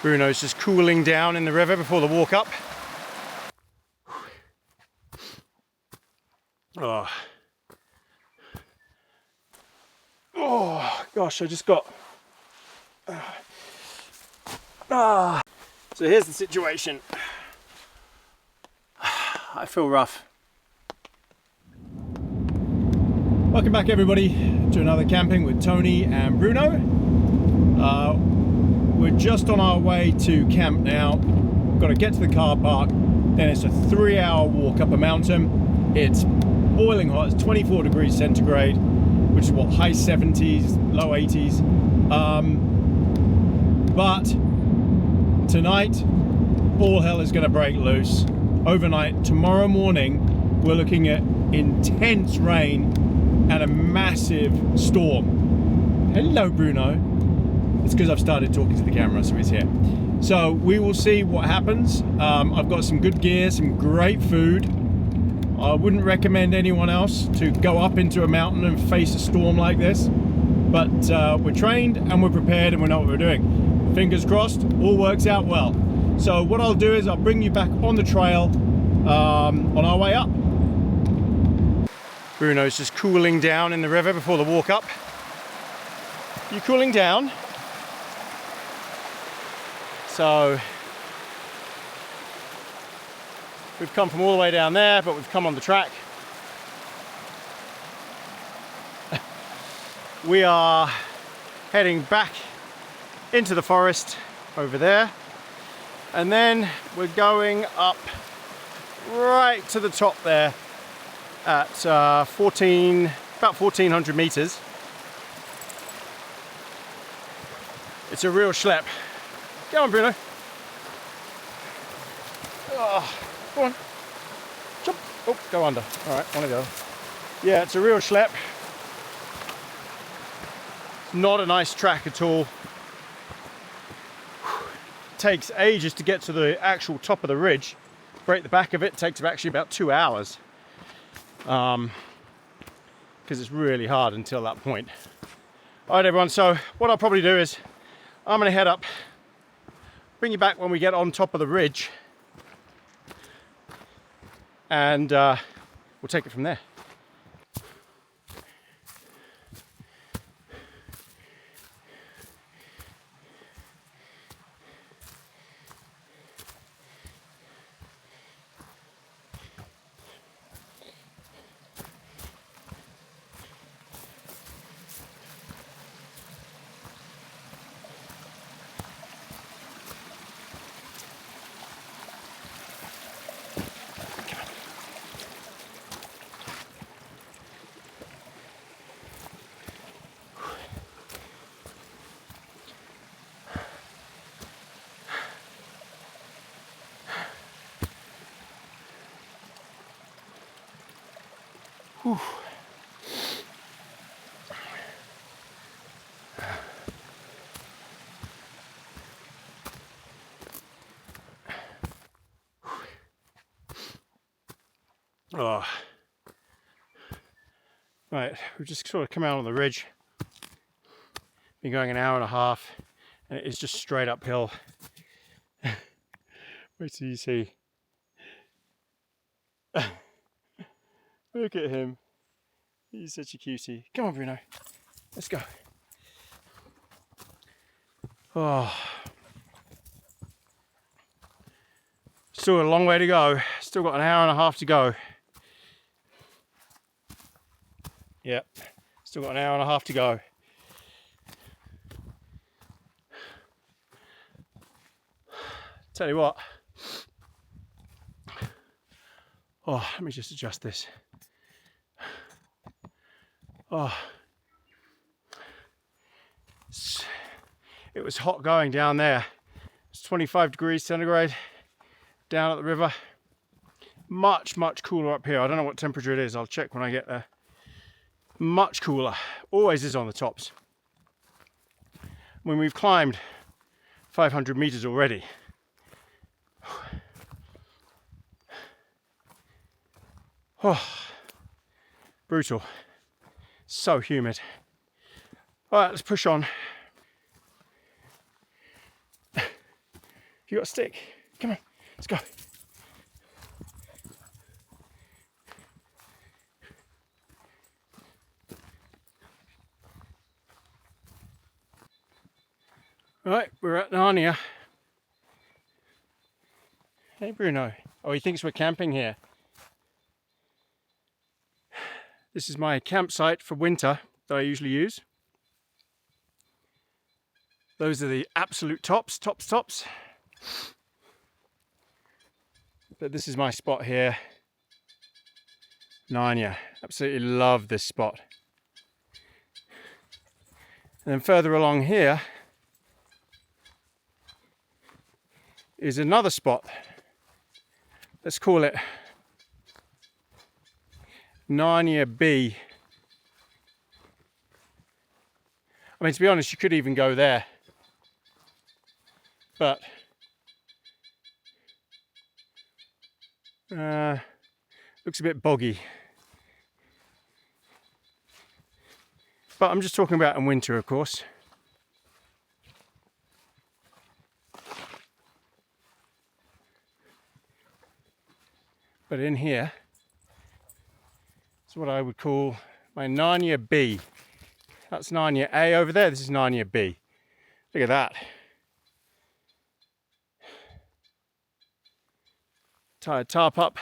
Bruno's just cooling down in the river before the walk up. Oh gosh, I just got... So here's the situation. I feel rough. Welcome back everybody to another camping with Tony and Bruno. We're just on our way to camp now. Got to get to the car park, then it's a 3-hour walk up a mountain. It's boiling hot, it's 24 degrees centigrade, which is what, high 70s, low 80s. But tonight, all hell is going to break loose. Overnight, tomorrow morning, we're looking at intense rain and a massive storm. Hello, Bruno. It's because I've started talking to the camera, so he's here. So we will see what happens. I've got some good gear, some great food. I wouldn't recommend anyone else to go up into a mountain and face a storm like this. But we're trained and we're prepared and we know what we're doing. Fingers crossed, all works out well. So what I'll do is I'll bring you back on the trail on our way up. Bruno's just cooling down in the river before the walk up. You cooling down? So we've come from all the way down there, but we've come on the track. We are heading back into the forest over there, and then we're going up right to the top there at about 1400 meters. It's a real schlep. Go on, Bruno. Oh, go on. Jump. Oh, go under. All right, want to go. Yeah, it's a real schlep. Not a nice track at all. Takes ages to get to the actual top of the ridge. Break the back of it takes actually about 2 hours. Because it's really hard until that point. All right, everyone, so what I'll probably do is I'm going to head up, bring you back when we get on top of the ridge, and we'll take it from there. Whew. Oh. Right, we've just sort of come out on the ridge. Been going an hour and a half, and it is just straight uphill. Wait till you see. Look at him. He's such a cutie. Come on, Bruno. Let's go. Oh. Still got a long way to go. Still got an hour and a half to go. Yep. Still got an hour and a half to go. Tell you what. Oh, let me just adjust this. Oh, it was hot going down there. It's 25 degrees centigrade down at the river. Much cooler up here. I don't know what temperature it is. I'll check when I get there. Much cooler. Always is on the tops. When we've climbed 500 meters already. Oh, brutal. So humid. All right, let's push on. You got a stick? Come on, let's go. Right, we're at Narnia. Hey Bruno. Oh, he thinks we're camping here. This is my campsite for winter that I usually use. Those are the absolute tops. But this is my spot here. Narnia. Absolutely love this spot. And then further along here is another spot. Let's call it Narnia B. I mean, to be honest, you could even go there. But looks a bit boggy. But I'm just talking about in winter, of course. But in here, it's what I would call my Narnia B. That's Narnia A over there. This is Narnia B. Look at that. Tied tarp up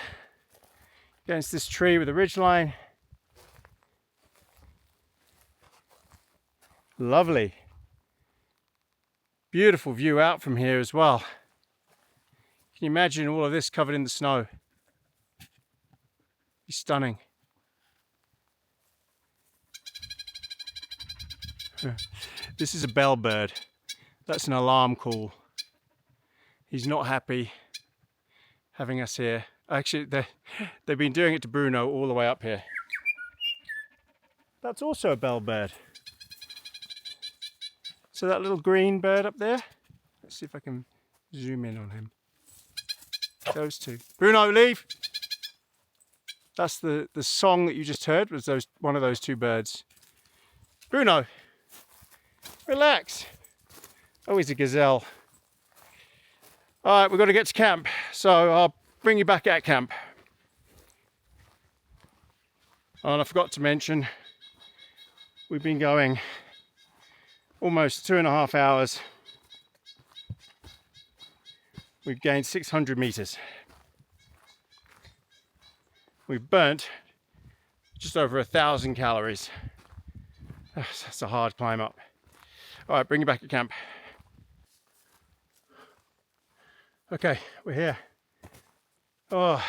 against this tree with a ridgeline. Lovely. Beautiful view out from here as well. Can you imagine all of this covered in the snow? It's stunning. This is a bellbird. That's an alarm call. He's not happy having us here. Actually, they've been doing it to Bruno all the way up here. That's also a bellbird. So that little green bird up there, let's see if I can zoom in on him. Those two. Bruno, leave! That's the song that you just heard, was one of those two birds. Bruno, relax. Oh, he's a gazelle. All right, we've got to get to camp, so I'll bring you back at camp. Oh, and I forgot to mention, we've been going almost 2.5 hours. We've gained 600 meters. We've burnt just over 1,000 calories. That's a hard climb up. All right, bring you back at camp. Okay, we're here. Oh,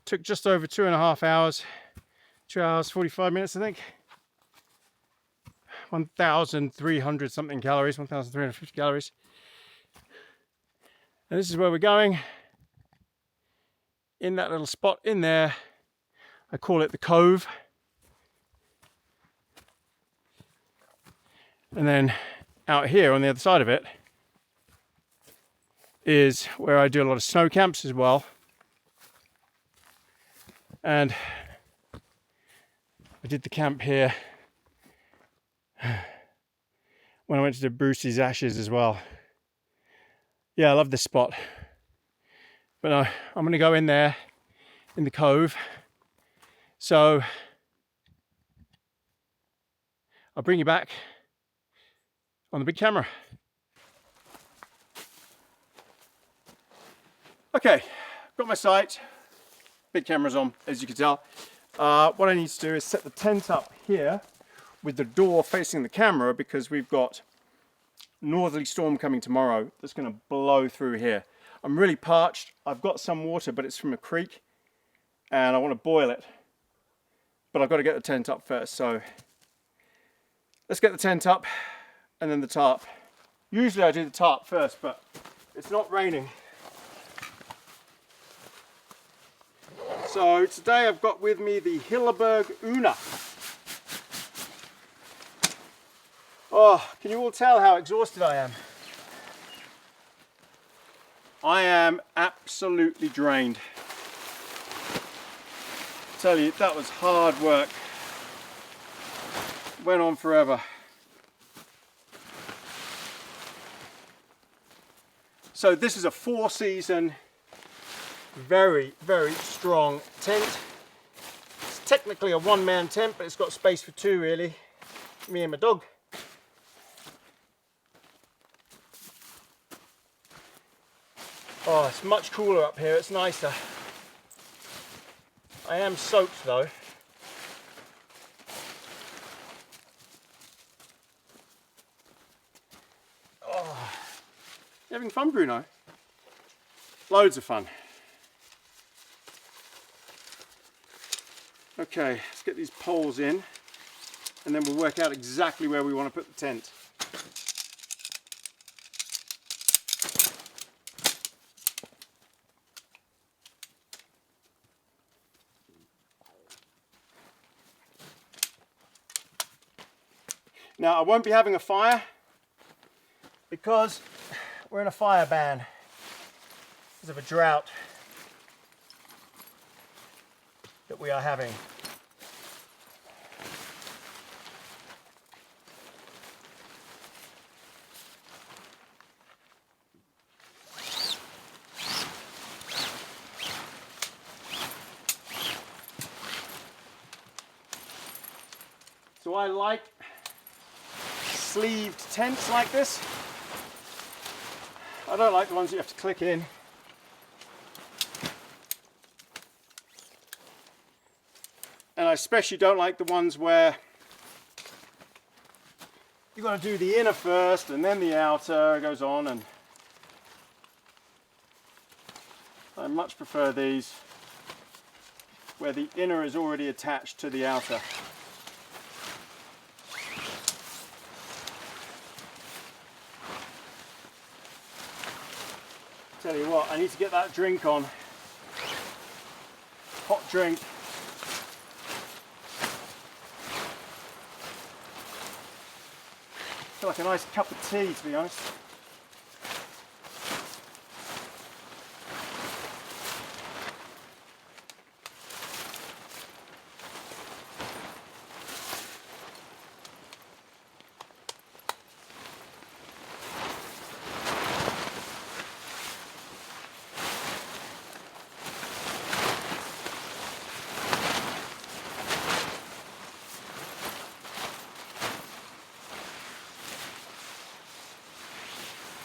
took just over 2.5 hours. 2 hours, 45 minutes, I think. 1,300 something calories, 1,350 calories. And this is where we're going. In that little spot in there, I call it the Cove. And then out here on the other side of it is where I do a lot of snow camps as well. And I did the camp here when I went to the Bruce's Ashes as well. Yeah, I love this spot. But no, I'm going to go in there in the Cove. So I'll bring you back on the big camera. Okay, got my sight. Big camera's on, as you can tell. What I need to do is set the tent up here with the door facing the camera, because we've got northerly storm coming tomorrow that's going to blow through here. I'm really parched. I've got some water, but it's from a creek and I want to boil it, but I've got to get the tent up first. So let's get the tent up and then the tarp. Usually I do the tarp first, but it's not raining. So today I've got with me the Hilleberg Una. Oh, can you all tell how exhausted I am? I am absolutely drained. I tell you, that was hard work. Went on forever. So this is a 4-season, very, very strong tent. It's technically a one-man tent, but it's got space for 2 really, me and my dog. Oh, it's much cooler up here, it's nicer. I am soaked though. Oh, you having fun, Bruno? Loads of fun. Okay, let's get these poles in and then we'll work out exactly where we want to put the tent. Now I won't be having a fire because we're in a fire ban because of a drought that we are having. So I like sleeved tents like this. I don't like the ones you have to click in. And I especially don't like the ones where you've got to do the inner first and then the outer goes on, and I much prefer these where the inner is already attached to the outer. Tell you what, I need to get that drink on. Hot drink. I feel like a nice cup of tea, to be honest.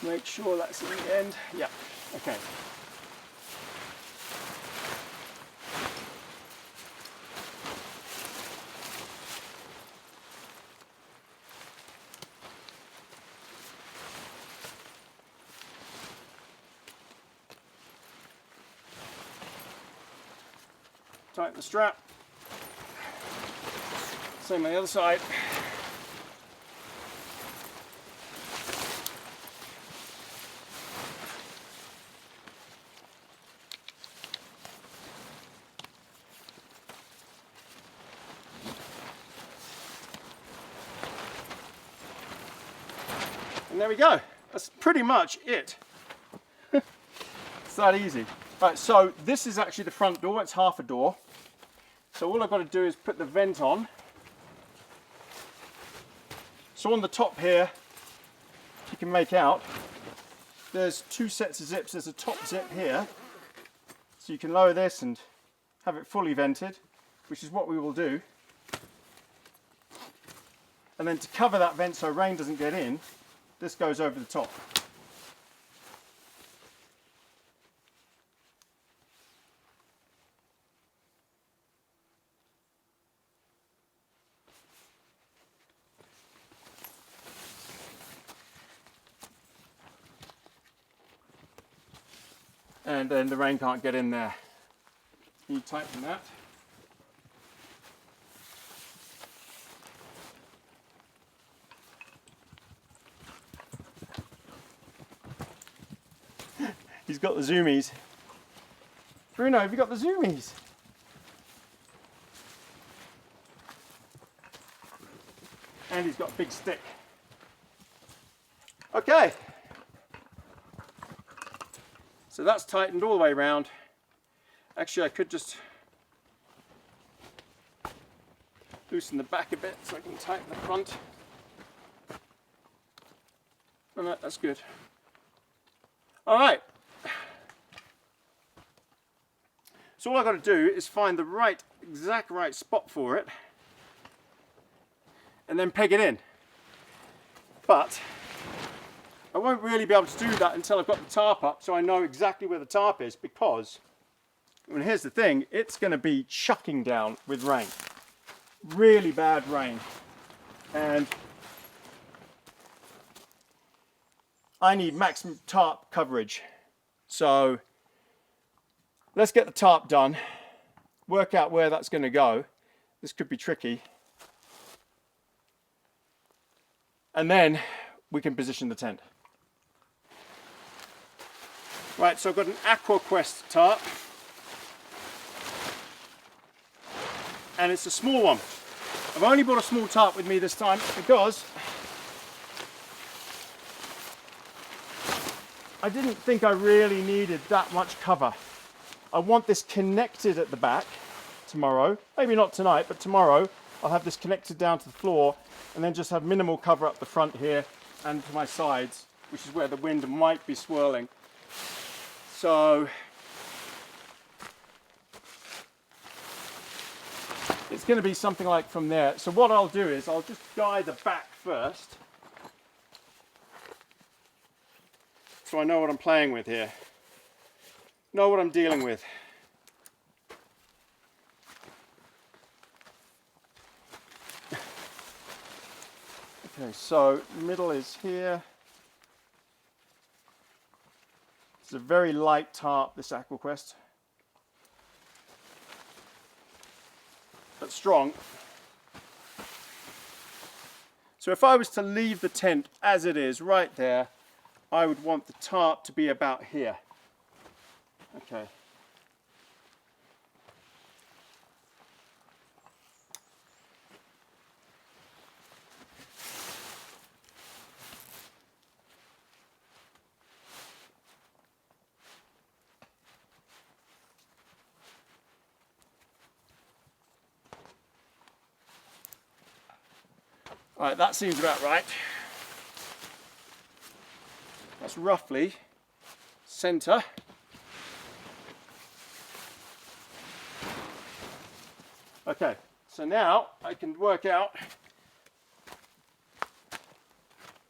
Make sure that's in the end. Yeah, okay. Tighten the strap. Same on the other side. And there we go. That's pretty much it. It's that easy. Right, so this is actually the front door. It's half a door. So all I've got to do is put the vent on. So on the top here, you can make out, there's 2 sets of zips. There's a top zip here. So you can lower this and have it fully vented, which is what we will do. And then to cover that vent so rain doesn't get in, this goes over the top. And then the rain can't get in there. You tighten that. He's got the zoomies. Bruno, have you got the zoomies? And he's got a big stick. Okay. So that's tightened all the way around. Actually, I could just loosen the back a bit so I can tighten the front. Oh, no, that's good. All right. So all I've got to do is find the exact right spot for it and then peg it in. But I won't really be able to do that until I've got the tarp up, so I know exactly where the tarp is, because, and here's the thing, it's going to be chucking down with rain. Really bad rain. And I need maximum tarp coverage. So let's get the tarp done, work out where that's going to go. This could be tricky. And then we can position the tent. Right, so I've got an AquaQuest tarp. And it's a small one. I've only brought a small tarp with me this time because I didn't think I really needed that much cover. I want this connected at the back tomorrow. Maybe not tonight, but tomorrow I'll have this connected down to the floor and then just have minimal cover up the front here and to my sides, which is where the wind might be swirling. So it's going to be something like from there. So what I'll do is I'll just guide the back first, so I know what I'm playing with here, know what I'm dealing with. Okay, so middle is here. It's a very light tarp, this AquaQuest, but strong. So if I was to leave the tent as it is right there, I would want the tarp to be about here. Okay. All right, that seems about right. That's roughly center. Okay, so now I can work out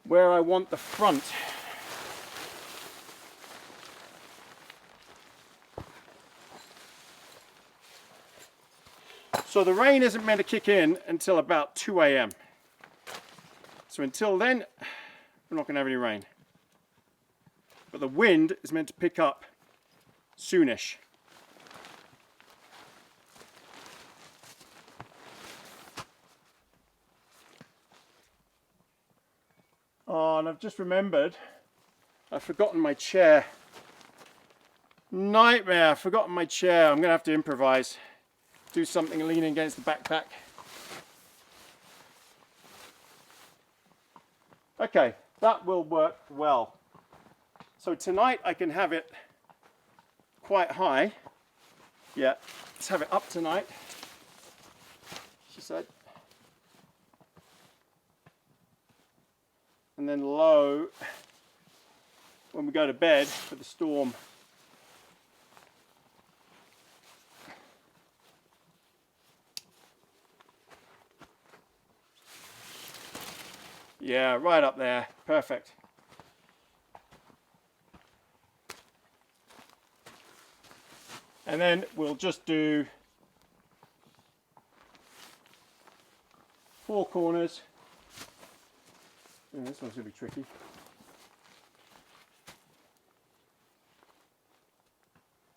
where I want the front. So the rain isn't meant to kick in until about 2 a.m. So until then, we're not going to have any rain. But the wind is meant to pick up soonish. Oh, and I've just remembered, I've forgotten my chair. Nightmare, I've forgotten my chair. I'm going to have to improvise. Do something leaning against the backpack. Okay, that will work well. So tonight I can have it quite high. Yeah, let's have it up tonight, she said. And then low when we go to bed for the storm. Yeah, right up there. Perfect. And then we'll just do 4 corners. This one's going to be tricky.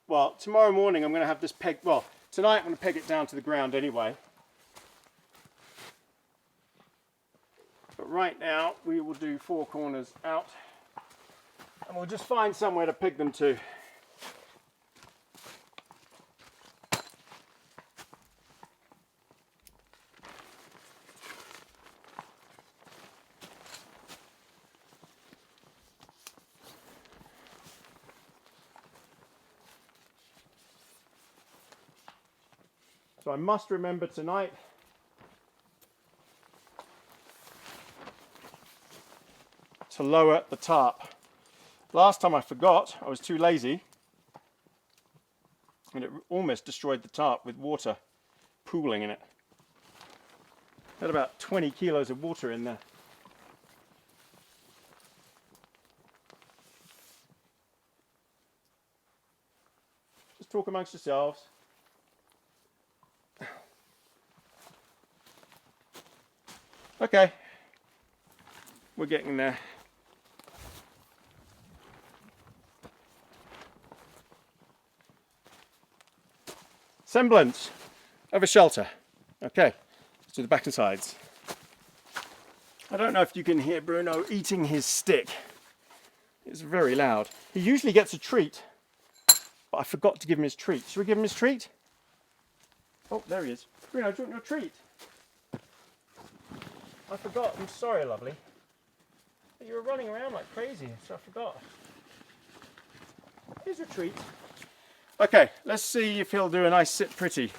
Well, tomorrow morning I'm going to have this peg, well, tonight I'm going to peg it down to the ground anyway. But right now we will do 4 corners out and we'll just find somewhere to peg them to. So I must remember tonight to lower the tarp. Last time I forgot, I was too lazy, and it almost destroyed the tarp with water pooling in it. Had about 20 kilos of water in there. Just talk amongst yourselves. Okay, we're getting there. Semblance of a shelter. Okay, let's do the back and sides. I don't know if you can hear Bruno eating his stick. It's very loud. He usually gets a treat, but I forgot to give him his treat. Should we give him his treat? Oh, there he is. Bruno, do you want your treat? I forgot. I'm sorry, lovely. But you were running around like crazy, so I forgot. Here's your treat. Okay, let's see if he'll do a nice sit pretty.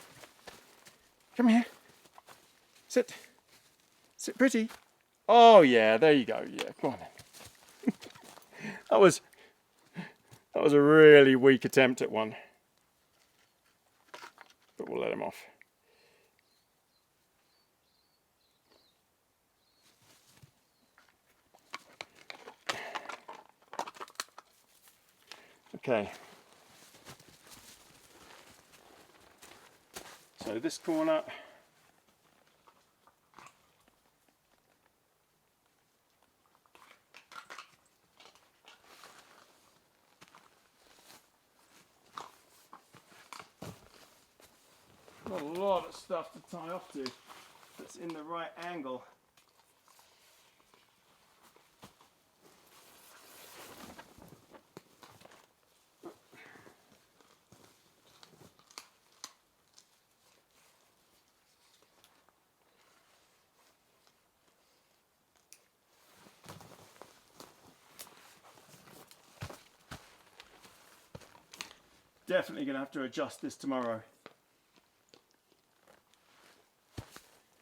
Come here. Sit. Sit pretty. Oh yeah, there you go. Yeah, come on then. That was a really weak attempt at one. But we'll let him off. Okay. So this corner. Got a lot of stuff to tie off to that's in the right angle. Definitely going to have to adjust this tomorrow.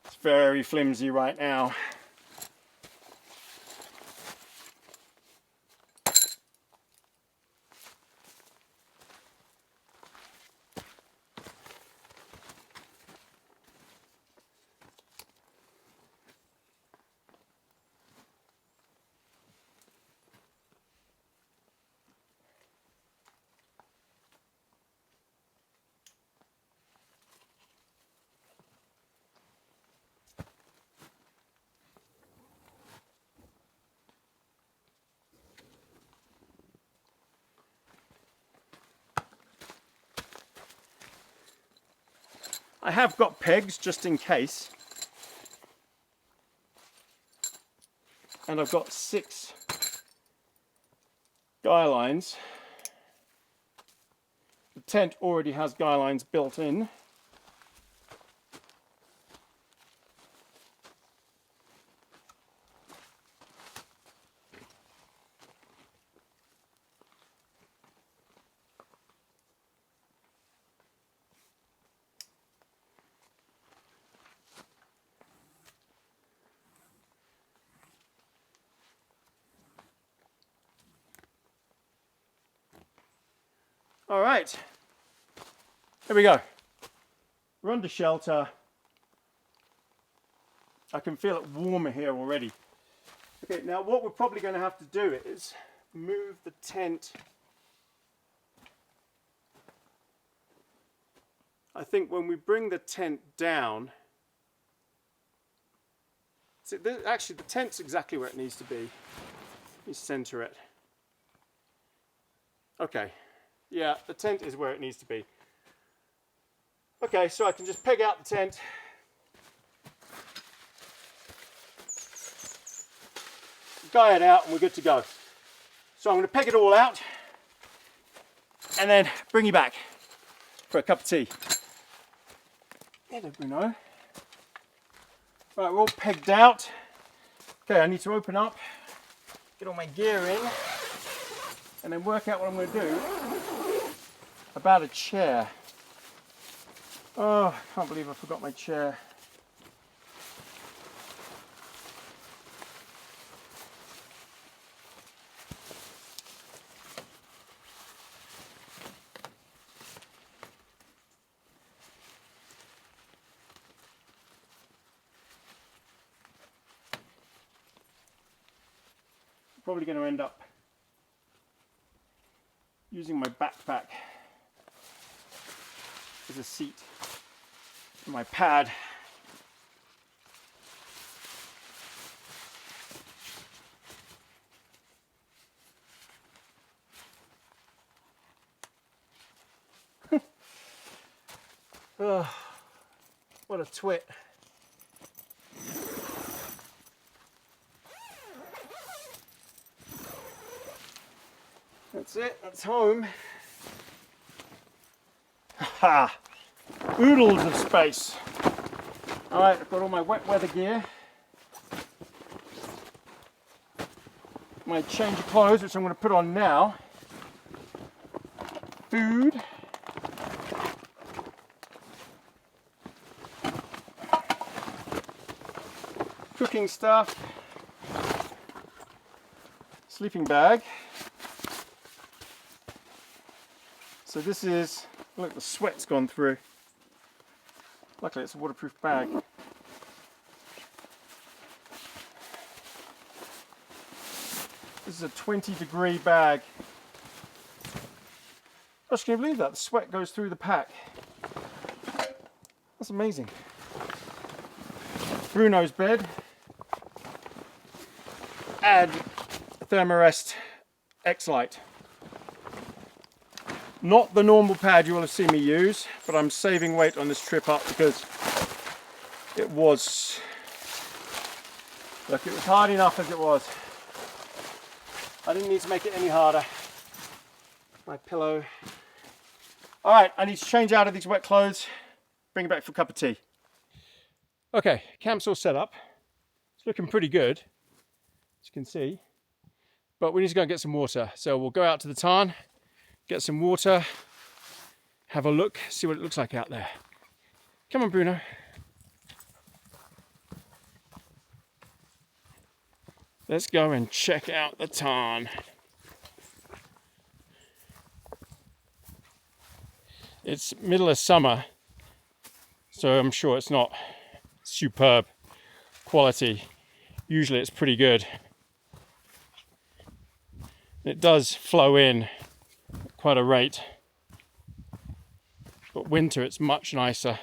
It's very flimsy right now. I have got pegs just in case, and I've got 6 guy lines. The tent already has guy lines built in. All right, here we go. We're under shelter. I can feel it warmer here already. Okay, now what we're probably going to have to do is move the tent. I think when we bring the tent down, see, actually the tent's exactly where it needs to be. Let me center it. Okay. Yeah, the tent is where it needs to be. Okay, so I can just peg out the tent. Guy it out and we're good to go. So I'm going to peg it all out and then bring you back for a cup of tea. Hello, Bruno. Right, we're all pegged out. Okay, I need to open up, get all my gear in, and then work out what I'm going to do about a chair. Oh, I can't believe I forgot my chair. probably going to end up using my backpack as a seat for my pad. Oh, what a twit. That's it, that's home. Ha! Oodles of space. Alright, I've got all my wet weather gear. My change of clothes, which I'm going to put on now. Food. Cooking stuff. Sleeping bag. So this is, look, the sweat's gone through. Luckily it's a waterproof bag. This is a 20-degree bag. Gosh, can you believe that? The sweat goes through the pack. That's amazing. Bruno's bed. Add Thermarest X-Lite. Not the normal pad you will have seen me use, but I'm saving weight on this trip up because it was, look, it was hard enough as it was. I didn't need to make it any harder. My pillow. All right, I need to change out of these wet clothes, bring it back for a cup of tea. Okay, camp's all set up. It's looking pretty good, as you can see, but we need to go and get some water. So we'll go out to the tarn, get some water, have a look, see what it looks like out there. Come on, Bruno. Let's go and check out the tarn. It's middle of summer, so I'm sure it's not superb quality. Usually it's pretty good. It does flow in at quite a rate, but winter it's much nicer.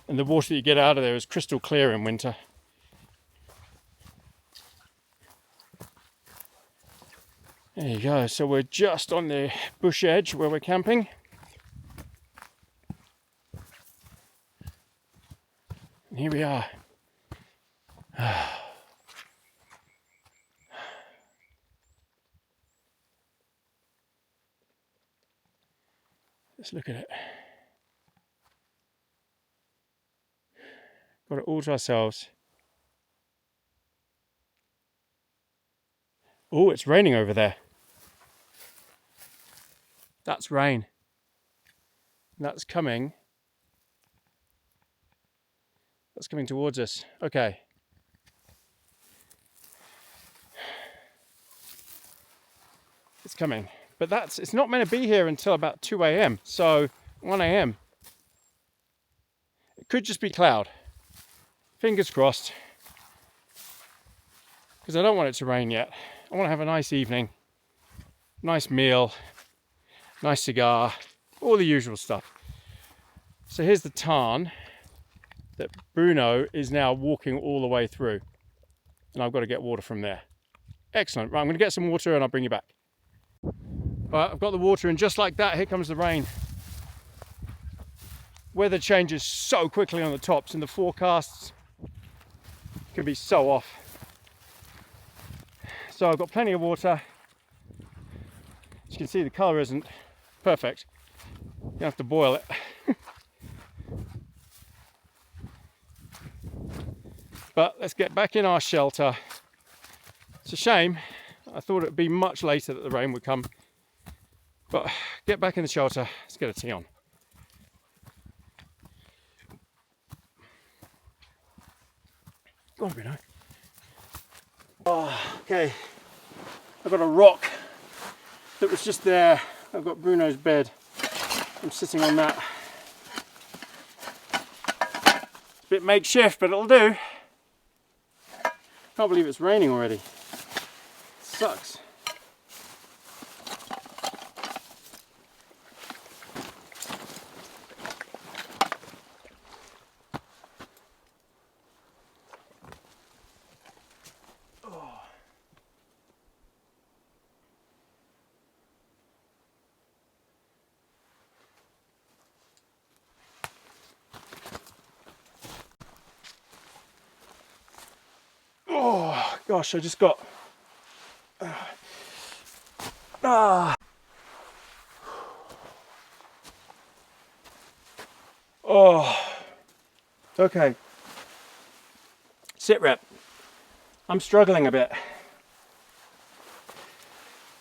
And the water that you get out of there is crystal clear in winter. There you go, so we're just on the bush edge where we're camping. And here we are. Let's look at it. Got it all to ourselves. Oh, it's raining over there. That's rain. That's coming. That's coming towards us. Okay. It's coming. But it's not meant to be here until about 2 a.m. So 1 a.m. It could just be cloud. Fingers crossed. Because I don't want it to rain yet. I want to have a nice evening. Nice meal. Nice cigar. All the usual stuff. So here's the tarn that Bruno is now walking all the way through. And I've got to get water from there. Excellent. Right, I'm going to get some water and I'll bring you back. Right, I've got the water and just like that, here comes the rain. Weather changes so quickly on the tops and the forecasts can be so off. So I've got plenty of water. As you can see, the colour isn't perfect. You have to boil it. But let's get back in our shelter. It's a shame. I thought it would be much later that the rain would come. But get back in the shelter. Let's get a tea on. Go on, Bruno. Oh, okay. I've got a rock that was just there. I've got Bruno's bed. I'm sitting on that. It's a bit makeshift, but it'll do. Can't believe it's raining already. Sucks. Oh gosh, I just got oh, okay. Sit rep. I'm struggling a bit.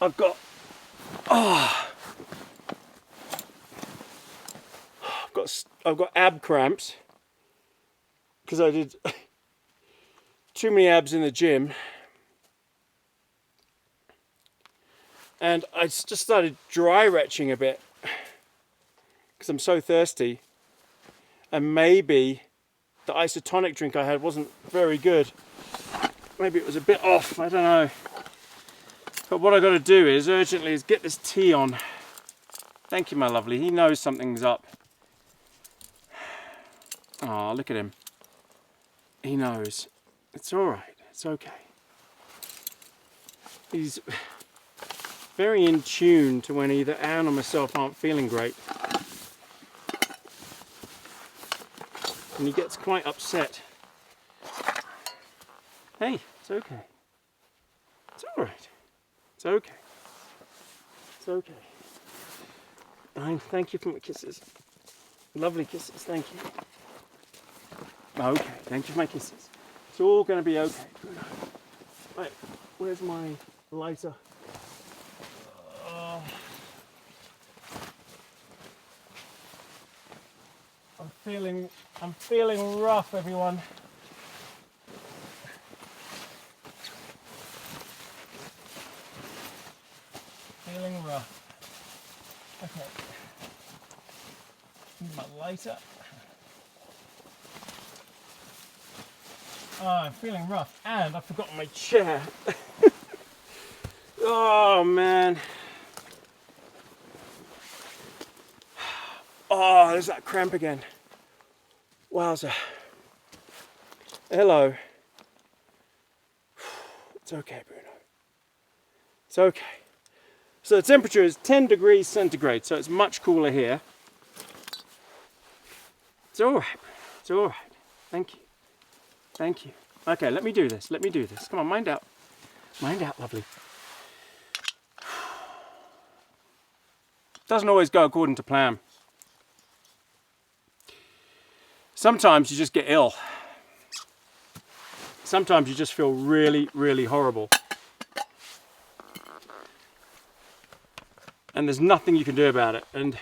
I've got I've got ab cramps because I did too many abs in the gym, and I just started dry retching a bit because I'm so thirsty, and maybe the isotonic drink I had wasn't very good. Maybe it was a bit off, I don't know. But what I got to do is urgently is get this tea on. Thank you, my lovely. He knows something's up. Oh, look at him. He knows. It's all right. It's okay. He's very in tune to when either Anne or myself aren't feeling great. And he gets quite upset. Hey, it's okay. It's all right. It's okay. It's okay. Thank you for my kisses. Lovely kisses, thank you. Okay, thank you for my kisses. It's all going to be okay. Right, where's my lighter? I'm feeling rough, everyone. Feeling rough. Okay. Need my lighter. Oh, I'm feeling rough, and I've forgotten my chair. Oh man. Oh, there's that cramp again. Wowza. Hello. It's okay, Bruno. It's okay. So the temperature is 10 degrees centigrade, so it's much cooler here. It's all right. It's all right. Thank you. Thank you. Okay, let me do this. Let me do this. Come on, mind out. Mind out, lovely. Doesn't always go according to plan. Sometimes you just get ill. Sometimes you just feel really, really horrible. And there's nothing you can do about it. And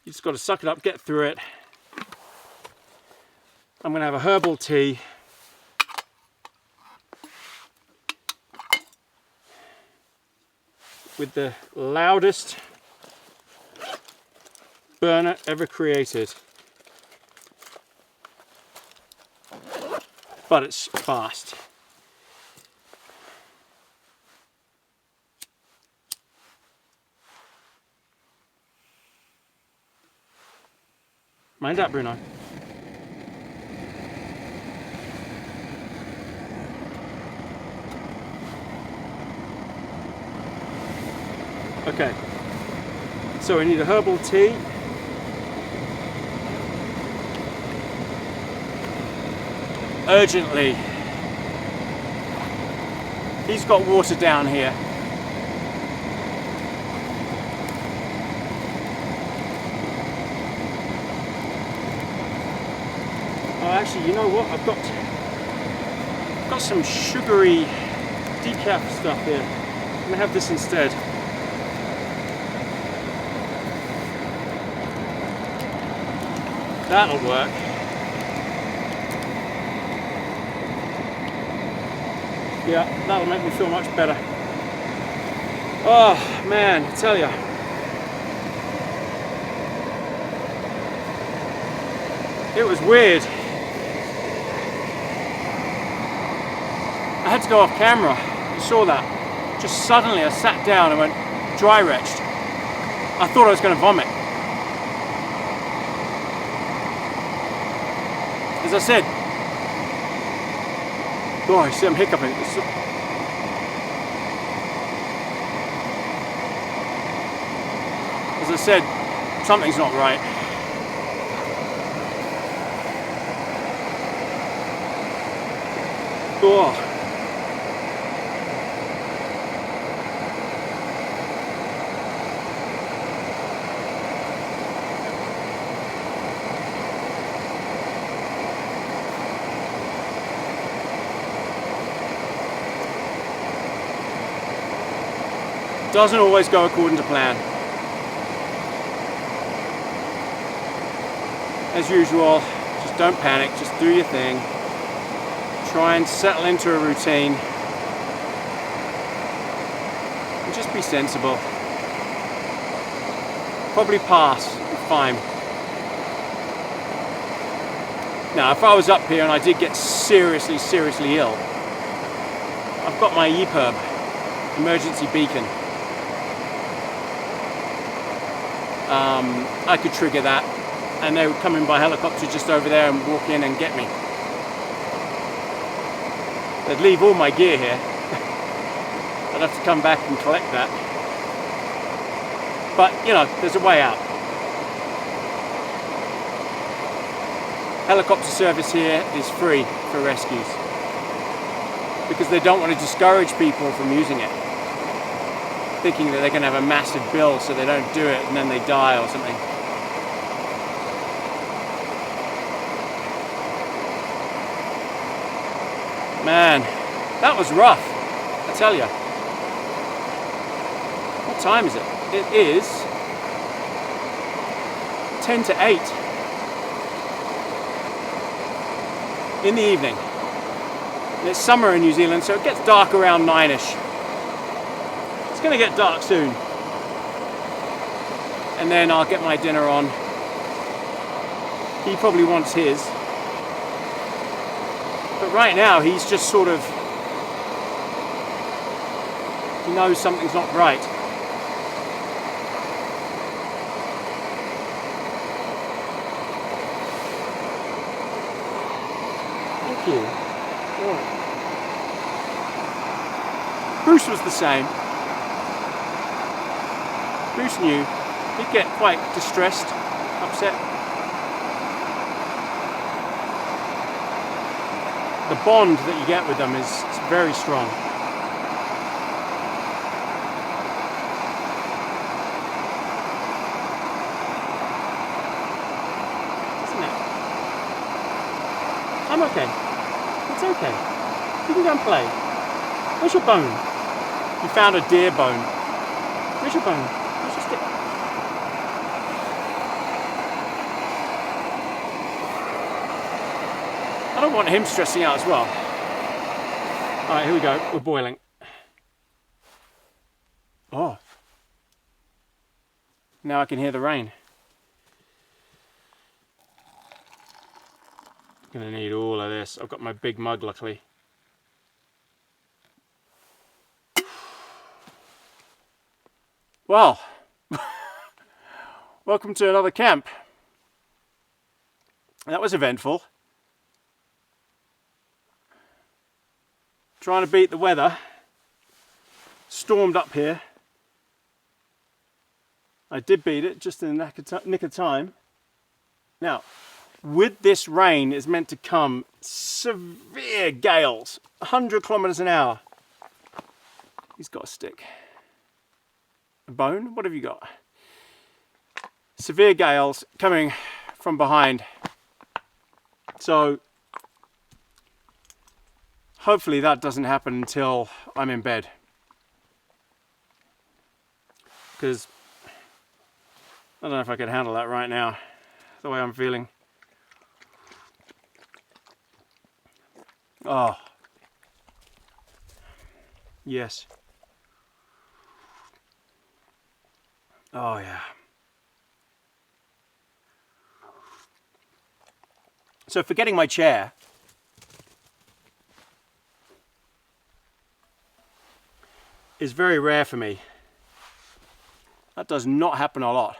you just got to suck it up, get through it. I'm going to have a herbal tea. With the loudest burner ever created. But it's fast. Mind that, Bruno. Okay, so we need a herbal tea. Urgently. He's got water down here. Oh, actually, you know what? I've got some sugary decaf stuff here. I'm gonna have this instead. That'll work. Yeah, that'll make me feel much better. Oh man, I tell ya. It was weird. had to go off camera. You saw that. Just suddenly I sat down and went dry retched. I thought I was going to vomit. As I said, oh, you see I'm hiccuping. As I said, something's not right. Oh. Doesn't always go according to plan. As usual, just don't panic, just do your thing. Try and settle into a routine. And just be sensible. Probably pass, fine. Now, if I was up here and I did get seriously ill, I've got my EPIRB, emergency beacon. I could trigger that and they would come in by helicopter just over there and walk in and get me. They'd leave all my gear here. I'd have to come back and collect that. But, you know, there's a way out. Helicopter service here is free for rescues because they don't want to discourage people from using it, thinking that they're going to have a massive bill so they don't do it and then they die or something. Man, that was rough, I tell you. What time is it? It is 10 to 8 in the evening. And it's summer in New Zealand, so it gets dark around 9ish. It's going to get dark soon. And then I'll get my dinner on. He probably wants his. But right now he's just sort of, he knows something's not right. Thank you. Oh. Bruce was the same. Bruce knew. He'd get quite distressed, upset. The bond that you get with them is very strong. Isn't it? I'm okay. It's okay. You can go and play. Where's your bone? You found a deer bone. Where's your bone? Where's your stick? I don't want him stressing out as well. Alright, here we go. We're boiling. Oh. Now I can hear the rain. Gonna need all of this. I've got my big mug, luckily. Well, welcome to another camp. That was eventful. Trying to beat the weather. Stormed up here. I did beat it just in the nick of time. Now, with this rain is meant to come severe gales, 100 kilometers an hour. He's got a stick. A bone? What have you got? Severe gales coming from behind. So hopefully that doesn't happen until I'm in bed. Because I don't know if I can handle that right now, the way I'm feeling. Oh. Yes. Oh yeah. So forgetting my chair, is very rare for me. That does not happen a lot.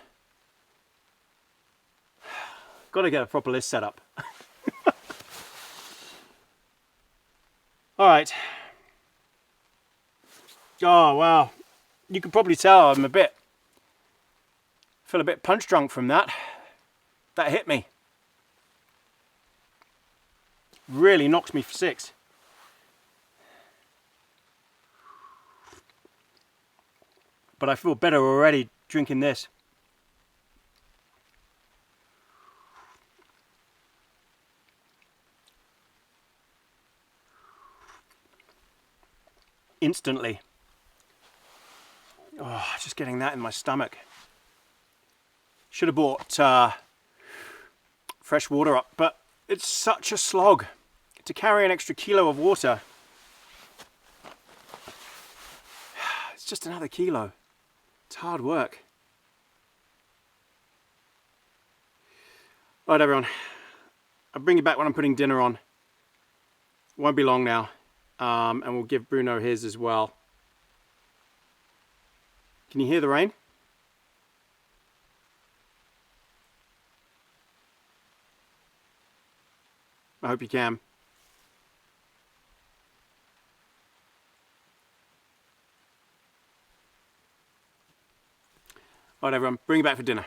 Got to get a proper list set up. All right. Oh wow, you can probably tell I'm feel a bit punch drunk from that. That hit me. Really knocks me for 6. But I feel better already drinking this. Instantly. Oh, just getting that in my stomach. Should have bought fresh water up, but it's such a slog to carry an extra kilo of water. It's just another kilo. It's hard work. All right, everyone. I'll bring you back when I'm putting dinner on. Won't be long now. And we'll give Bruno his as well. Can you hear the rain? I hope you can. All right, everyone, bring it back for dinner.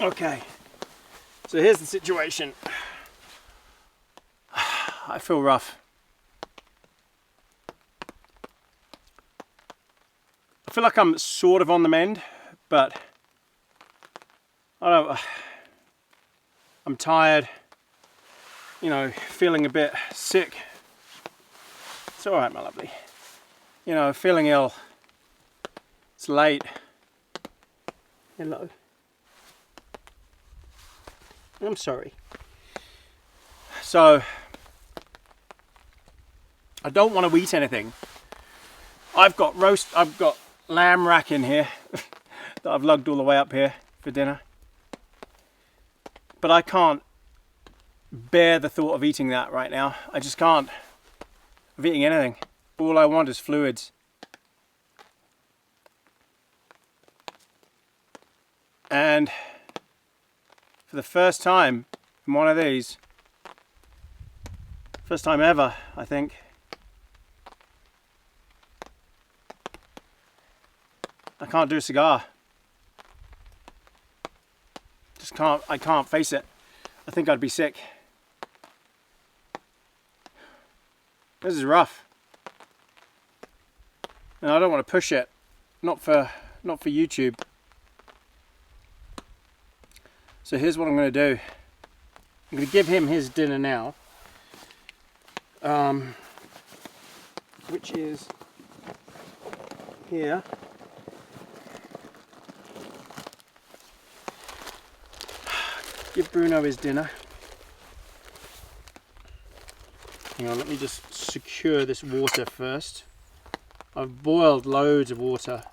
Okay, so here's the situation. I feel rough. I feel like I'm sort of on the mend, but I'm tired, you know, feeling a bit sick. It's all right, my lovely. You know, feeling ill. It's late. Hello. I'm sorry. So, I don't want to eat anything. I've got lamb rack in here that I've lugged all the way up here for dinner. But I can't bear the thought of eating that right now. I just can't. Of eating anything. All I want is fluids. And for the first time in one of these, first time ever, I think, I can't do a cigar. Just can't, I can't face it. I think I'd be sick. This is rough. And I don't want to push it. Not for YouTube. So here's what I'm going to do. I'm going to give him his dinner now. Which is here. Give Bruno his dinner. Hang on, let me just secure this water first. I've boiled loads of water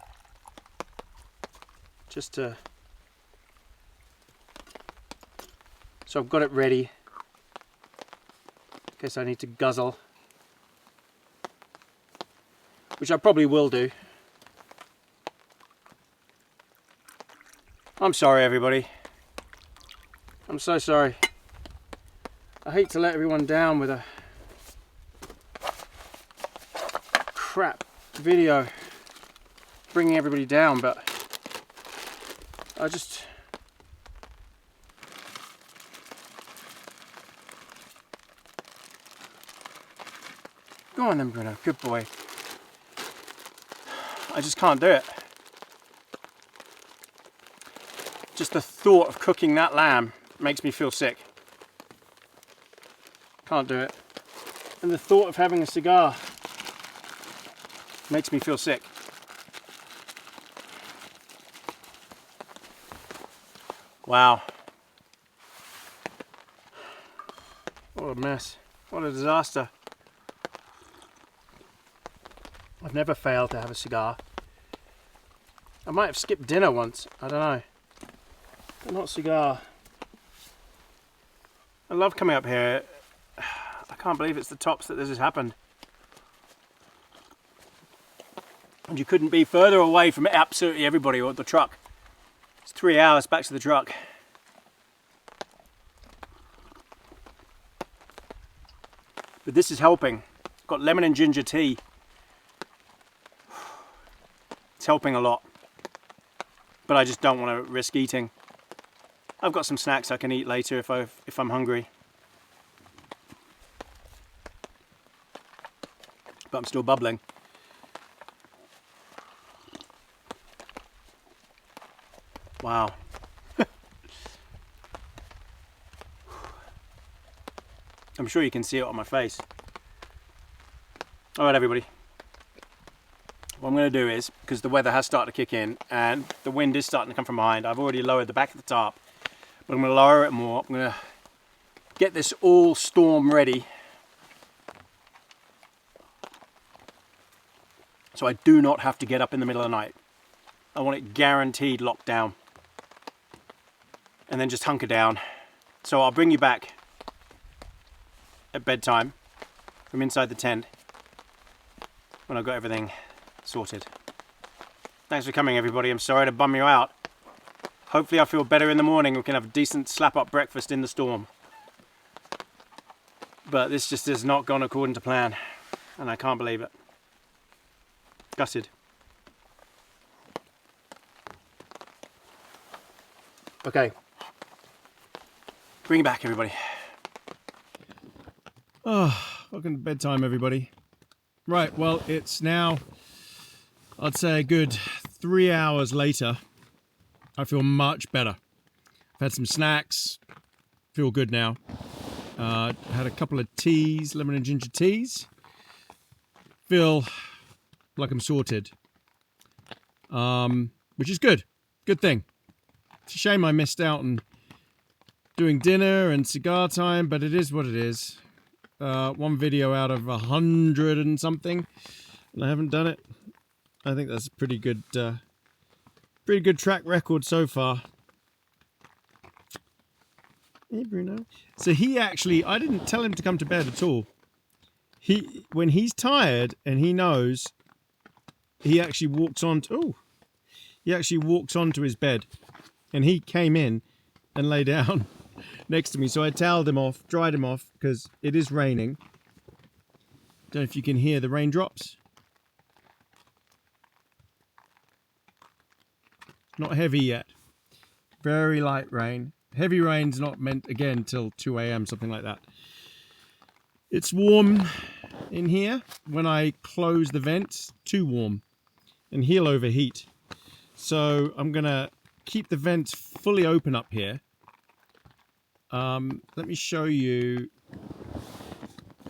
just to, so I've got it ready in case I need to guzzle, which I probably will do. I'm sorry, everybody. I'm so sorry. I hate to let everyone down with a crap video bringing everybody down, but I just go on then, Bruno, good boy. I just can't do it. Just the thought of cooking that lamb makes me feel sick. Can't do it. And the thought of having a cigar makes me feel sick. Wow. What a mess. What a disaster. I've never failed to have a cigar. I might have skipped dinner once. I don't know. but not Cigar. I love coming up here. I can't believe it's the tops that this has happened. And you couldn't be further away from absolutely everybody or the truck. It's 3 hours back to the truck. But this is helping. Got lemon and ginger tea. It's helping a lot. But I just don't want to risk eating. I've got some snacks I can eat later if I'm hungry. But I'm still bubbling. Wow. I'm sure you can see it on my face. Alright everybody. What I'm going to do is, because the weather has started to kick in and the wind is starting to come from behind, I've already lowered the back of the tarp, but I'm going to lower it more. I'm going to get this all storm ready. So I do not have to get up in the middle of the night. I want it guaranteed locked down. And then just hunker down. So I'll bring you back at bedtime from inside the tent when I've got everything sorted. Thanks for coming everybody. I'm sorry to bum you out. Hopefully I feel better in the morning. We can have a decent slap up breakfast in the storm. But this just has not gone according to plan. And I can't believe it. Gutted. Okay. Bring it back, everybody. Oh, welcome to bedtime, everybody. Right, well, it's now, I'd say a good 3 hours later. I feel much better. I've had some snacks. Feel good now. Had a couple of teas, lemon and ginger teas. Feel like I'm sorted. Which is good. Good thing. It's a shame I missed out on doing dinner and cigar time, but it is what it is. One video out of 100 and something, and I haven't done it. I think that's a pretty good track record so far. Hey Bruno. So he actually, I didn't tell him to come to bed at all. When he's tired and he knows, he actually walks onto his bed, and he came in and lay down next to me. So I toweled him off, dried him off, because it is raining. Don't know if you can hear the raindrops. Not heavy yet. Very light rain. Heavy rain's not meant again till 2 a.m, something like that. It's warm in here. When I close the vents, too warm, and he'll overheat. So I'm gonna keep the vents fully open up here. Let me show you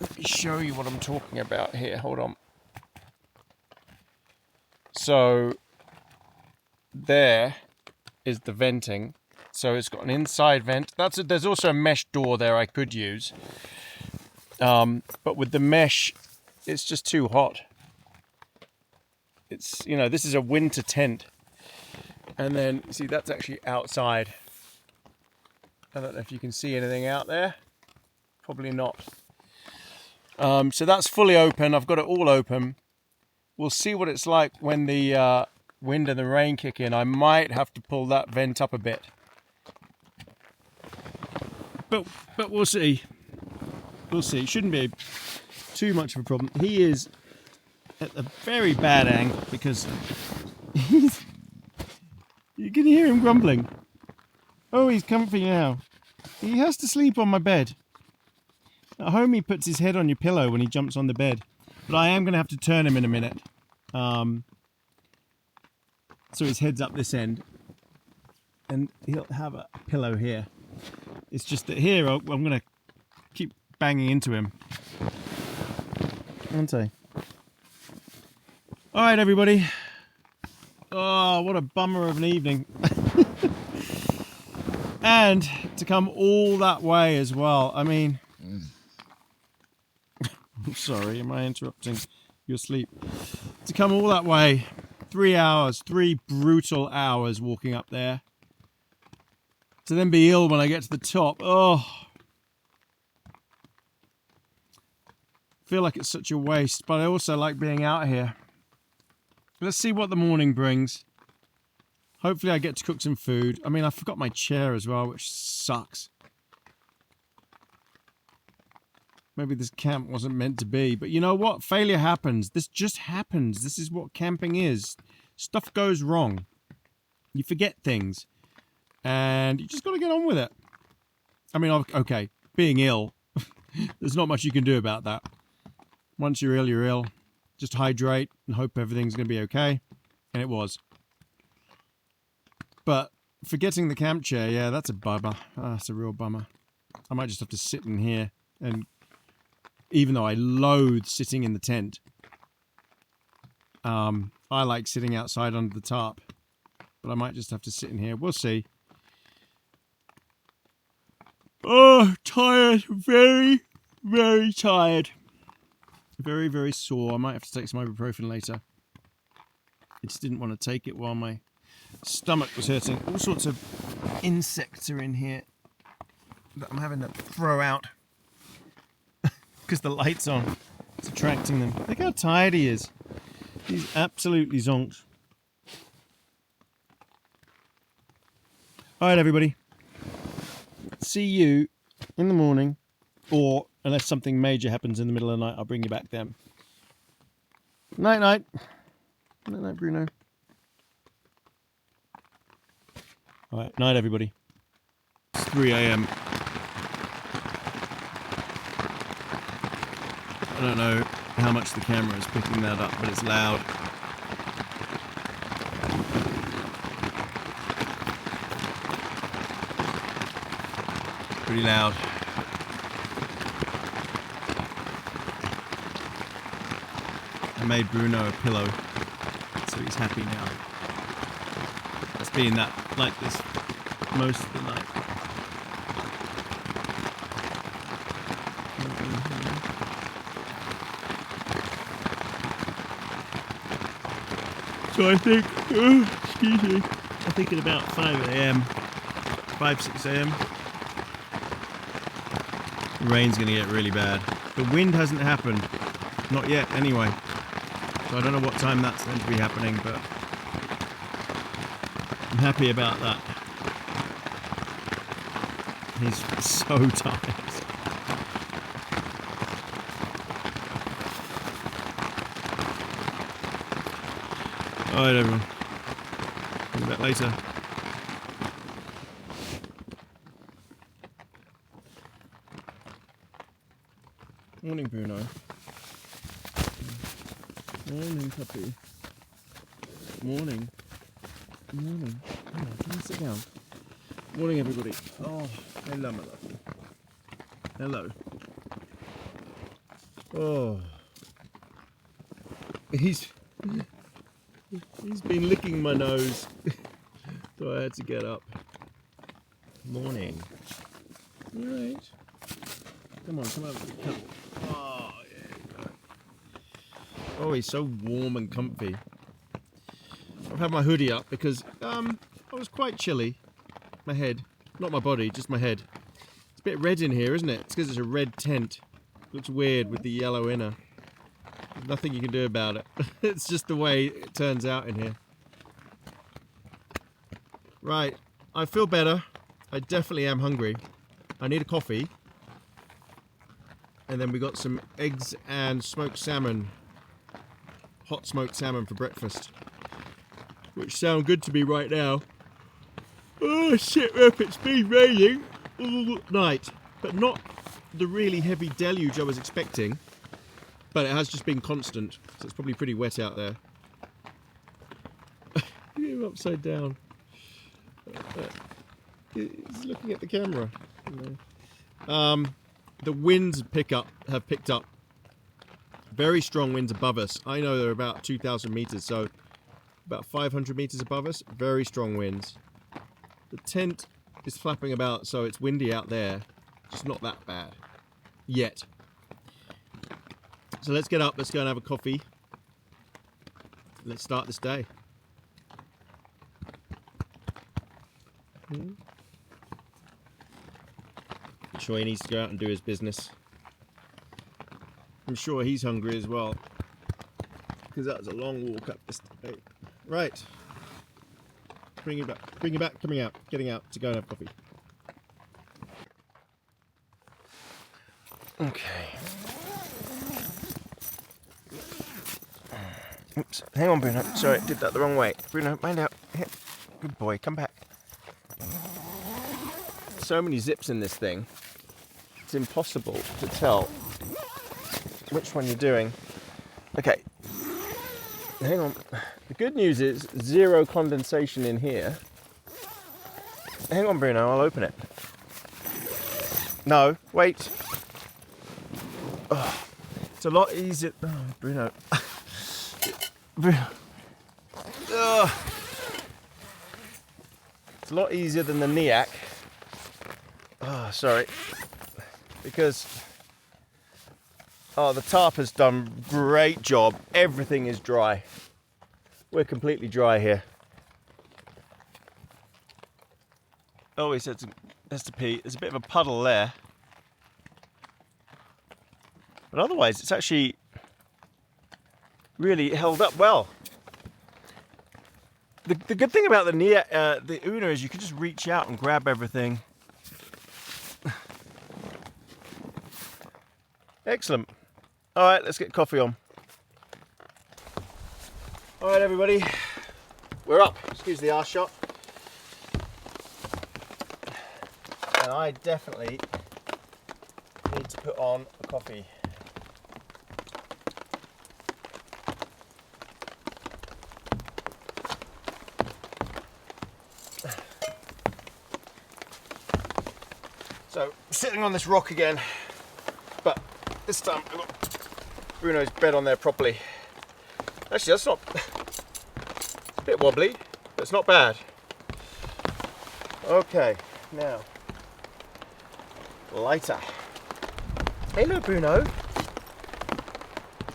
what I'm talking about here. Hold on. So there is the venting. So it's got an inside vent. There's also a mesh door there I could use. But with the mesh, it's just too hot. It's, this is a winter tent. And then, see, that's actually outside. I don't know if you can see anything out there. Probably not. So that's fully open. I've got it all open. We'll see what it's like when the wind and the rain kick in. I might have to pull that vent up a bit. But we'll see. We'll see. It shouldn't be too much of a problem. He is at a very bad angle because you can hear him grumbling. Oh, he's comfy now. He has to sleep on my bed. At home, he puts his head on your pillow when he jumps on the bed. But I am going to have to turn him in a minute. So his head's up this end. And he'll have a pillow here. It's just that here, I'm going to keep banging into him. Aren't I? Alright, everybody. Oh, what a bummer of an evening. And to come all that way as well. I mean, I'm sorry, am I interrupting your sleep? To come all that way, 3 hours, 3 brutal hours walking up there. to then be ill when I get to the top. Oh, I feel like it's such a waste, but I also like being out here. Let's see what the morning brings. Hopefully I get to cook some food. I mean, I forgot my chair as well, which sucks. Maybe this camp wasn't meant to be, but you know what? Failure happens. This just happens. This is what camping is. Stuff goes wrong. You forget things, and you just got to get on with it. I mean, okay, being ill, there's not much you can do about that. Once you're ill, you're ill. Just hydrate and hope everything's going to be okay, and it was. But forgetting the camp chair, yeah, that's a bummer. That's a real bummer. I might just have to sit in here, and even though I loathe sitting in the tent, I like sitting outside under the tarp. But I might just have to sit in here. We'll see. Oh, tired. Very, very tired. Very, very sore. I might have to take some ibuprofen later. I just didn't want to take it while my stomach was hurting. All sorts of insects are in here that I'm having to throw out because the light's on. It's attracting them. Look how tired he is. He's absolutely zonked. Alright, everybody. See you in the morning, or unless something major happens in the middle of the night, I'll bring you back then. Night, night. Night, night, Bruno. Alright, night, everybody. It's 3 a.m. I don't know how much the camera is picking that up, but it's loud. Pretty loud. I made Bruno a pillow, so he's happy now. It's been like this most of the night. So I think, excuse me, I think at about 5 a.m, 6 a.m, the rain's going to get really bad. The wind hasn't happened. Not yet, anyway. So I don't know what time that's going to be happening, but I'm happy about that. He's so tired. Alright, everyone. See you back later. Morning, Bruno. Morning, puppy. Morning. Morning. Come on, can you sit down? Morning, everybody. Oh, hello, my lovely. Hello. Oh. He's been licking my nose. So I had to get up. Morning. You alright? Come on, come over. Come. Oh, yeah. Oh, he's so warm and comfy. I've had my hoodie up because I was quite chilly. My head, not my body, just my head. It's a bit red in here, isn't it? It's because it's a red tent. Looks weird with the yellow inner. There's nothing you can do about it. It's just the way it turns out in here. Right, I feel better. I definitely am hungry. I need a coffee. And then we got some eggs and smoked salmon. Hot smoked salmon for breakfast. Which sound good to me right now. Oh, shit up, it's been raining all night. But not the really heavy deluge I was expecting. But it has just been constant. So it's probably pretty wet out there. Get him upside down. He's looking at the camera. The winds have picked up. Very strong winds above us. I know they're about 2,000 meters, so about 500 meters above us. Very strong winds. The tent is flapping about, so it's windy out there. Just not that bad. Yet. So let's get up, let's go and have a coffee. Let's start this day. sure he needs to go out and do his business. I'm sure he's hungry as well, because that was a long walk up this day. Right. Bring it back, getting out to go and have coffee. Okay. Oops, hang on, Bruno. Sorry, did that the wrong way. Bruno, mind out. Here. Good boy, come back. So many zips in this thing, it's impossible to tell which one you're doing. Okay, hang on. The good news is zero condensation in here. Hang on, Bruno, I'll open it. No, wait. Oh, it's a lot easier. Oh, Bruno. Bruno. Oh. It's a lot easier than the NIAC. Oh, sorry. Because the Tarp has done a great job. Everything is dry. We're completely dry here. Oh, he said has to pee. There's a bit of a puddle there. But otherwise, it's actually really held up well. The good thing about the Uno is you can just reach out and grab everything. Excellent. All right, let's get coffee on. All right, everybody, we're up. Excuse the arse shot. And I definitely need to put on a coffee. So, sitting on this rock again, but this time I've got Bruno's bed on there properly. Actually, that's not, it's a bit wobbly, but it's not bad. Okay, now, lighter. Hello, Bruno.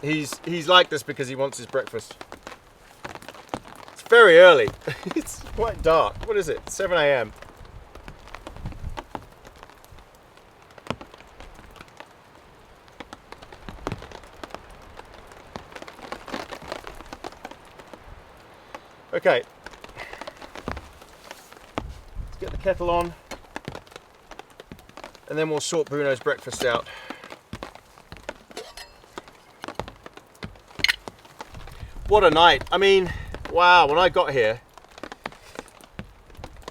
He's like this because he wants his breakfast. It's very early. It's quite dark. What is it? 7 a.m. Okay, let's get the kettle on and then we'll sort Bruno's breakfast out. What a night. I mean, wow, when I got here,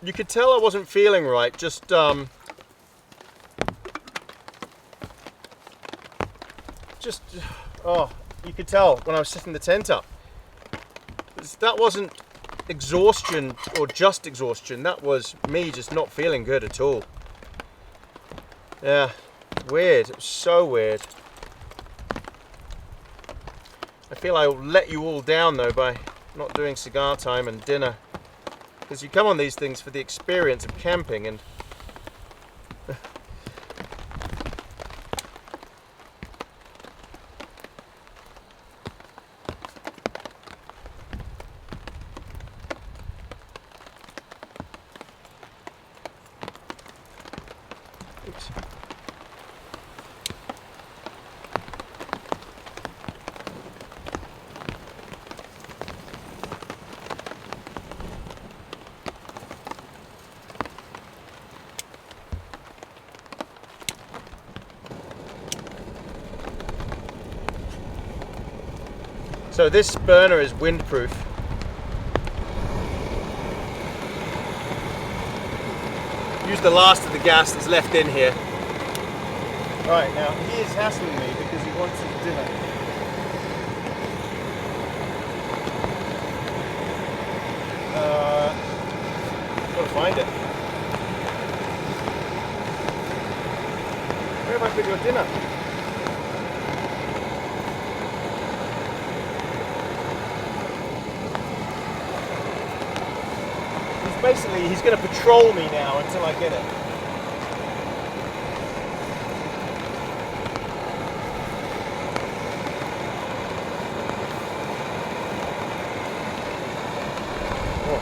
you could tell I wasn't feeling right, just oh, you could tell when I was setting the tent up. That wasn't exhaustion or just exhaustion, that was me just not feeling good at all. Yeah, weird, it was so weird. I feel I let you all down though by not doing cigar time and dinner, because you come on these things for the experience of camping and so this burner is windproof. Use the last of the gas that's left in here. Right, now he is hassling me because he wants his dinner. Gotta find it. Where have I put your dinner? Basically, he's going to patrol me now until I get it. Oh.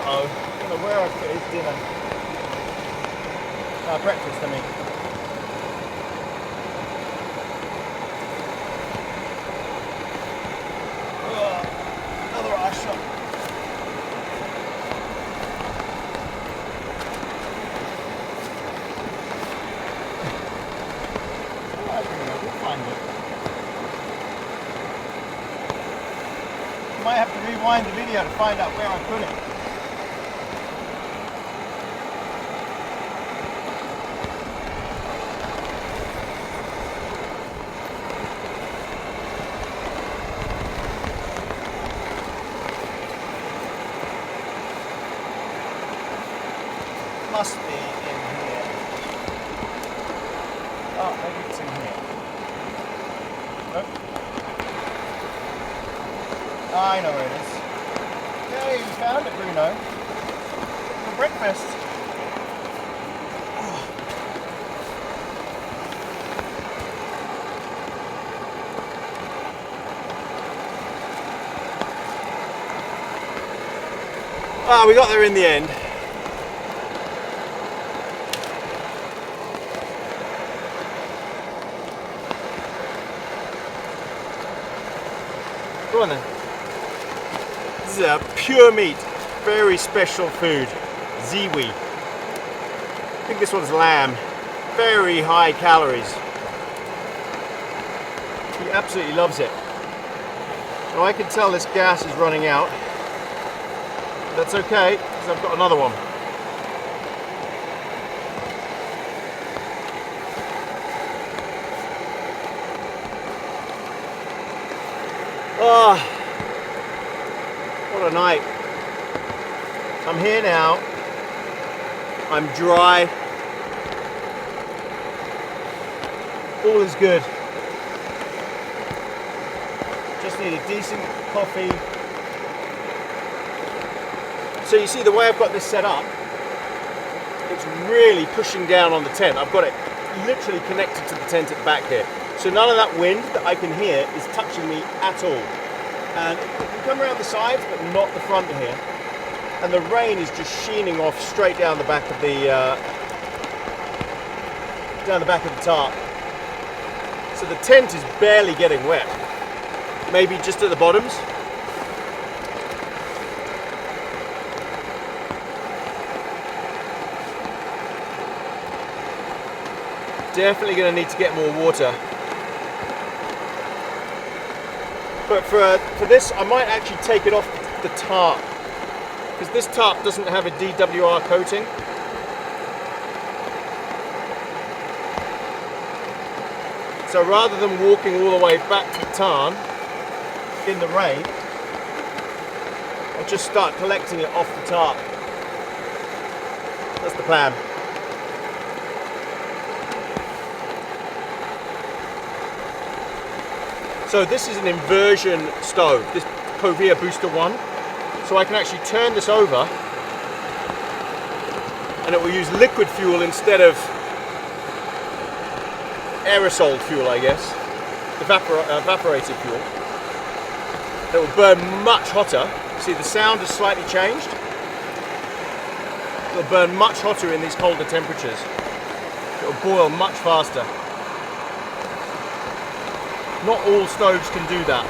Uh-oh. I don't know where I put his dinner. Breakfast, I mean. Another eye shot. Alright, we'll find it. Might have to rewind the video to find out where I put it. Must be in here. Oh, maybe it's in here. Nope. I know where it is. Hey, you found it, Bruno. For breakfast. Ah, we got there in the end. Go on then. This is a pure meat, very special food, ziwi. I think this one's lamb, very high calories. He absolutely loves it. Now I can tell this gas is running out. That's okay, because I've got another one. Oh, what a night. I'm here now. I'm dry. All is good. Just need a decent coffee. So you see the way I've got this set up, it's really pushing down on the tent. I've got it literally connected to the tent at the back here. So none of that wind that I can hear is touching me at all. And it can come around the sides, but not the front here. And the rain is just sheening off straight down the back of the tarp. So the tent is barely getting wet. Maybe just at the bottoms. Definitely going to need to get more water. But for this, I might actually take it off the tarp, because this tarp doesn't have a DWR coating. So rather than walking all the way back to the tarn in the rain, I'll just start collecting it off the tarp. That's the plan. So this is an inversion stove, this Povia Booster 1. So I can actually turn this over and it will use liquid fuel instead of aerosol fuel, I guess. Evaporated fuel. It will burn much hotter. See, the sound has slightly changed. It will burn much hotter in these colder temperatures. It will boil much faster. Not all stoves can do that.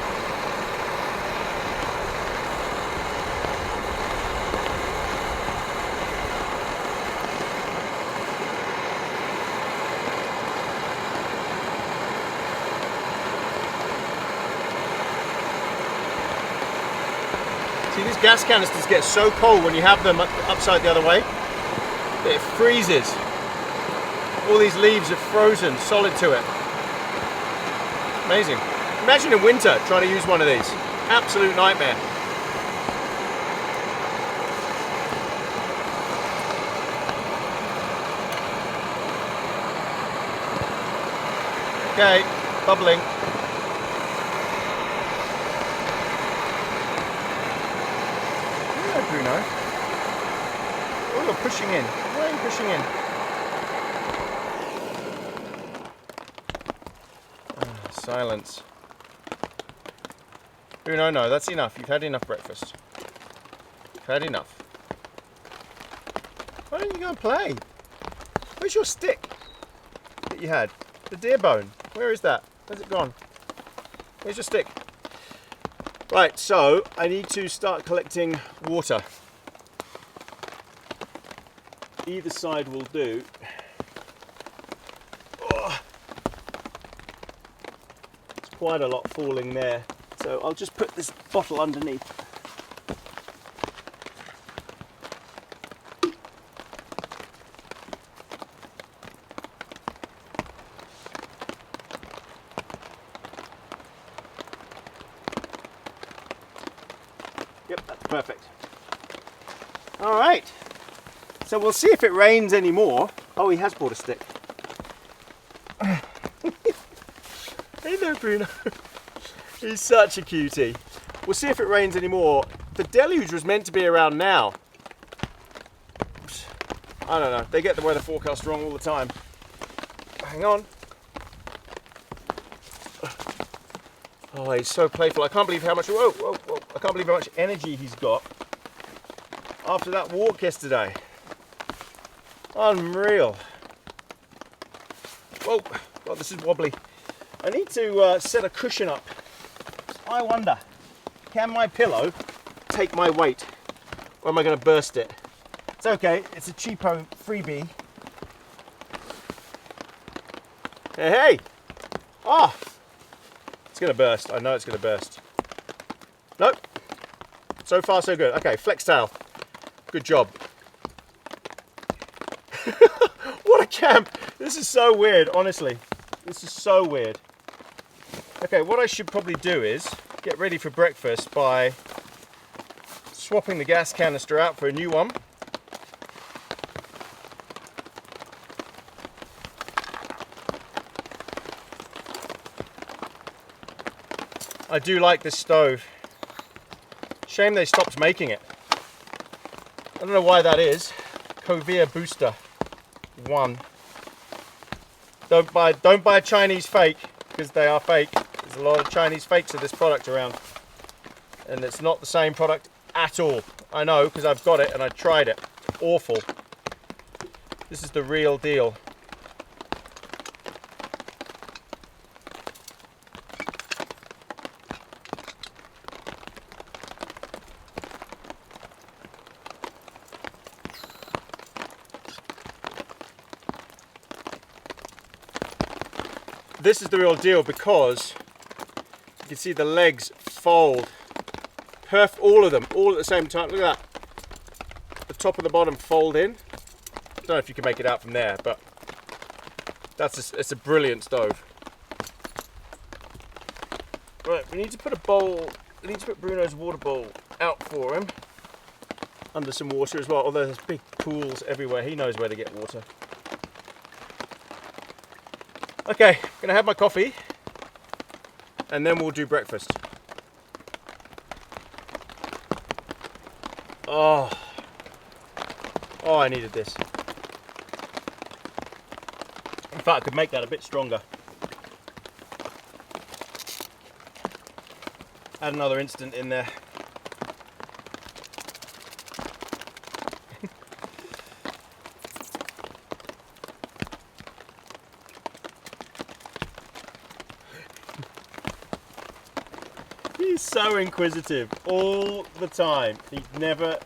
See, these gas canisters get so cold when you have them upside the other way. It freezes. All these leaves are frozen solid to it. Amazing. Imagine in winter trying to use one of these. Absolute nightmare. Okay, bubbling. Hello, Bruno. Oh, you're pushing in. Why are you pushing in? Silence. Bruno, no, that's enough. You've had enough breakfast. You've had enough. Why don't you go and play? Where's your stick that you had? The deer bone. Where is that? Where's it gone? Where's your stick? Right, so I need to start collecting water. Either side will do. Oh, it's quite a lot falling there. So I'll just put this bottle underneath. Yep, that's perfect. All right. So we'll see if it rains anymore. Oh, he has brought a stick. Hey there, Bruno. He's such a cutie. We'll see if it rains anymore. The deluge was meant to be around now. I don't know. They get the weather forecast wrong all the time. Hang on. Oh, he's so playful. I can't believe how much. Whoa, whoa, whoa. I can't believe how much energy he's got after that walk yesterday. Unreal. Whoa, God, this is wobbly. I need to set a cushion up. I wonder, can my pillow take my weight? Or am I going to burst it? It's okay, it's a cheapo freebie. Hey, hey! Ah! It's going to burst. I know it's going to burst. Nope. So far, so good. Okay, flex tail. Good job. What a camp! This is so weird, honestly. This is so weird. Okay, what I should probably do is get ready for breakfast by swapping the gas canister out for a new one. I do like this stove. Shame they stopped making it. I don't know why that is. Covia Booster 1. Don't buy Chinese fake, because they are fake. There's a lot of Chinese fakes of this product around. And it's not the same product at all. I know, because I've got it and I tried it. Awful. This is the real deal. This is the real deal because you can see the legs fold. All of them, all at the same time. Look at that. The top and the bottom fold in. I don't know if you can make it out from there, but it's a brilliant stove. Right, we need to put a bowl, we need to put Bruno's water bowl out for him. Under some water as well, although there's big pools everywhere. He knows where to get water. Okay, I'm gonna have my coffee and then we'll do breakfast. Oh, I needed this. In fact, I could make that a bit stronger. Add another instant in there. He's so inquisitive all the time. He never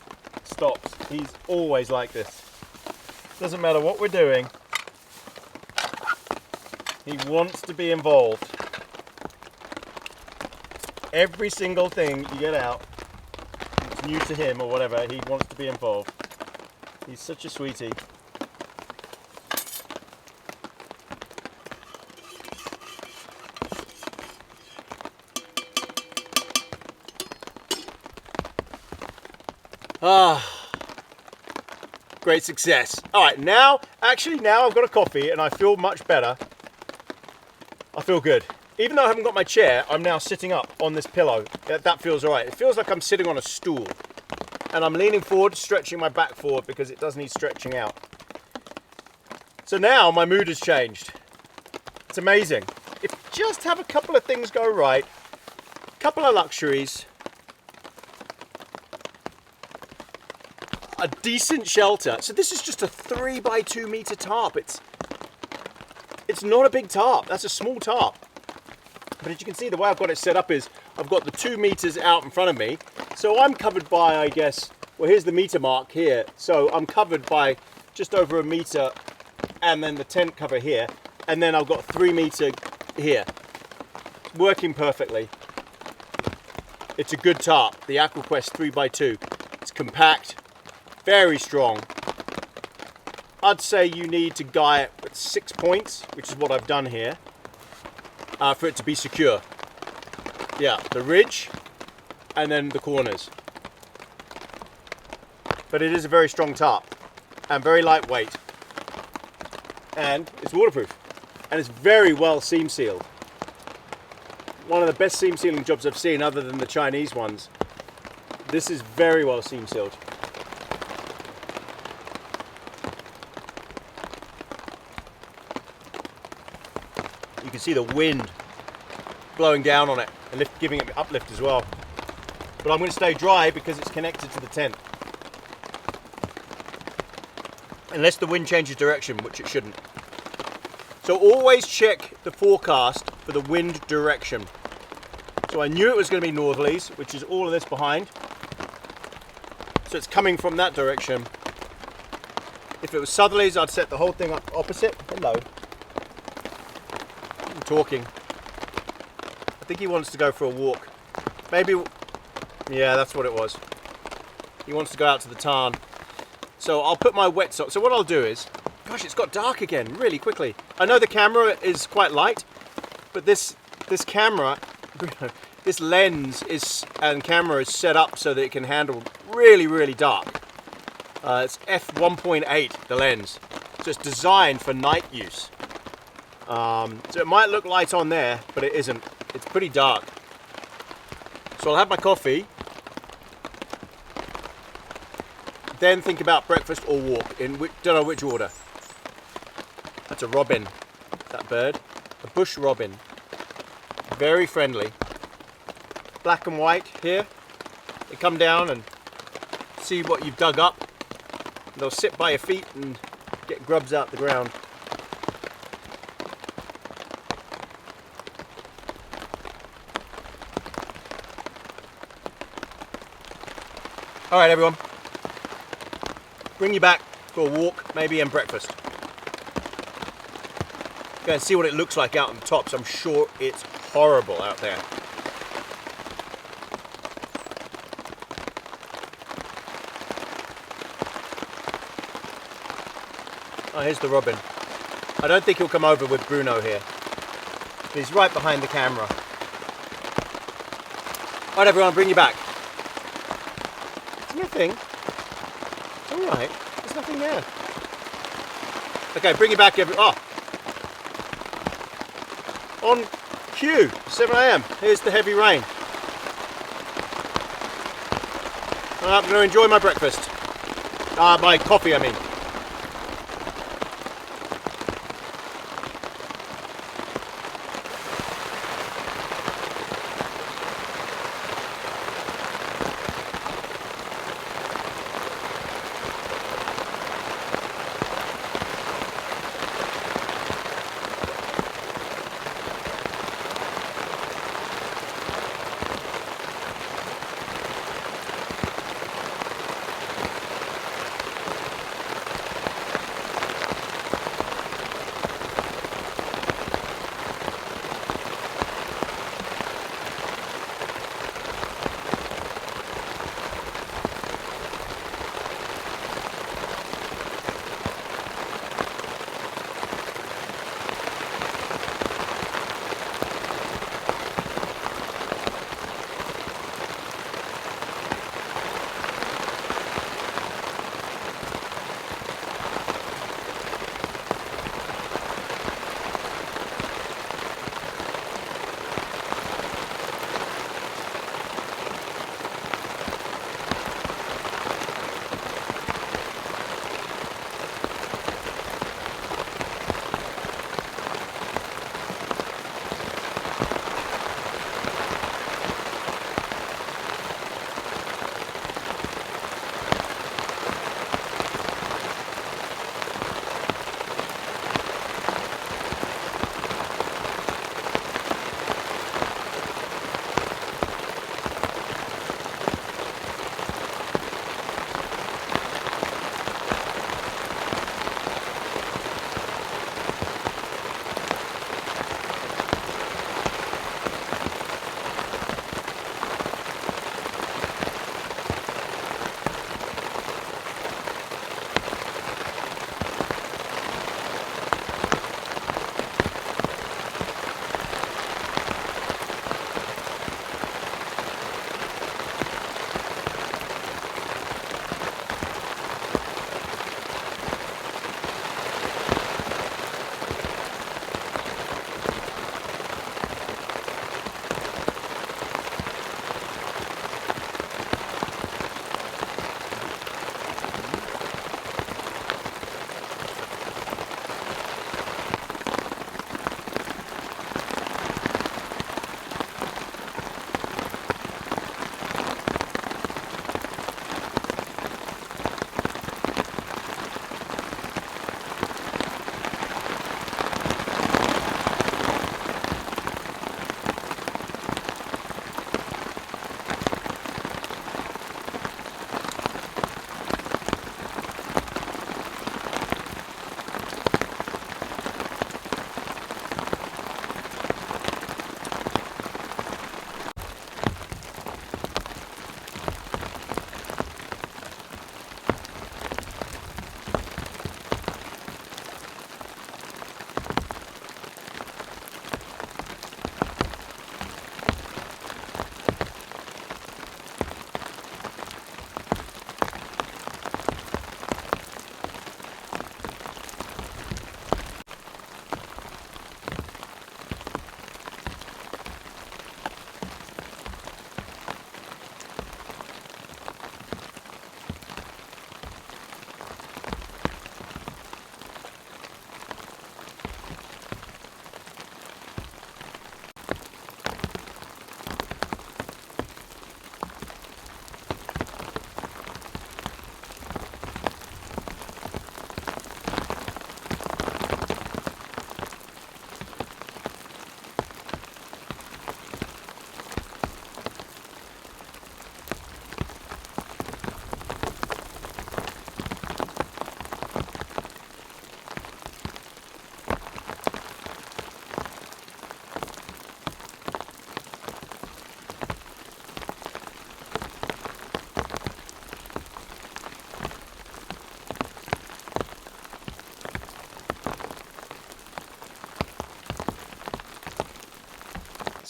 stops. He's always like this. Doesn't matter what we're doing. He wants to be involved. Every single thing you get out, it's new to him or whatever, he wants to be involved. He's such a sweetie. Great success. All right, now I've got a coffee and I feel much better. I feel good. Even though I haven't got my chair, I'm now sitting up on this pillow. That feels all right. It feels like I'm sitting on a stool. And I'm leaning forward, stretching my back forward because it does need stretching out. So now my mood has changed. It's amazing. If just have a couple of things go right, a couple of luxuries, a decent shelter. So this is just a 3x2 meter tarp. It's not a big tarp. That's a small tarp. But as you can see, the way I've got it set up is I've got the 2 meters out in front of me. So I'm covered by, I guess, well, here's the meter mark here. So I'm covered by just over a meter, and then the tent cover here. And then I've got 3 meter here. Working perfectly. It's a good tarp, the AquaQuest 3x2. It's compact, very strong. I'd say you need to guy it at 6 points, which is what I've done here, for it to be secure. Yeah, the ridge and then the corners. But it is a very strong tarp and very lightweight, and it's waterproof, and it's very well seam sealed. One of the best seam sealing jobs I've seen, other than the Chinese ones. This is very well seam sealed. You can see the wind blowing down on it and giving it uplift as well. But I'm going to stay dry because it's connected to the tent. Unless the wind changes direction, which it shouldn't. So always check the forecast for the wind direction. So I knew it was going to be northerlies, which is all of this behind. So it's coming from that direction. If it was southerlies, I'd set the whole thing up opposite. Hello. I'm talking. I think he wants to go for a walk. Maybe, yeah, that's what it was. He wants to go out to the tarn. So I'll put my wet socks. So what I'll do is, gosh, it's got dark again really quickly. I know the camera is quite light, but this camera, this lens and camera is set up so that it can handle really, really dark. It's f1.8, the lens. So it's designed for night use. So it might look light on there, but it isn't. It's pretty dark. So I'll have my coffee, then think about breakfast or walk, don't know which order. That's a robin, that bird. A bush robin. Very friendly. Black and white here. They come down and see what you've dug up. They'll sit by your feet and get grubs out the ground. All right, everyone. Bring you back for a walk, maybe, and breakfast. Go and see what it looks like out on the tops. I'm sure it's horrible out there. Oh, here's the robin. I don't think he'll come over with Bruno here. He's right behind the camera. All right, everyone, I'll bring you back. It's nothing. It's all right. There's nothing there. Okay, bring you back. On cue, 7 AM. Here's the heavy rain. I'm going to enjoy my breakfast. My coffee, I mean.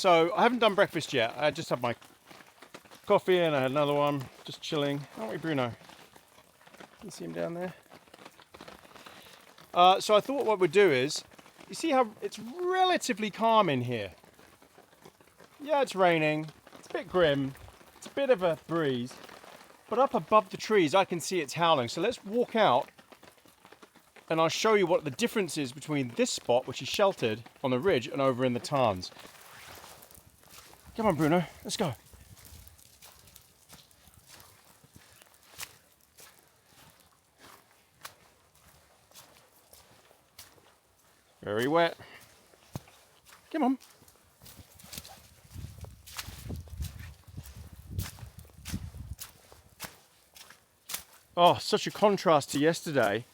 So I haven't done breakfast yet. I just had my coffee and I had another one, just chilling. Aren't we, Bruno? You see him down there? So I thought what we'd do is, you see how it's relatively calm in here? Yeah, it's raining, it's a bit grim, it's a bit of a breeze, but up above the trees I can see it's howling. So let's walk out and I'll show you what the difference is between this spot, which is sheltered on the ridge, and over in the tarns. Come on, Bruno, let's go. Very wet. Come on. Oh, such a contrast to yesterday.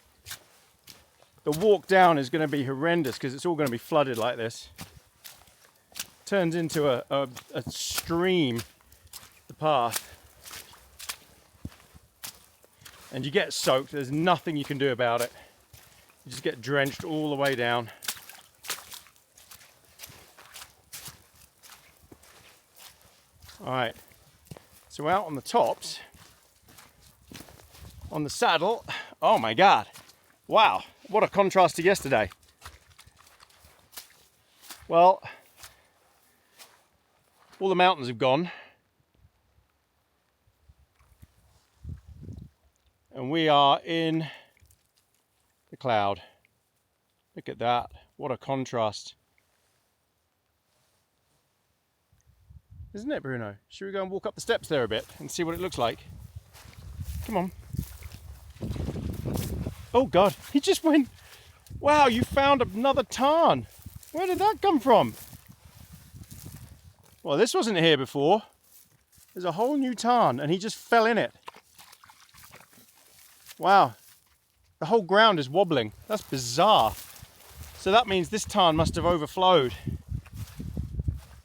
The walk down is going to be horrendous because it's all going to be flooded like this. Turns into a stream, the path. And you get soaked. There's nothing you can do about it. You just get drenched all the way down. All right, so out on the tops, on the saddle, oh my God, wow, what a contrast to yesterday. Well, all the mountains have gone, and we are in the cloud. Look at that, what a contrast. Isn't it, Bruno? Should we go and walk up the steps there a bit and see what it looks like? Come on. Oh God, he just went. Wow, you found another tarn. Where did that come from? Well, this wasn't here before. There's a whole new tarn and he just fell in it. Wow, the whole ground is wobbling. That's bizarre. So that means this tarn must have overflowed.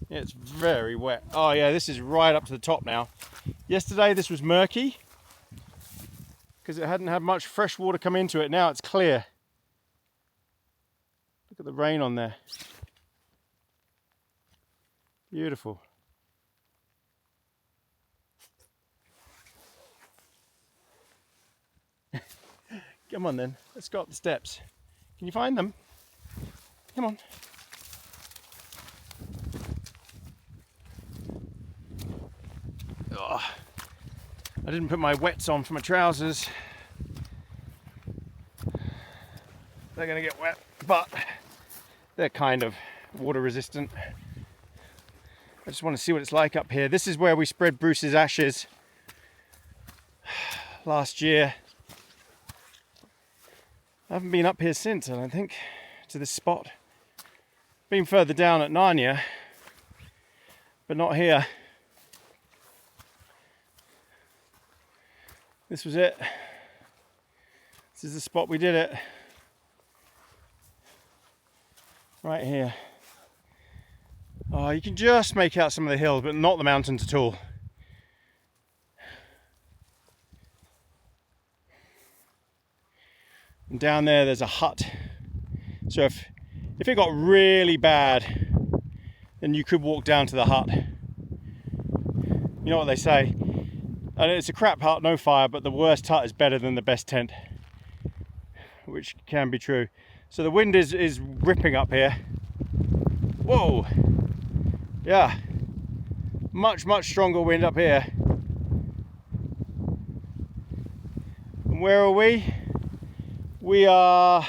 It's very wet. Oh yeah, this is right up to the top now. Yesterday this was murky because it hadn't had much fresh water come into it. Now it's clear. Look at the rain on there. Beautiful. Come on then, let's go up the steps. Can you find them? Come on. Oh, I didn't put my wets on for my trousers. They're gonna get wet, but they're kind of water resistant. I just want to see what it's like up here. This is where we spread Bruce's ashes last year. I haven't been up here since, I don't think, to this spot. Been further down at Narnia, but not here. This was it. This is the spot we did it. Right here. Oh, you can just make out some of the hills, but not the mountains at all. And down there's a hut. So if it got really bad, then you could walk down to the hut. You know what they say? And it's a crap hut, no fire, but the worst hut is better than the best tent, which can be true. So the wind is ripping up here. Whoa! Yeah, much stronger wind up here. And where are we? We are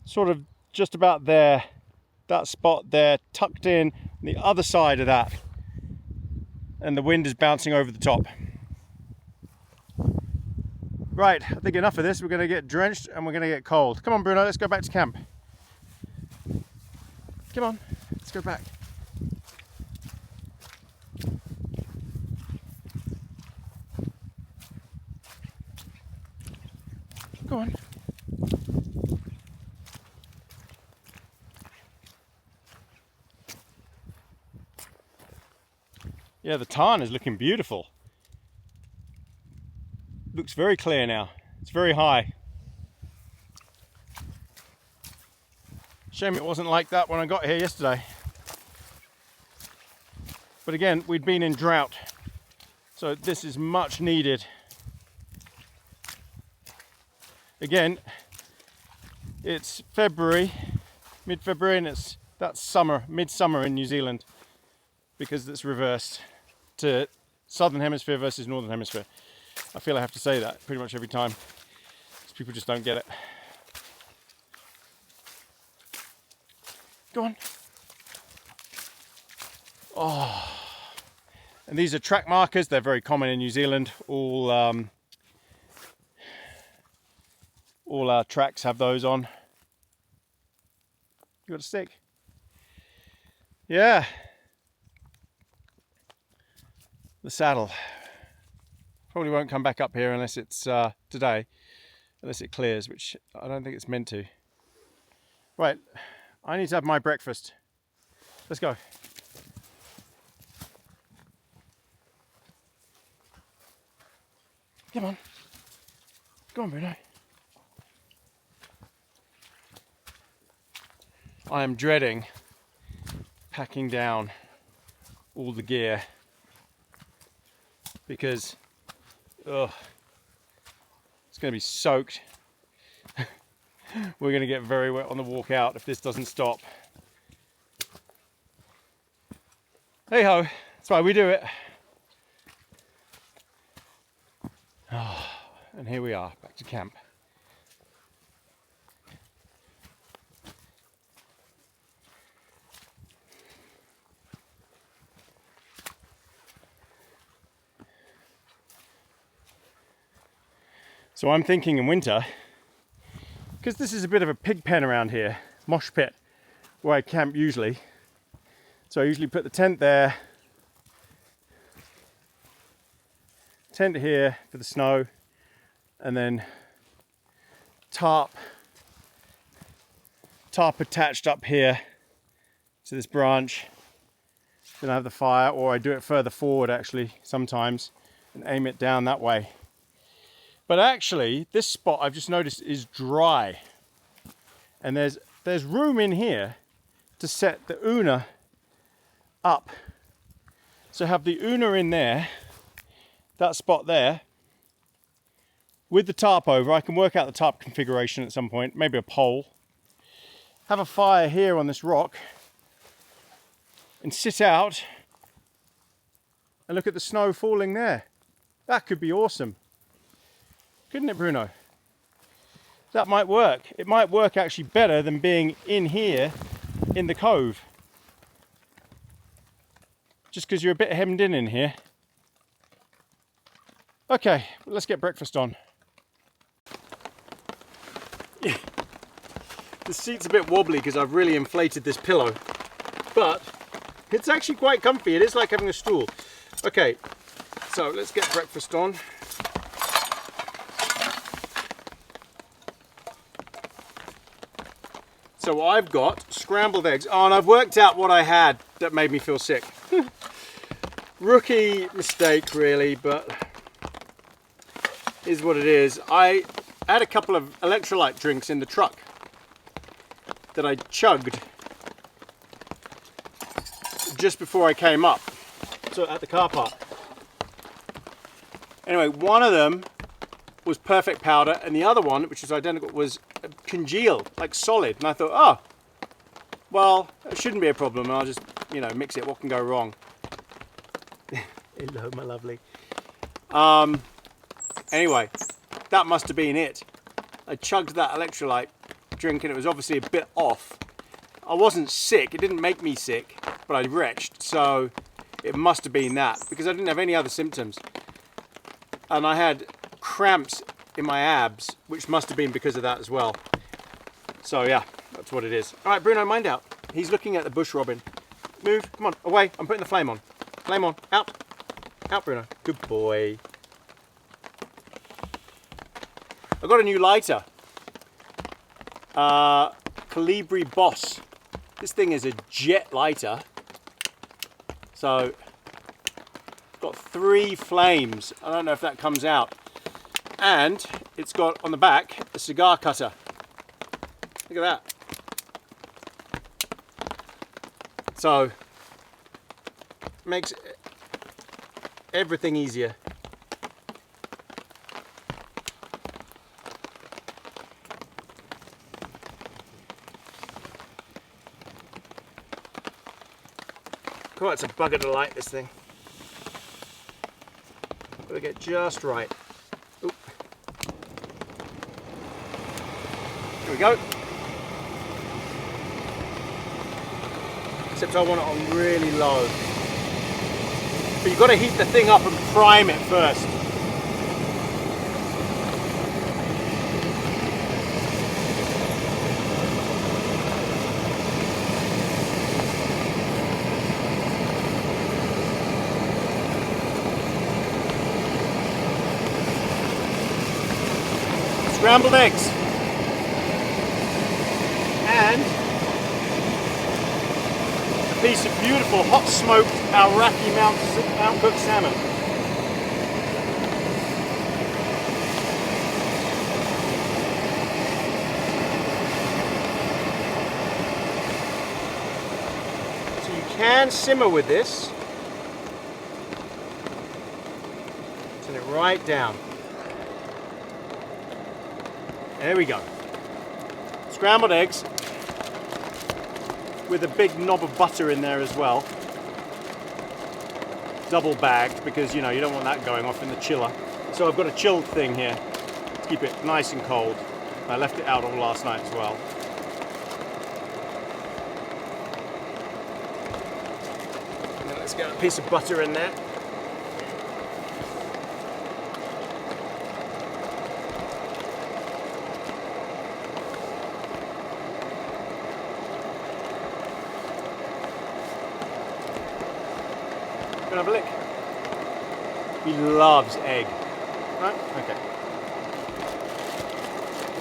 sort of just about there, that spot there, tucked in on the other side of that, and the wind is bouncing over the top. Right, I think enough of this. We're going to get drenched and we're going to get cold. Come on, Bruno, let's go back to camp. Come on, let's go back. Go on. Yeah, the tarn is looking beautiful. Looks very clear now. It's very high. Shame it wasn't like that when I got here yesterday. But again, we'd been in drought, so this is much needed. Again, it's February, mid-February, and that's summer, midsummer in New Zealand, because it's reversed to Southern Hemisphere versus Northern Hemisphere. I feel I have to say that pretty much every time, because people just don't get it. Go on. Oh, and these are track markers. They're very common in New Zealand. All our tracks have those on. You got a stick? Yeah. The saddle probably won't come back up here unless it's today, unless it clears, which I don't think it's meant to. Right, I need to have my breakfast. Let's go. Come on. Go on, Bruno. I am dreading packing down all the gear because it's going to be soaked. We're going to get very wet on the walk out if this doesn't stop. Hey ho, that's why we do it. Oh, and here we are, back to camp. So I'm thinking in winter, because this is a bit of a pig pen around here, mosh pit, where I camp usually. So I usually put the tent there, tent here for the snow, and then tarp attached up here to this branch. Then I have the fire, or I do it further forward actually sometimes and aim it down that way. But actually, this spot I've just noticed is dry, and there's room in here to set the Una up. So have the Una in there, that spot there, with the tarp over. I can work out the tarp configuration at some point, maybe a pole. Have a fire here on this rock, and sit out and look at the snow falling there. That could be awesome. Couldn't it, Bruno? That might work. It might work actually better than being in here in the cove. Just because you're a bit hemmed in here. Okay, let's get breakfast on. Yeah. The seat's a bit wobbly because I've really inflated this pillow, but it's actually quite comfy. It is like having a stool. Okay, so let's get breakfast on. So I've got scrambled eggs. Oh, and I've worked out what I had that made me feel sick. Rookie mistake, really, but is what it is. I had a couple of electrolyte drinks in the truck that I chugged just before I came up, so at the car park. Anyway, one of them was perfect powder, and the other one, which is identical, was congealed, like solid. And I thought, oh, well, it shouldn't be a problem. I'll just, mix it. What can go wrong? Hello, my lovely. Anyway, that must have been it. I chugged that electrolyte drink, and it was obviously a bit off. I wasn't sick. It didn't make me sick, but I retched. So it must have been that, because I didn't have any other symptoms. And I had cramps in my abs, which must have been because of that as well. So yeah, that's what it is. All right, Bruno, mind out. He's looking at the bush robin. Move, come on, away. I'm putting the flame on. Flame on, out. Out, Bruno. Good boy. I've got a new lighter. Calibri Boss. This thing is a jet lighter. So, got 3 flames. I don't know if that comes out. And it's got on the back a cigar cutter. Look at that. So makes everything easier. God, it's a bugger to light this thing. Gotta get just right. Oop. Here we go. Except I want it on really low. But you've got to heat the thing up and prime it first. Scrambled eggs. And a piece of beautiful hot smoked Iraqi mount cooked salmon. So you can simmer with this. Turn it right down. There we go. Scrambled eggs with a big knob of butter in there as well. Double bagged because, you know, you don't want that going off in the chiller. So I've got a chilled thing here to keep it nice and cold. I left it out all last night as well. And then let's get a piece of butter in there. Have a lick. He loves egg. Right? Okay.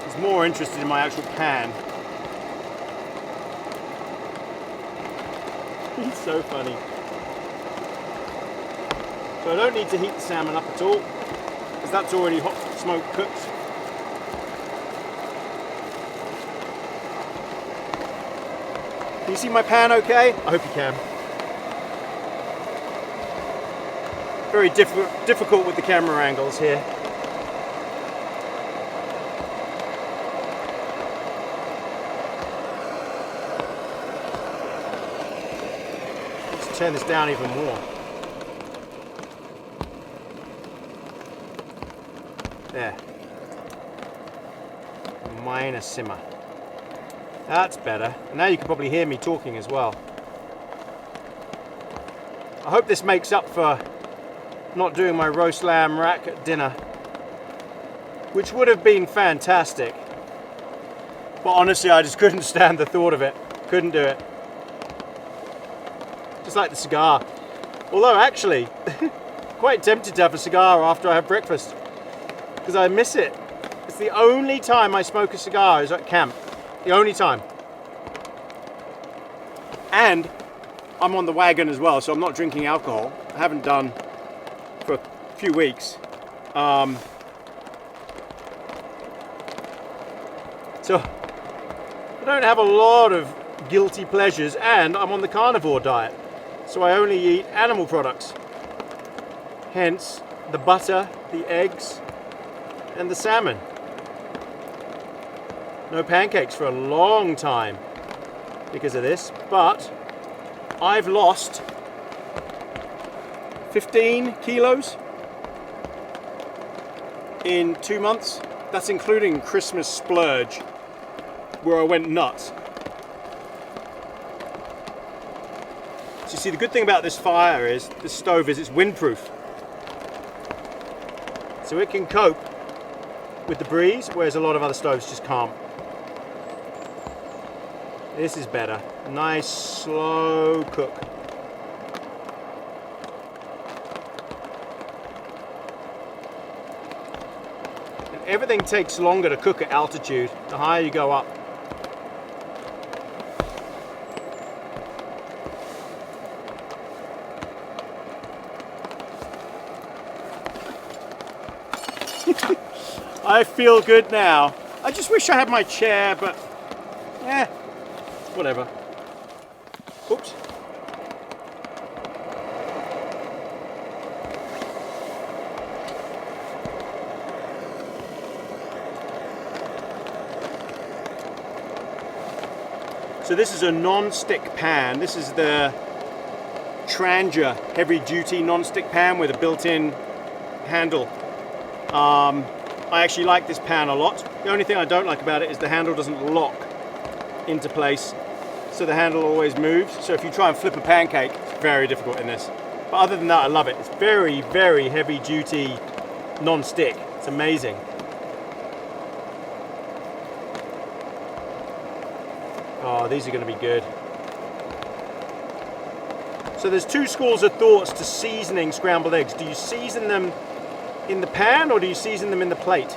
He's more interested in my actual pan. He's so funny. So I don't need to heat the salmon up at all, because that's already hot smoke cooked. Can you see my pan okay? I hope you can. Very difficult with the camera angles here. Let's turn this down even more. There. Minor simmer. That's better. And now you can probably hear me talking as well. I hope this makes up for not doing my roast lamb rack at dinner, which would have been fantastic, but honestly I just couldn't stand the thought of it. Couldn't do it. Just like the cigar, although actually quite tempted to have a cigar after I have breakfast because I miss it. It's the only time I smoke a cigar is at camp. The only time. And I'm on the wagon as well, so I'm not drinking alcohol. I haven't done for a few weeks. So I don't have a lot of guilty pleasures, and I'm on the carnivore diet, so I only eat animal products. Hence the butter, the eggs, and the salmon. No pancakes for a long time because of this, but I've lost 15 kilos in 2 months. That's including Christmas splurge, where I went nuts. So you see, the good thing about this fire is, this stove is, it's windproof. So it can cope with the breeze, whereas a lot of other stoves just can't. This is better. Nice, slow cook. Everything takes longer to cook at altitude, the higher you go up. I feel good now. I just wish I had my chair, but whatever. Oops. So this is a non-stick pan. This is the Trangia heavy-duty non-stick pan with a built-in handle. I actually like this pan a lot. The only thing I don't like about it is the handle doesn't lock into place, so the handle always moves. So if you try and flip a pancake, it's very difficult in this. But other than that, I love it. It's very, very heavy-duty non-stick. It's amazing. Oh, these are going to be good. So there's two schools of thoughts to seasoning scrambled eggs. Do you season them in the pan or do you season them in the plate?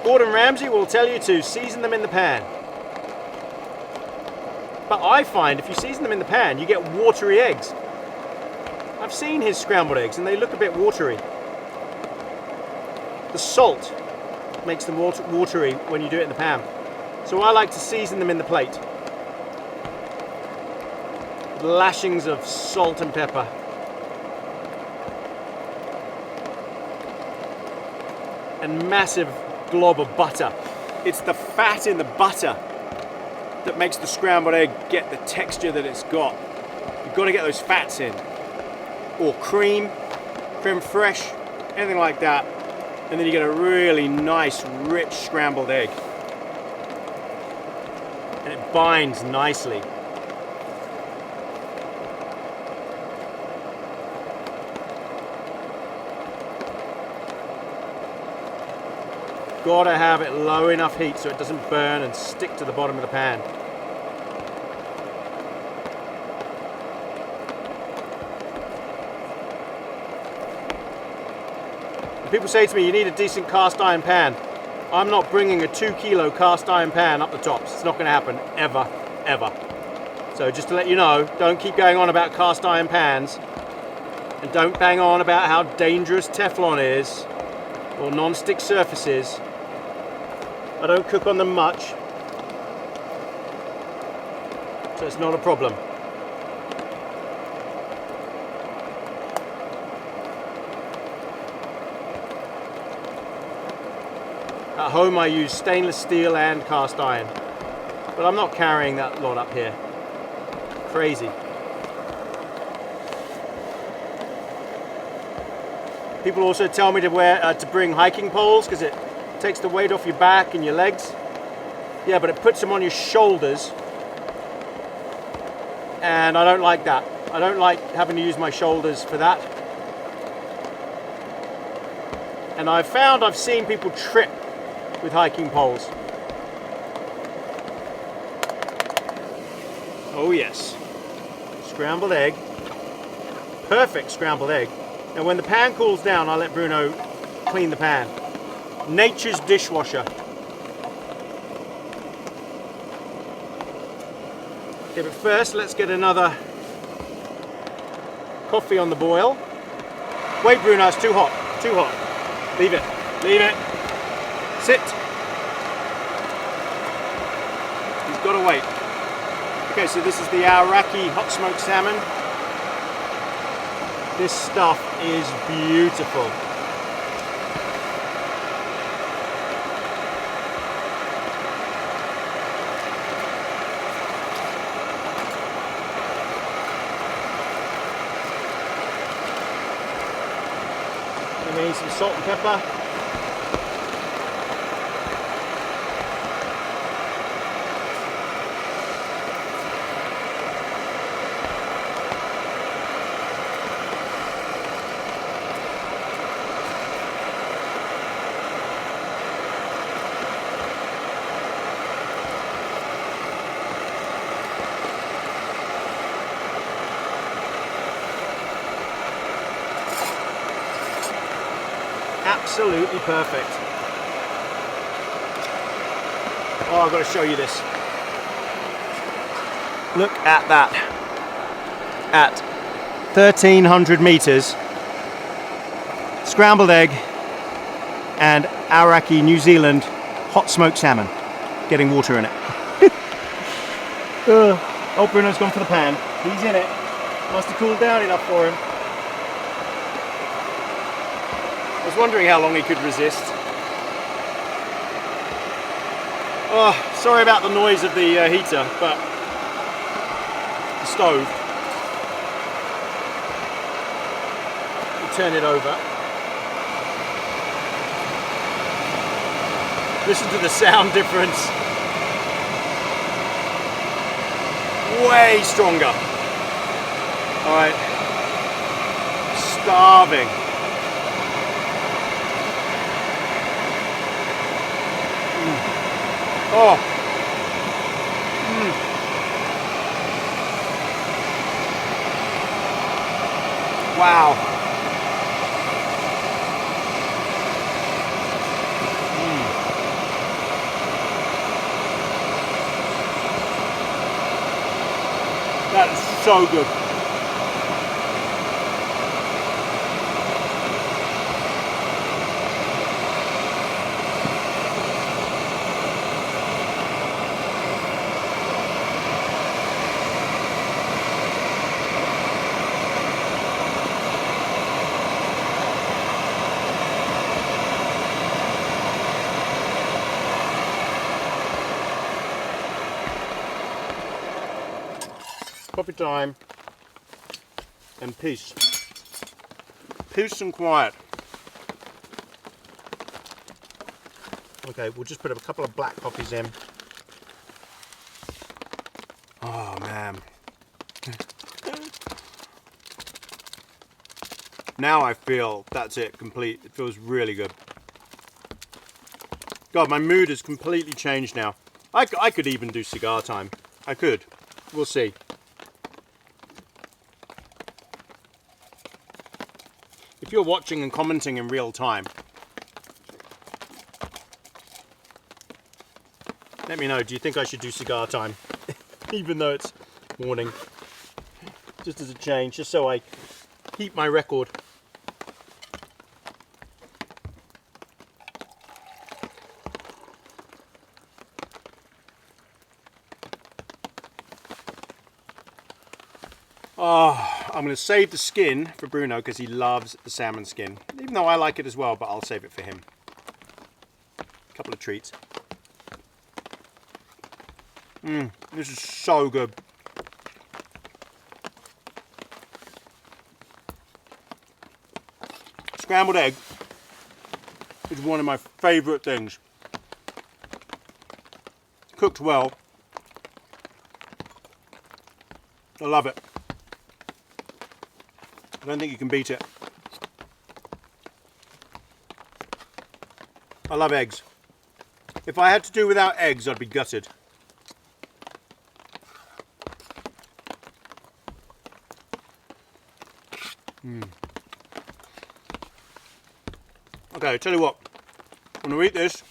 Gordon Ramsay will tell you to season them in the pan. But I find if you season them in the pan, you get watery eggs. I've seen his scrambled eggs and they look a bit watery. The salt makes them watery when you do it in the pan. So I like to season them in the plate. Lashings of salt and pepper. And massive glob of butter. It's the fat in the butter that makes the scrambled egg get the texture that it's got. You've got to get those fats in. Or creme fraiche, anything like that. And then you get a really nice, rich scrambled egg. And it binds nicely. Gotta have it low enough heat so it doesn't burn and stick to the bottom of the pan. People say to me, you need a decent cast iron pan. I'm not bringing a 2 kilo cast iron pan up the tops. It's not gonna happen, ever, ever. So just to let you know, don't keep going on about cast iron pans and don't bang on about how dangerous Teflon is or non-stick surfaces. I don't cook on them much, so it's not a problem. At home I use stainless steel and cast iron, but I'm not carrying that lot up here. Crazy. People also tell me to bring hiking poles because it takes the weight off your back and your legs. Yeah, but it puts them on your shoulders, and I don't like that. I don't like having to use my shoulders for that. And I've seen people trip with hiking poles. Oh yes, scrambled egg, perfect scrambled egg. And when the pan cools down, I'll let Bruno clean the pan. Nature's dishwasher. Okay, but first let's get another coffee on the boil. Wait, Bruno, it's too hot, too hot. Leave it, leave it. Sit. He's got to wait. Okay, so this is the Iraqi hot smoked salmon. This stuff is beautiful. We need some salt and pepper. Absolutely perfect. Oh, I've got to show you this. Look at that. At 1,300 meters, scrambled egg and Iraqi New Zealand hot smoked salmon, getting water in it. Oh, Bruno's gone for the pan. He's in it. Must have cooled down enough for him. I was wondering how long he could resist. Oh, Sorry about the noise of the heater, but the stove. We'll turn it over. Listen to the sound difference. Way stronger. All right. Starving. Oh. Wow. That is so good. Coffee time and peace. Peace and quiet. Okay, we'll just put a couple of black coffees in. Oh man. Now I feel that's it, complete. It feels really good. God, my mood has completely changed now. I could even do cigar time. I could. We'll see. If you're watching and commenting in real time, let me know, do you think I should do cigar time? Even though it's morning. Just as a change, just so I keep my record. Oh, I'm going to save the skin for Bruno because he loves the salmon skin. Even though I like it as well, but I'll save it for him. A couple of treats. This is so good. Scrambled egg is one of my favourite things. Cooked well. I love it. I don't think you can beat it. I love eggs. If I had to do without eggs, I'd be gutted. Okay, tell you what. I'm going to eat this,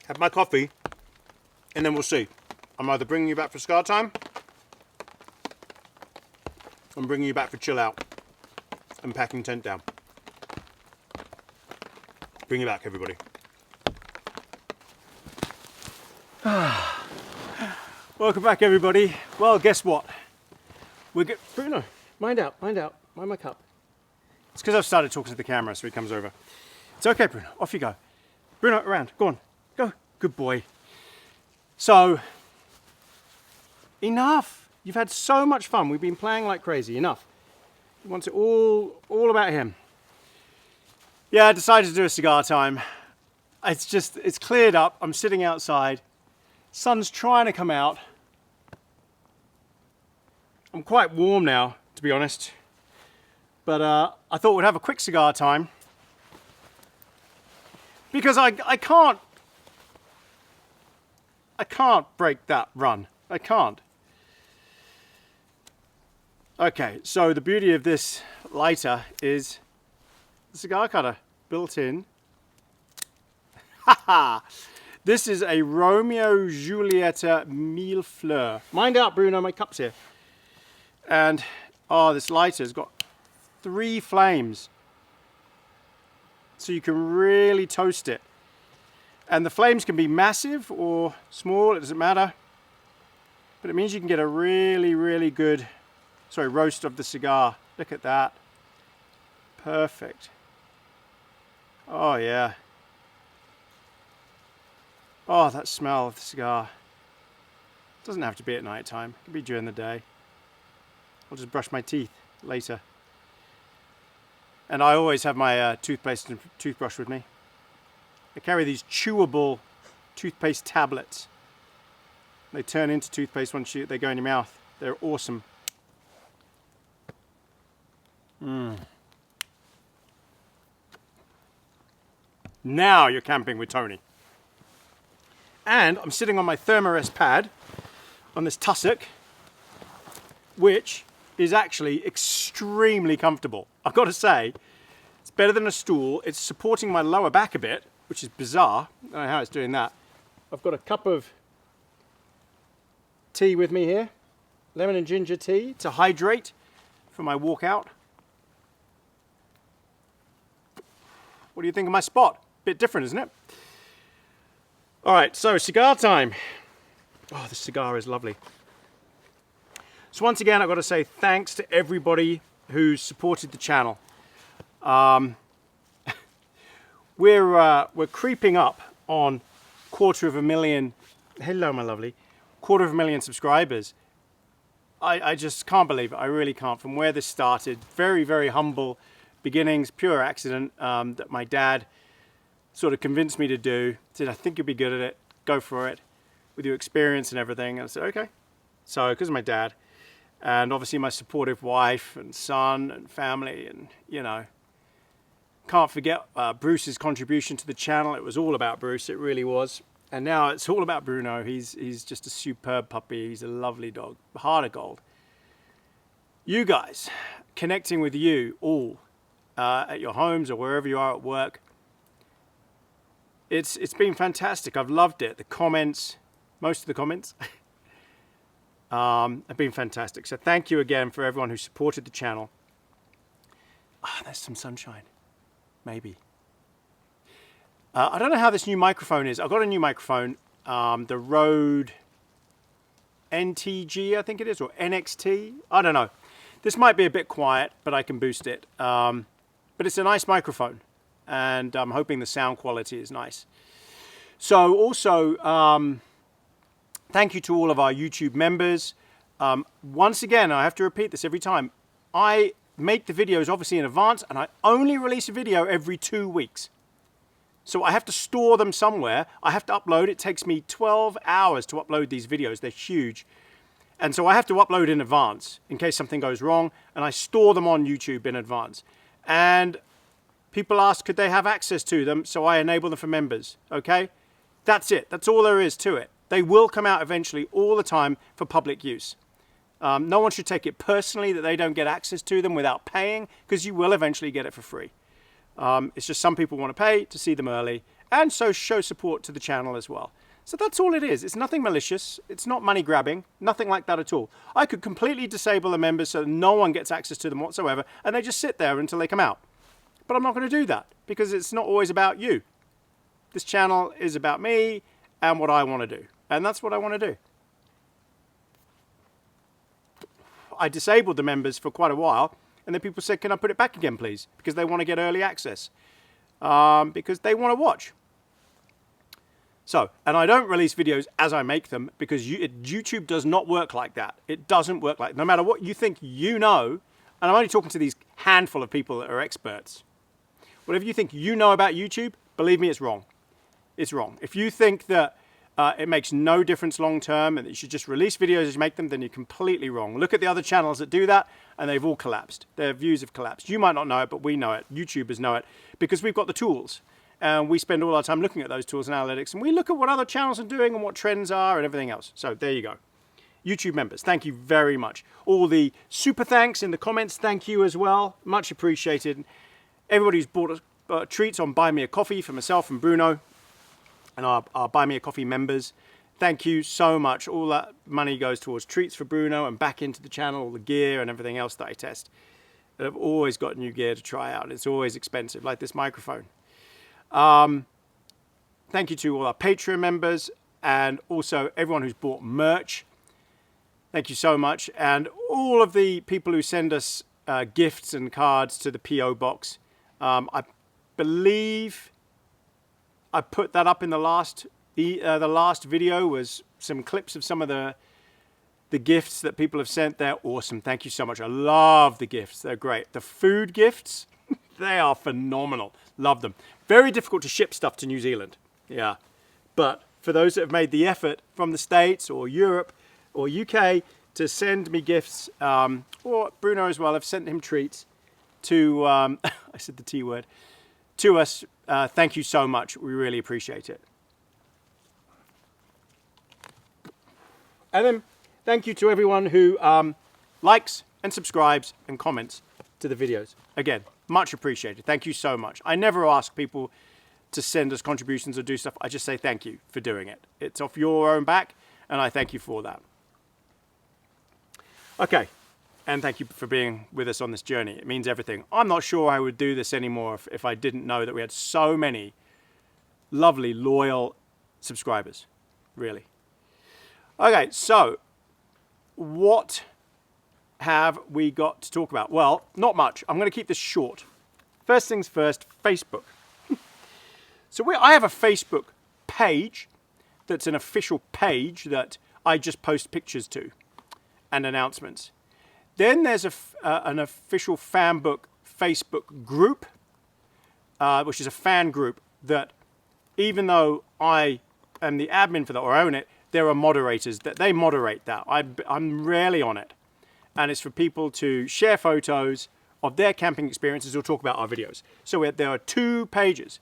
have my coffee, and then we'll see. I'm either bringing you back for cigar time, I'm bringing you back for chill out and packing tent down. Bring you back, everybody. Welcome back, everybody. Well, guess what? Bruno, mind my cup. It's because I've started talking to the camera, so he comes over. It's okay, Bruno. Off you go. Bruno, around. Go on. Go. Good boy. So, enough. You've had so much fun. We've been playing like crazy. Enough. He wants it all about him. Yeah, I decided to do a cigar time. It's cleared up. I'm sitting outside. Sun's trying to come out. I'm quite warm now, to be honest. But I thought we'd have a quick cigar time. Because I can't break that run. I can't. Okay, so the beauty of this lighter is the cigar cutter built in. Haha! This is a Romeo Julieta Mille Fleurs. Mind out, Bruno, my cup's here. And, oh, this lighter's got 3 flames. So you can really toast it. And the flames can be massive or small, it doesn't matter. But it means you can get a really, really good roast of the cigar. Look at that. Perfect. Oh yeah. Oh, that smell of the cigar. Doesn't have to be at night time. It can be during the day. I'll just brush my teeth later. And I always have my toothpaste and toothbrush with me. I carry these chewable toothpaste tablets. They turn into toothpaste once they go in your mouth. They're awesome. Now you're camping with Tony. And I'm sitting on my Thermarest pad on this tussock, which is actually extremely comfortable. I've got to say, it's better than a stool. It's supporting my lower back a bit, which is bizarre. I don't know how it's doing that. I've got a cup of tea with me here, lemon and ginger tea to hydrate for my walk out. What do you think of my spot? Bit different, isn't it? All right, so cigar time. Oh, the cigar is lovely. So once again, I've got to say thanks to everybody who's supported the channel. We're creeping up on 250,000. Hello, my lovely. 250,000 subscribers. I just can't believe it. I really can't. From where this started, very, very humble beginnings, pure accident that my dad sort of convinced me to do. Said, I think you'll be good at it. Go for it with your experience and everything. And I said, okay. So, because of my dad, and obviously my supportive wife and son and family, and you know, can't forget Bruce's contribution to the channel. It was all about Bruce. It really was. And now it's all about Bruno. He's just a superb puppy. He's a lovely dog, heart of gold. You guys, connecting with you all at your homes or wherever you are at work. It's been fantastic. I've loved it. The comments, most of the comments, have been fantastic. So thank you again for everyone who supported the channel. Ah, there's some sunshine. Maybe. I don't know how this new microphone is. I've got a new microphone, the Rode NTG, I think it is, or NXT. I don't know. This might be a bit quiet, but I can boost it. But it's a nice microphone, and I'm hoping the sound quality is nice. So also, thank you to all of our YouTube members. Once again, I have to repeat this every time. I make the videos obviously in advance, and I only release a video every 2 weeks. So I have to store them somewhere. I have to upload. It takes me 12 hours to upload these videos. They're huge. And so I have to upload in advance in case something goes wrong, and I store them on YouTube in advance. And people ask, could they have access to them? So I enable them for members, okay? That's it. That's all there is to it. They will come out eventually all the time for public use. No one should take it personally that they don't get access to them without paying, because you will eventually get it for free. It's just some people want to pay to see them early, and so show support to the channel as well. So that's all it is. It's nothing malicious. It's not money grabbing. Nothing like that at all. I could completely disable the members so no one gets access to them whatsoever, and they just sit there until they come out. But I'm not going to do that, because it's not always about you. This channel is about me and what I want to do. And that's what I want to do. I disabled the members for quite a while, and then people said, can I put it back again, please? Because they want to get early access. Because they want to watch. So, and I don't release videos as I make them, because YouTube does not work like that. It doesn't work like that. No matter what you think you know, and I'm only talking to these handful of people that are experts. Whatever you think you know about YouTube, believe me, it's wrong. It's wrong. If you think that it makes no difference long term and that you should just release videos as you make them, then you're completely wrong. Look at the other channels that do that, and they've all collapsed. Their views have collapsed. You might not know it, but we know it. YouTubers know it, because we've got the tools. And we spend all our time looking at those tools and analytics, and we look at what other channels are doing and what trends are and everything else. So there you go. YouTube members, thank you very much. All the super thanks in the comments, thank you as well. Much appreciated. Everybody who's bought treats on Buy Me a Coffee for myself and Bruno, and our Buy Me a Coffee members, thank you so much. All that money goes towards treats for Bruno and back into the channel, all the gear and everything else that I test. I've always got new gear to try out. It's always expensive, like this microphone. Thank you to all our Patreon members, and also everyone who's bought merch. Thank you so much. And all of the people who send us gifts and cards to the P.O. box. I believe I put that up in the last The last video was some clips of some of the gifts that people have sent. They're awesome. Thank you so much. I love the gifts. They're great. The food gifts, they are phenomenal. Love them. Very difficult to ship stuff to New Zealand. Yeah. But for those that have made the effort from the States or Europe or UK to send me gifts, or Bruno as well, I've sent him treats to, I said the T word, to us. Thank you so much. We really appreciate it. And then thank you to everyone who likes and subscribes and comments to the videos. Again, much appreciated. Thank you so much. I never ask people to send us contributions or do stuff. I just say thank you for doing it. It's off your own back, and I thank you for that. Okay, and thank you for being with us on this journey. It means everything. I'm not sure I would do this anymore if I didn't know that we had so many lovely, loyal subscribers, really. Okay, so what have we got to talk about? Well, not much. I'm going to keep this short. First things first, Facebook. So I have a Facebook page that's an official page that I just post pictures to and announcements. Then there's an official fanbook Facebook group, which is a fan group that even though I am the admin for that or own it, there are moderators that they moderate that. I'm rarely on it. And it's for people to share photos of their camping experiences or talk about our videos. So there are two pages.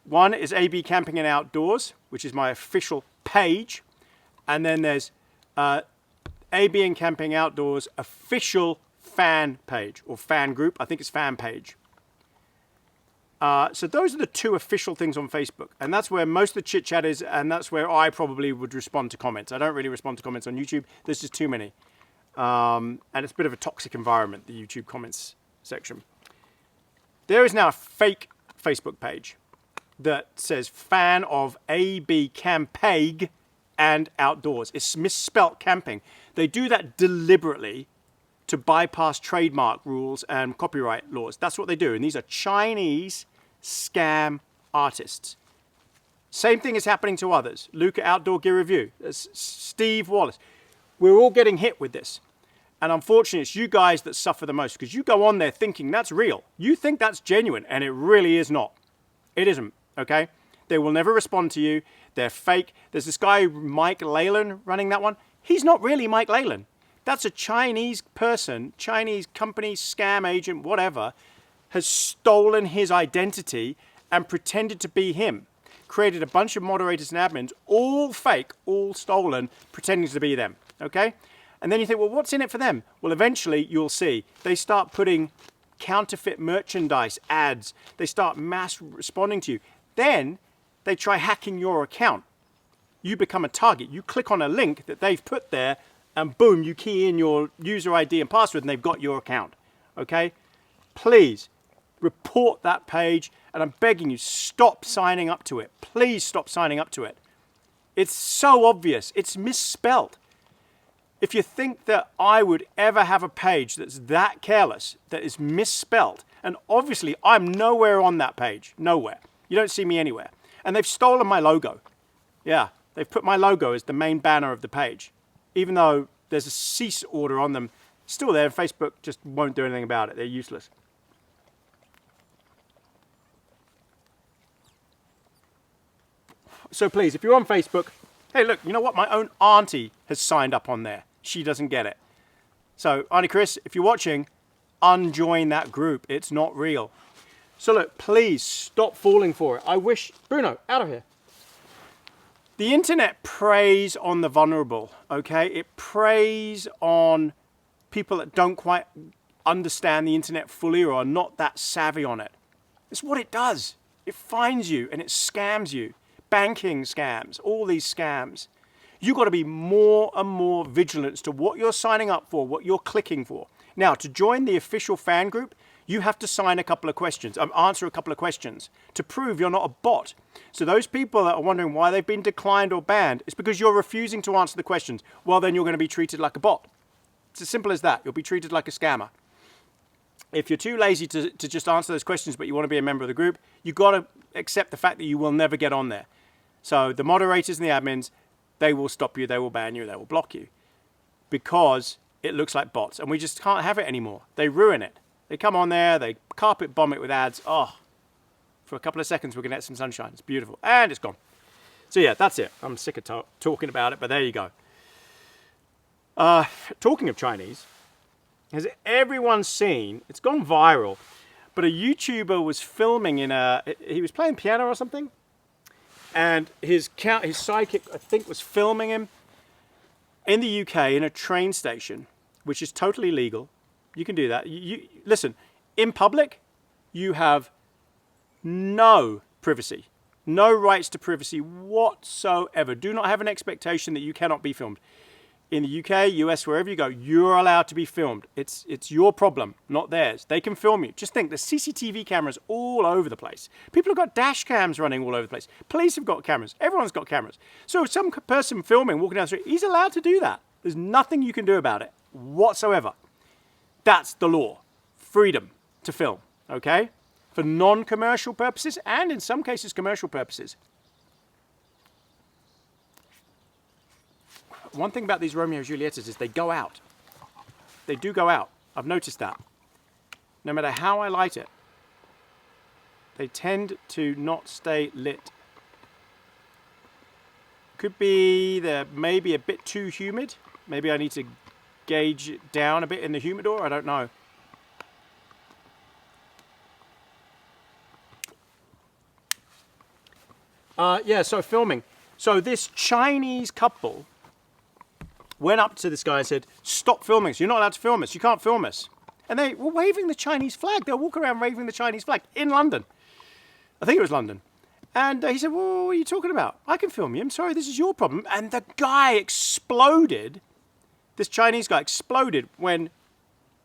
One is AB Camping and Outdoors, which is my official page. And then there's AB and Camping Outdoors official fan page or fan group. I think it's fan page. So those are the two official things on Facebook, and that's where most of the chit chat is, and that's where I probably would respond to comments. I don't really respond to comments on YouTube. There's just too many, and it's a bit of a toxic environment, the YouTube comments section. There is now a fake Facebook page that says fan of AB Campag and Outdoors. It's misspelt camping. They do that deliberately to bypass trademark rules and copyright laws. That's what they do, and these are Chinese scam artists. Same thing is happening to others. Luca Outdoor Gear Review, Steve Wallace. We're all getting hit with this. And unfortunately, it's you guys that suffer the most because you go on there thinking that's real. You think that's genuine, and it really is not. It isn't, okay? They will never respond to you. They're fake. There's this guy, Mike Leyland, running that one. He's not really Mike Leyland. That's a Chinese person, Chinese company, scam agent, whatever, has stolen his identity and pretended to be him. Created a bunch of moderators and admins, all fake, all stolen, pretending to be them, okay? And then you think, well, what's in it for them? Well, eventually you'll see. They start putting counterfeit merchandise ads. They start mass responding to you. Then they try hacking your account. You become a target. You click on a link that they've put there, and boom, you key in your user ID and password, and they've got your account, okay? Please report that page, and I'm begging you, stop signing up to it. Please stop signing up to it. It's so obvious. It's misspelled. If you think that I would ever have a page that's that careless, that is misspelled, and obviously I'm nowhere on that page, nowhere. You don't see me anywhere. And they've stolen my logo. Yeah, they've put my logo as the main banner of the page. Even though there's a cease order on them, still there, and Facebook just won't do anything about it. They're useless. So please, if you're on Facebook, hey, look, you know what? My own auntie has signed up on there. She doesn't get it. So, Auntie Chris, if you're watching, unjoin that group. It's not real. So look, please stop falling for it. I wish... Bruno, out of here. The internet preys on the vulnerable, okay? It preys on people that don't quite understand the internet fully or are not that savvy on it. It's what it does. It finds you and it scams you. Banking scams, all these scams. You've got to be more and more vigilant as to what you're signing up for, what you're clicking for. Now, to join the official fan group, you have to sign a couple of questions, answer a couple of questions to prove you're not a bot. So those people that are wondering why they've been declined or banned, it's because you're refusing to answer the questions. Well, then you're going to be treated like a bot. It's as simple as that. You'll be treated like a scammer. If you're too lazy to just answer those questions, but you want to be a member of the group, you've got to accept the fact that you will never get on there. So the moderators and the admins, they will stop you, they will ban you, they will block you because it looks like bots, and we just can't have it anymore. They ruin it. They come on there, they carpet bomb it with ads. Oh, for a couple of seconds we're gonna get some sunshine. It's beautiful, and it's gone. So yeah, that's it. I'm sick of talking about it, but there you go. Talking of Chinese, has everyone seen, it's gone viral, but a YouTuber was filming he was playing piano or something, and his sidekick, I think, was filming him in the UK in a train station, which is totally legal. You can do that. Listen, in public, you have no privacy, no rights to privacy whatsoever. Do not have an expectation that you cannot be filmed. In the UK, US, wherever you go, you're allowed to be filmed. It's your problem, not theirs. They can film you. Just think, there's CCTV cameras all over the place. People have got dash cams running all over the place. Police have got cameras. Everyone's got cameras. So if some person filming, walking down the street, he's allowed to do that. There's nothing you can do about it whatsoever. That's the law. Freedom to film, okay? For non-commercial purposes and in some cases commercial purposes. One thing about these Romeo and Julietas is they go out. They do go out. I've noticed that. No matter how I light it, they tend to not stay lit. Could be they're maybe a bit too humid. Maybe I need to gauge it down a bit in the humidor. I don't know. Yeah, so filming. So this Chinese couple went up to this guy and said, stop filming us. You're not allowed to film us. You can't film us. And they were waving the Chinese flag. They were walking around waving the Chinese flag in London. I think it was London. And he said, well, what are you talking about? I can film you. I'm sorry, this is your problem. And the guy exploded. This Chinese guy exploded when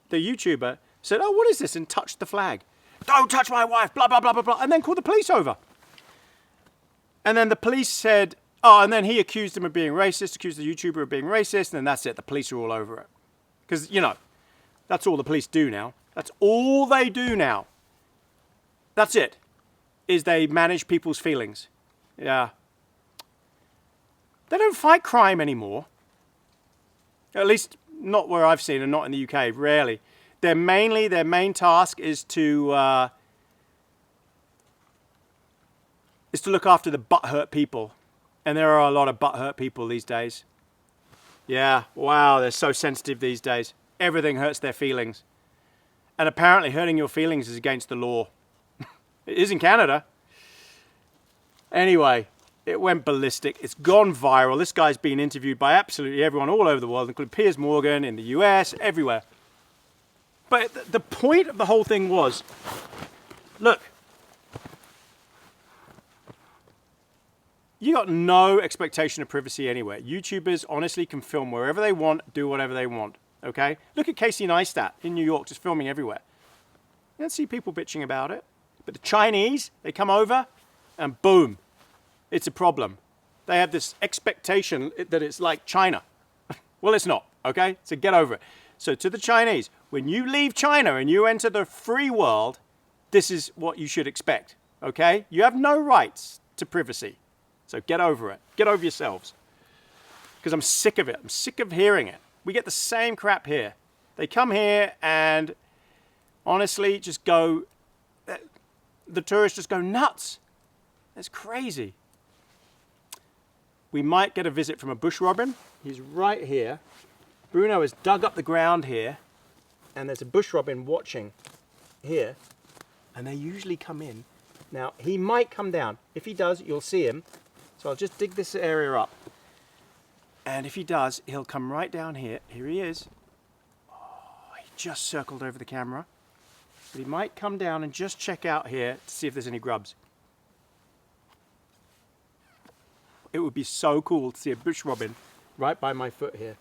the YouTuber said, oh, what is this? And touched the flag. Don't touch my wife, blah, blah, blah, blah, blah. And then called the police over. And then the police said, oh, and then he accused him of being racist, accused the YouTuber of being racist, and then that's it. The police are all over it. Because, you know, that's all the police do now. That's all they do now. That's it, is they manage people's feelings. Yeah. They don't fight crime anymore. At least not where I've seen, and not in the UK, rarely. Their main task is to look after the butthurt people. And there are a lot of butthurt people these days. Yeah, wow, they're so sensitive these days. Everything hurts their feelings. And apparently hurting your feelings is against the law. It is in Canada. Anyway, it went ballistic. It's gone viral. This guy's been interviewed by absolutely everyone all over the world, including Piers Morgan in the US, everywhere. But the point of the whole thing was, look, you got no expectation of privacy anywhere. YouTubers honestly can film wherever they want, do whatever they want, okay? Look at Casey Neistat in New York, just filming everywhere. You don't see people bitching about it. But the Chinese, they come over and boom, it's a problem. They have this expectation that it's like China. Well, it's not, okay? So get over it. So to the Chinese, when you leave China and you enter the free world, this is what you should expect, okay? You have no rights to privacy. So get over it. Get over yourselves. Because I'm sick of it. I'm sick of hearing it. We get the same crap here. They come here and honestly just go, the tourists just go nuts. It's crazy. We might get a visit from a bush robin. He's right here. Bruno has dug up the ground here and there's a bush robin watching here, and they usually come in. Now, he might come down. If he does, you'll see him. So I'll just dig this area up. And if he does, he'll come right down here. Here he is. Oh, he just circled over the camera. But he might come down and just check out here to see if there's any grubs. It would be so cool to see a bush robin right by my foot here.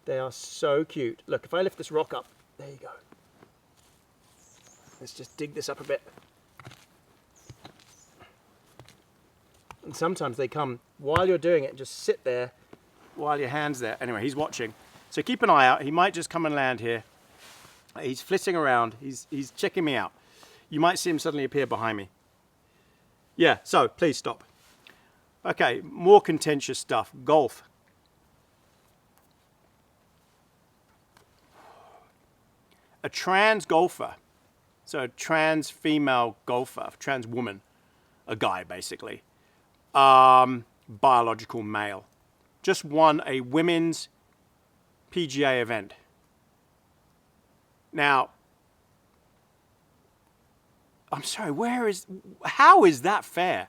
They are so cute. Look, if I lift this rock up, there you go. Let's just dig this up a bit. And sometimes they come while you're doing it and just sit there while your hand's there. Anyway, he's watching. So keep an eye out. He might just come and land here. He's flitting around. He's checking me out. You might see him suddenly appear behind me. Yeah, so please stop. Okay, more contentious stuff. Golf. A trans golfer, so a trans female golfer, trans woman, a guy basically, biological male, just won a women's PGA event. Now, I'm sorry, how is that fair?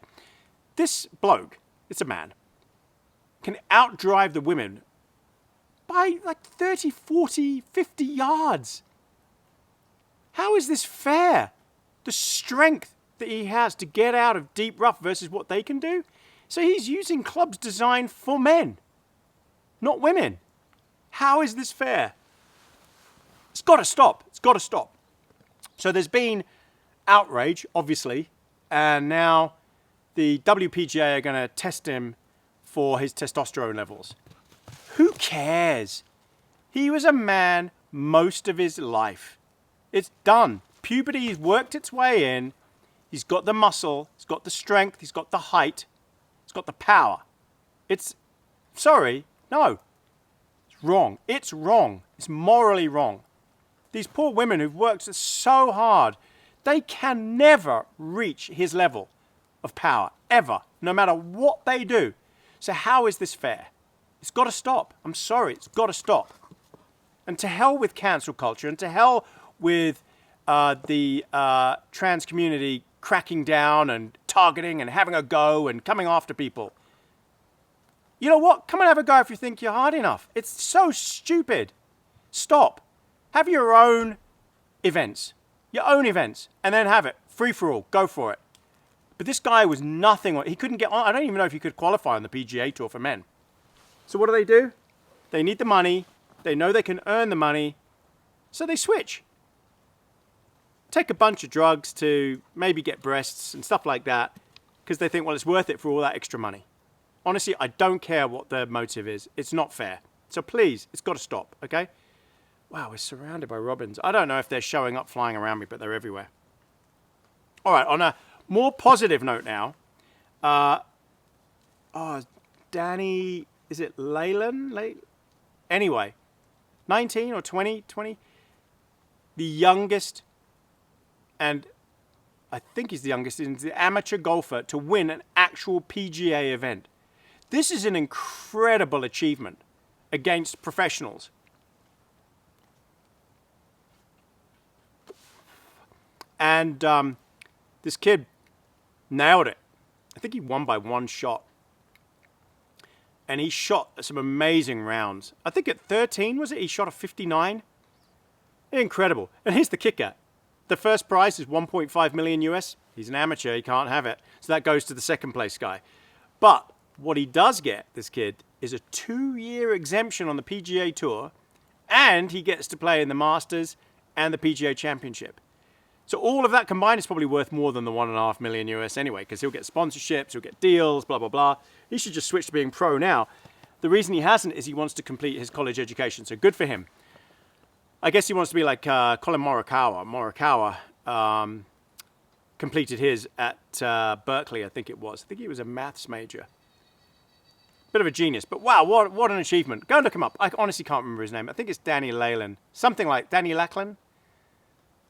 This bloke, it's a man, can outdrive the women by like 30, 40, 50 yards. How is this fair? The strength that he has to get out of deep rough versus what they can do. So he's using clubs designed for men, not women. How is this fair? It's got to stop. It's got to stop. So there's been outrage, obviously, and now the WPGA are going to test him for his testosterone levels. Who cares? He was a man most of his life. It's done. Puberty's worked its way in. He's got the muscle. He's got the strength. He's got the height. He's got the power. Sorry, no. It's wrong. It's wrong. It's morally wrong. These poor women who've worked so hard, they can never reach his level of power, ever, no matter what they do. So how is this fair? It's got to stop. I'm sorry, it's got to stop. And to hell with cancel culture, and to hell with the trans community cracking down and targeting and having a go and coming after people. You know what? Come and have a go if you think you're hard enough. It's so stupid. Stop. Have your own events. Your own events. And then have it. Free for all. Go for it. But this guy was nothing. He couldn't get on. I don't even know if he could qualify on the PGA Tour for men. So what do? They need the money. They know they can earn the money. So they switch. Take a bunch of drugs to maybe get breasts and stuff like that because they think, well, it's worth it for all that extra money. Honestly, I don't care what their motive is. It's not fair. So please, it's got to stop, okay? Wow, we're surrounded by robins. I don't know if they're showing up flying around me, but they're everywhere. All right, on a more positive note now. Danny, is it Leyland? Anyway, 19 or 20, the youngest, and I think he's the youngest, is the amateur golfer to win an actual PGA event. This is an incredible achievement against professionals. And this kid nailed it. I think he won by one shot. And he shot some amazing rounds. I think at 13, was it? He shot a 59. Incredible. And here's the kicker. The first prize is 1.5 million US. He's an amateur, he can't have it. So that goes to the second place guy. But what he does get, this kid, is a 2-year exemption on the PGA Tour, and he gets to play in the Masters and the PGA Championship. So all of that combined is probably worth more than the 1.5 million US anyway, because he'll get sponsorships, he'll get deals, blah, blah, blah. He should just switch to being pro now. The reason he hasn't is he wants to complete his college education, so good for him. I guess he wants to be like Colin Morikawa. Morikawa completed his at Berkeley, I think it was. I think he was a maths major. Bit of a genius, but wow, what an achievement. Go and look him up. I honestly can't remember his name. I think it's Danny Leyland. Something like Danny Lachlan.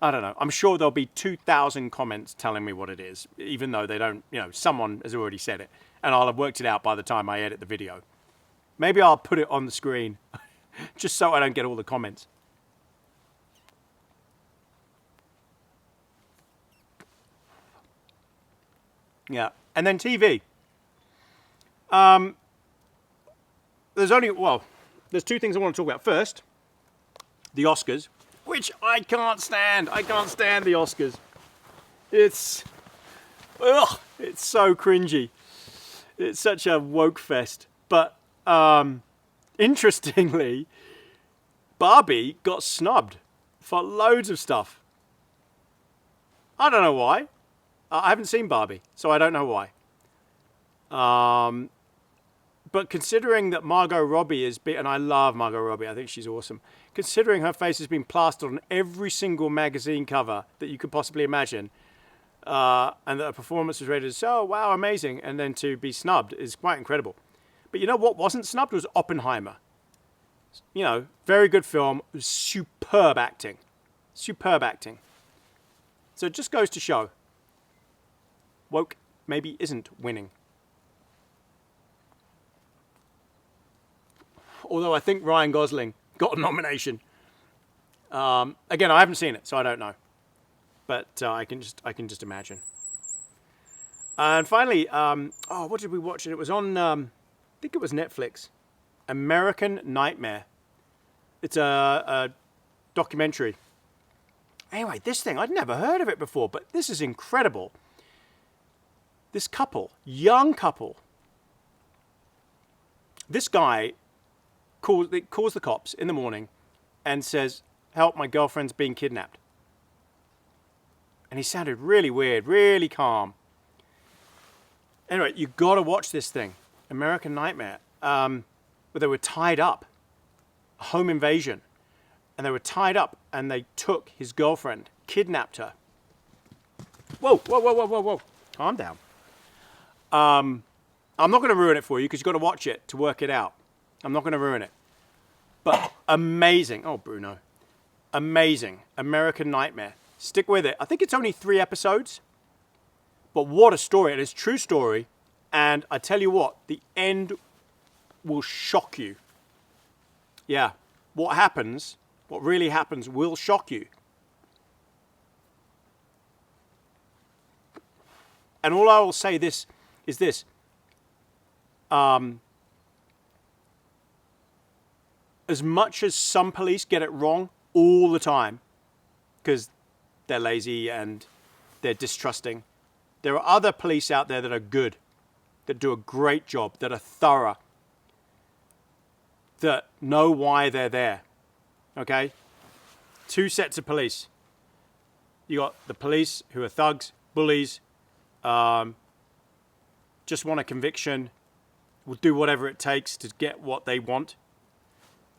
I don't know. I'm sure there'll be 2,000 comments telling me what it is, even though they don't, someone has already said it. And I'll have worked it out by the time I edit the video. Maybe I'll put it on the screen, just so I don't get all the comments. Yeah, and then TV. There's two things I want to talk about. First, the Oscars, which I can't stand. I can't stand the Oscars. It's so cringy. It's such a woke fest. But interestingly, Barbie got snubbed for loads of stuff. I don't know why. I haven't seen Barbie, so I don't know why. But considering that Margot Robbie is, and I love Margot Robbie, I think she's awesome. Considering her face has been plastered on every single magazine cover that you could possibly imagine, and that a performance was rated as, oh, wow, amazing, and then to be snubbed is quite incredible. But you know what wasn't snubbed was Oppenheimer. You know, very good film, superb acting. Superb acting. So it just goes to show, woke maybe isn't winning. Although I think Ryan Gosling got a nomination. Again, I haven't seen it, so I don't know. But I can just imagine. And finally, what did we watch? It was on, I think it was Netflix. American Nightmare. It's a documentary. Anyway, this thing, I'd never heard of it before, but this is incredible. This couple, young couple, this guy calls the cops in the morning and says, help, my girlfriend's being kidnapped. And he sounded really weird, really calm. Anyway, you got to watch this thing, American Nightmare. Where they were tied up, a home invasion, and they were tied up, and they took his girlfriend, kidnapped her. Whoa, whoa, whoa, whoa, whoa, whoa! Calm down. I'm not going to ruin it for you because you've got to watch it to work it out. I'm not going to ruin it. But amazing. Oh, Bruno. Amazing. American Nightmare. Stick with it. I think it's only 3 episodes. But what a story. It is a true story. And I tell you what, the end will shock you. Yeah. What happens, what really happens, will shock you. And all I will say is this. As much as some police get it wrong all the time, because they're lazy and they're distrusting, there are other police out there that are good, that do a great job, that are thorough, that know why they're there. Okay? 2 sets of police. You got the police who are thugs, bullies, just want a conviction, will do whatever it takes to get what they want.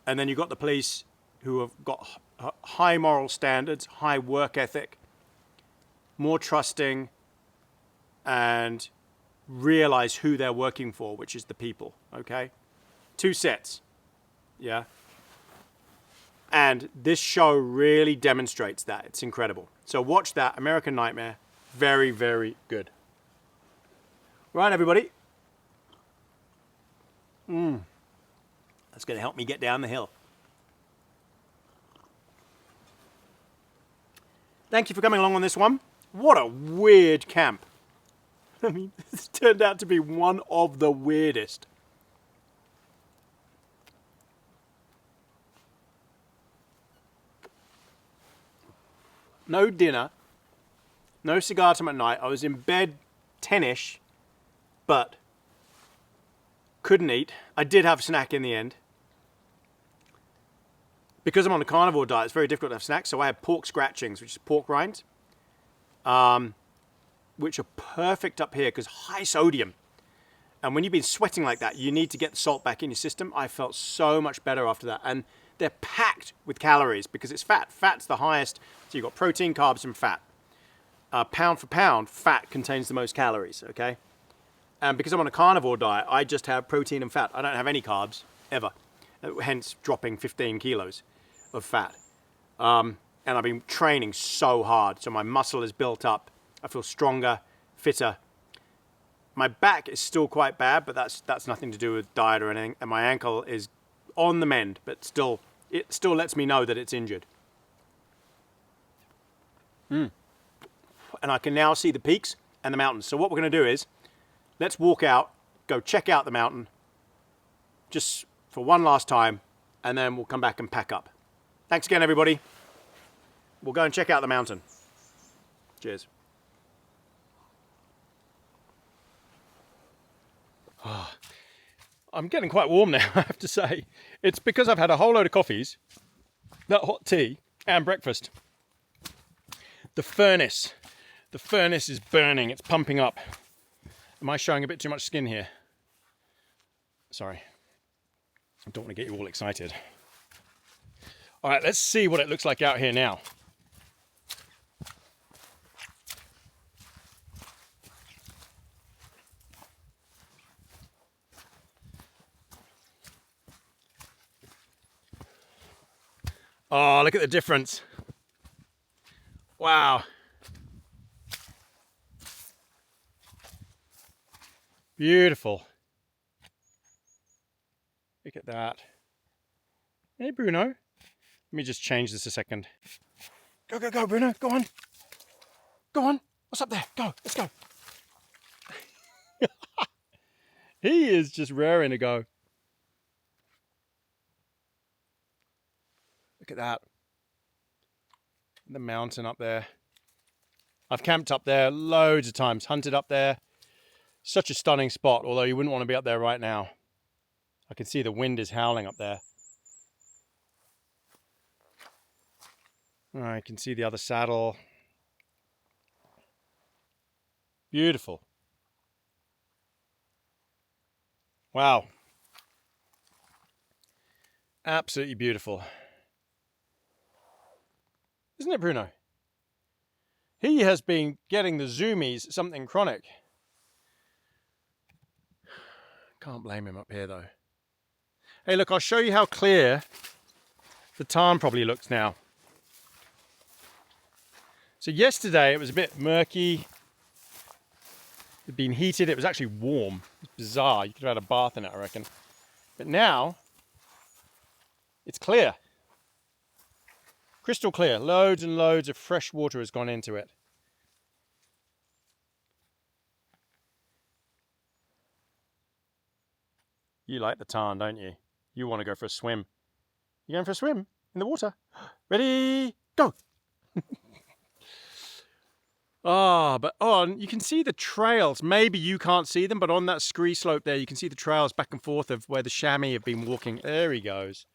And then you've got the police who have got high moral standards, high work ethic, more trusting, and realize who they're working for, which is the people, okay? 2 sets, yeah? And this show really demonstrates that. It's incredible. So watch that, American Nightmare. Very, very good. Right, everybody. That's going to help me get down the hill. Thank you for coming along on this one. What a weird camp. I mean, this turned out to be one of the weirdest. No dinner, no cigar time at night. I was in bed 10-ish, but couldn't eat. I did have a snack in the end. Because I'm on a carnivore diet, it's very difficult to have snacks, so I had pork scratchings, which is pork rinds, which are perfect up here because high sodium. And when you've been sweating like that, you need to get the salt back in your system. I felt so much better after that. And they're packed with calories because it's fat. Fat's the highest. So you've got protein, carbs, and fat. Pound for pound, fat contains the most calories, okay? And because I'm on a carnivore diet, I just have protein and fat. I don't have any carbs, ever. Hence dropping 15 kilos of fat. And I've been training so hard. So my muscle is built up. I feel stronger, fitter. My back is still quite bad, but that's nothing to do with diet or anything. And my ankle is on the mend, but still, it still lets me know that it's injured. And I can now see the peaks and the mountains. So what we're going to do is, let's walk out, go check out the mountain, just for one last time, and then we'll come back and pack up. Thanks again, everybody. We'll go and check out the mountain. Cheers. I'm getting quite warm now, I have to say. It's because I've had a whole load of coffees, that hot tea, and breakfast. The furnace is burning, it's pumping up. Am I showing a bit too much skin here? Sorry. I don't want to get you all excited. All right, let's see what it looks like out here now. Oh, look at the difference. Wow. Beautiful. Look at that. Hey, Bruno. Let me just change this a second. Go, go, go, Bruno. Go on. Go on. What's up there? Go. Let's go. He is just raring to go. Look at that. The mountain up there. I've camped up there loads of times. Hunted up there. Such a stunning spot, although you wouldn't want to be up there right now. I can see the wind is howling up there. I can see the other saddle. Beautiful. Wow. Absolutely beautiful. Isn't it, Bruno? He has been getting the zoomies, something chronic. Can't blame him up here though. Hey, look, I'll show you how clear the tarn probably looks now. So yesterday it was a bit murky. It'd been heated, it was actually warm. It's bizarre, you could have had a bath in it, I reckon. But now, it's clear. Crystal clear, loads and loads of fresh water has gone into it. You like the tarn, don't you? You want to go for a swim. You going for a swim in the water? Ready, go! You can see the trails. Maybe you can't see them, but on that scree slope there, you can see the trails back and forth of where the chamois have been walking. There he goes.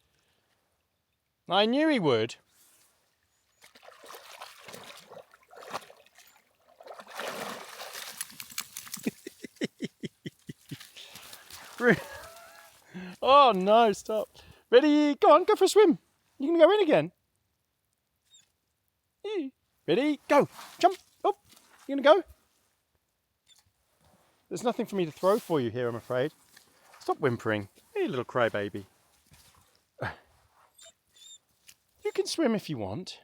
I knew he would. Oh no, stop. Ready, go on, go for a swim. You can go in again. Ready, go, jump. Oh, you gonna go? There's nothing for me to throw for you here, I'm afraid. Stop whimpering. Hey, little crybaby. You can swim if you want.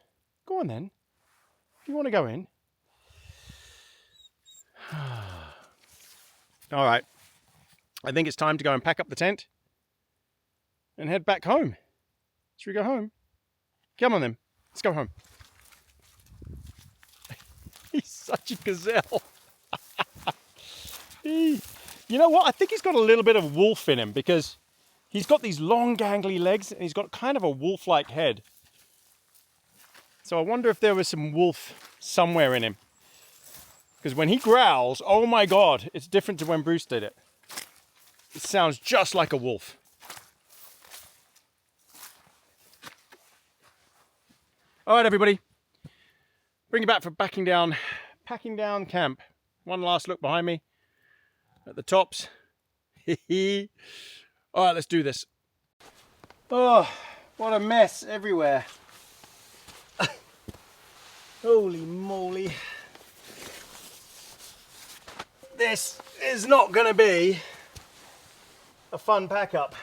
Go on then. If you want to go in. All right. I think it's time to go and pack up the tent and head back home. Should we go home? Come on then. Let's go home. He's such a gazelle. You know what? I think he's got a little bit of wolf in him because he's got these long gangly legs and he's got kind of a wolf-like head. So I wonder if there was some wolf somewhere in him. Because when he growls, oh my God, it's different to when Bruce did it. It sounds just like a wolf. All right, everybody. Bring you back for packing down camp. One last look behind me at the tops. All right, let's do this. Oh, what a mess everywhere. Holy moly. This is not going to be a fun pack up.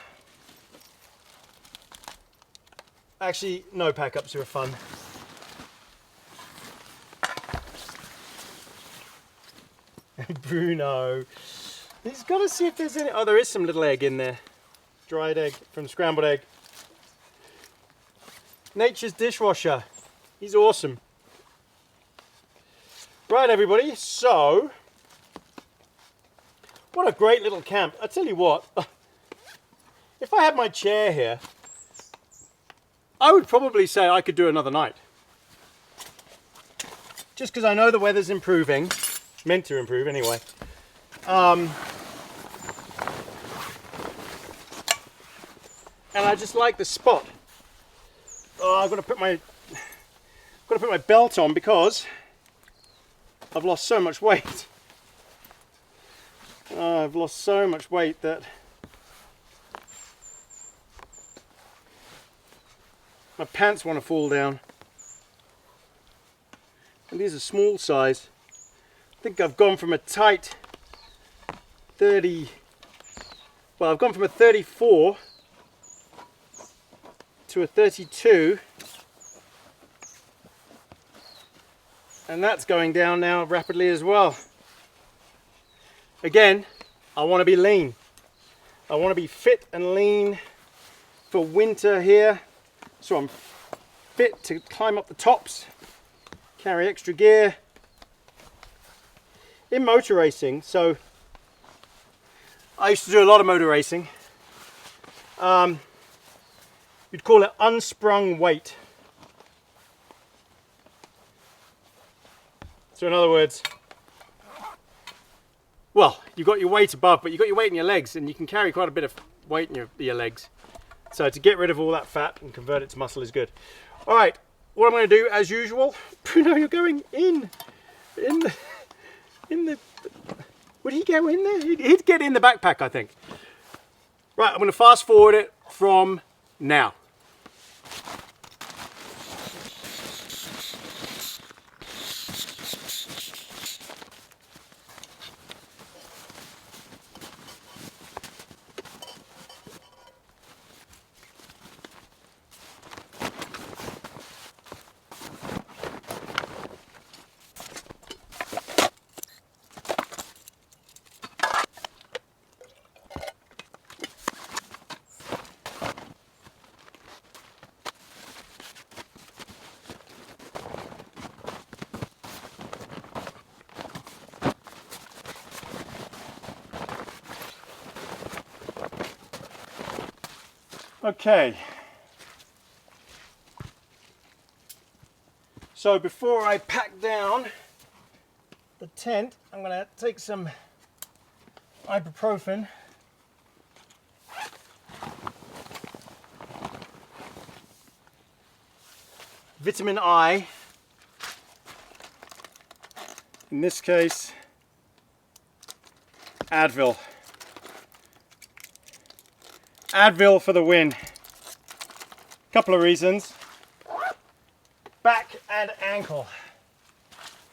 Actually, no pack ups are fun. Bruno. He's got to see if there's any. Oh, there is some little egg in there. Dried egg from scrambled egg. Nature's dishwasher. He's awesome. Right, everybody. So, what a great little camp. I tell you what, if I had my chair here, I would probably say I could do another night. Just because I know the weather's improving. Meant to improve anyway. And I just like the spot. Oh, I've got to put my belt on because I've lost so much weight. I've lost so much weight that my pants want to fall down. And these are small size. I think I've gone from a tight 30, well, I've gone from a 34 to a 32 And that's going down now rapidly as well. Again, I want to be lean. I want to be fit and lean for winter here. So I'm fit to climb up the tops, carry extra gear. In motor racing, so I used to do a lot of motor racing. You'd call it unsprung weight. So in other words, well, you've got your weight above, but you've got your weight in your legs, and you can carry quite a bit of weight in your legs. So to get rid of all that fat and convert it to muscle is good. All right, what I'm going to do as usual, Bruno, you're going in the, would he go in there? He'd get in the backpack, I think. Right, I'm going to fast forward it from now. Okay, so before I pack down the tent, I'm going to take some ibuprofen. Vitamin I, in this case, Advil. Advil for the win. Couple of reasons. Back and ankle.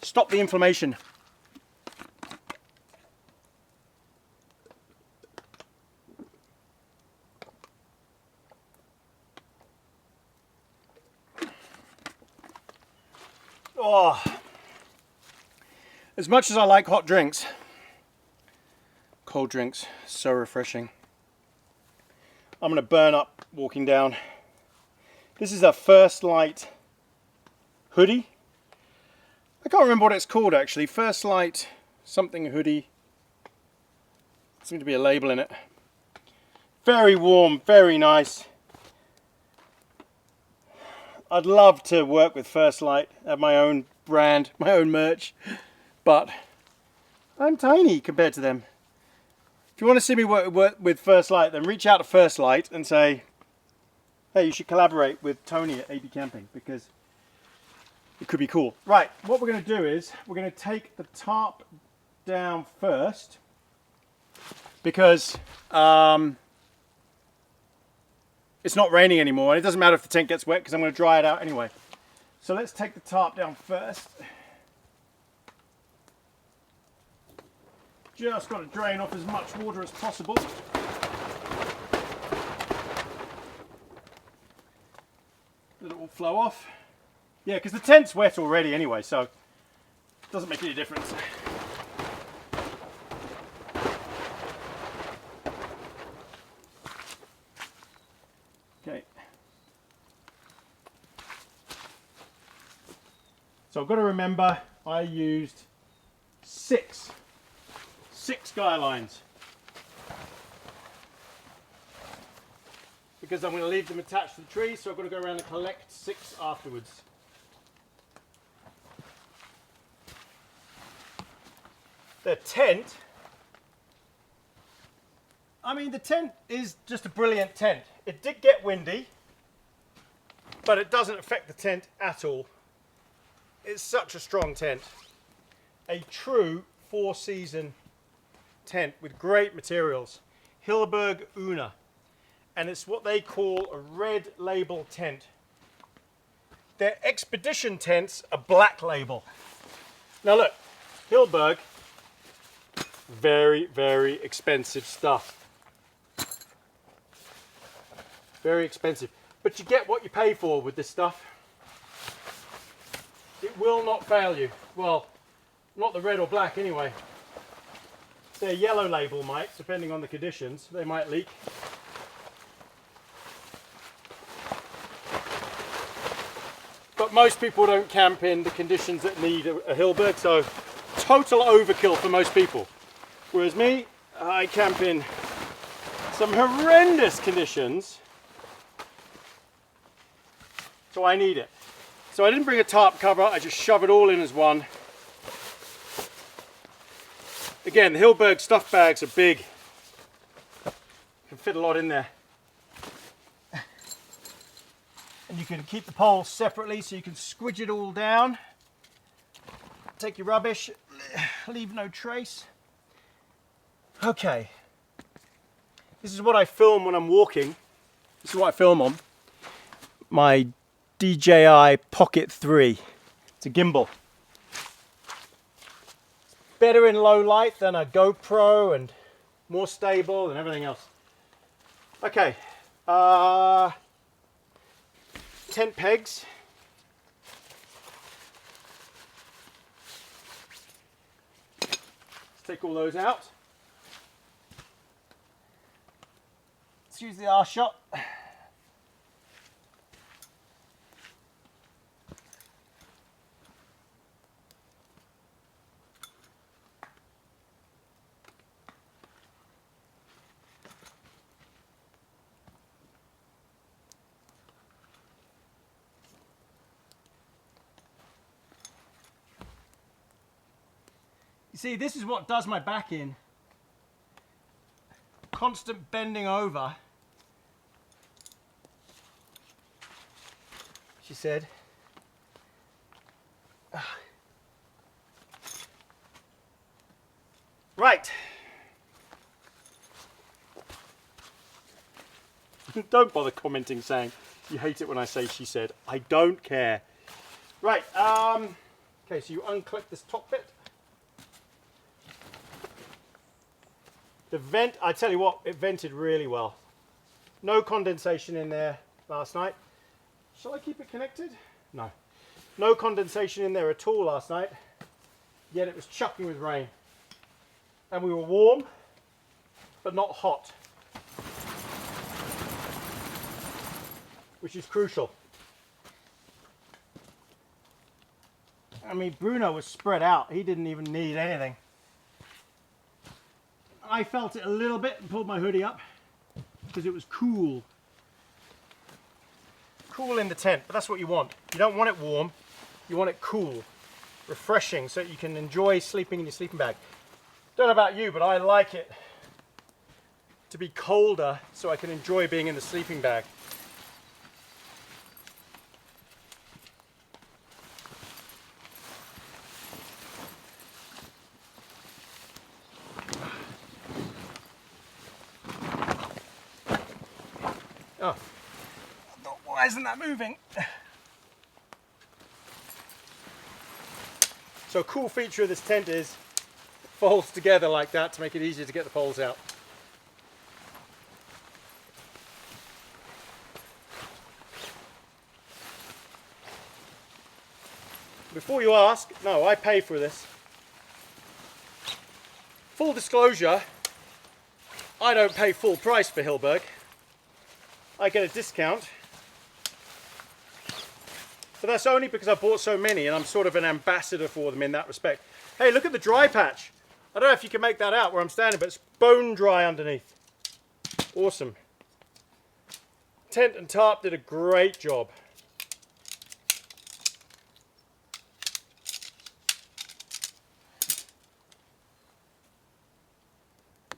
Stop the inflammation. Oh, as much as I like hot drinks, cold drinks, so refreshing. I'm going to burn up walking down. This is a First Light hoodie. I can't remember what it's called actually. First Light something hoodie. Seems to be a label in it. Very warm, very nice. I'd love to work with First Light, have my own brand, my own merch, but I'm tiny compared to them. If you want to see me work with First Light, then reach out to First Light and say, hey, you should collaborate with Tony at AB Camping, because it could be cool. Right, what we're going to do is we're going to take the tarp down first, because it's not raining anymore, and it doesn't matter if the tent gets wet because I'm going to dry it out anyway. So let's take the tarp down first. Just got to drain off as much water as possible. Let it all flow off. Yeah, because the tent's wet already anyway, so it doesn't make any difference. Okay. So I've got to remember I used six guy lines, because I'm going to leave them attached to the tree, so I've got to go around and collect 6 afterwards. The tent, I mean, the tent is just a brilliant tent. It did get windy, but it doesn't affect the tent at all. It's such a strong tent. A true 4-season tent with great materials. Hilleberg Una. And it's what they call a red label tent. Their expedition tents are black label. Now look, Hilleberg, very, very expensive stuff. Very expensive. But you get what you pay for with this stuff. It will not fail you. Well, not the red or black anyway. Their yellow label might, depending on the conditions, they might leak. But most people don't camp in the conditions that need a Hillberg, so total overkill for most people. Whereas me, I camp in some horrendous conditions, so I need it. So I didn't bring a tarp cover, I just shove it all in as one. Again, the Hillberg stuff bags are big. You can fit a lot in there. And you can keep the poles separately so you can squidge it all down. Take your rubbish, leave no trace. Okay. This is what I film when I'm walking. This is what I film on. My DJI Pocket 3. It's a gimbal. Better in low light than a GoPro and more stable and everything else. Okay. Tent pegs. Let's take all those out. Let's use the R shot. You see, this is what does my back in. Constant bending over. She said. Right. Don't bother commenting saying you hate it when I say she said. I don't care. Right. Okay, so you unclip this top bit. The vent, I tell you what, it vented really well. No condensation in there last night. Shall I keep it connected? No. No condensation in there at all last night, yet it was chucking with rain. And we were warm, but not hot. Which is crucial. I mean, Bruno was spread out. He didn't even need anything. I felt it a little bit and pulled my hoodie up because it was cool. Cool in the tent, but that's what you want. You don't want it warm, you want it cool, refreshing, so you can enjoy sleeping in your sleeping bag. Don't know about you, but I like it to be colder so I can enjoy being in the sleeping bag. Oh, why isn't that moving? So a cool feature of this tent is it folds together like that to make it easier to get the poles out. Before you ask, no, I pay for this. Full disclosure, I don't pay full price for Hillberg. I get a discount, but that's only because I bought so many and I'm sort of an ambassador for them in that respect. Hey, look at the dry patch. I don't know if you can make that out where I'm standing, but it's bone dry underneath. Awesome. Tent and Tarp did a great job.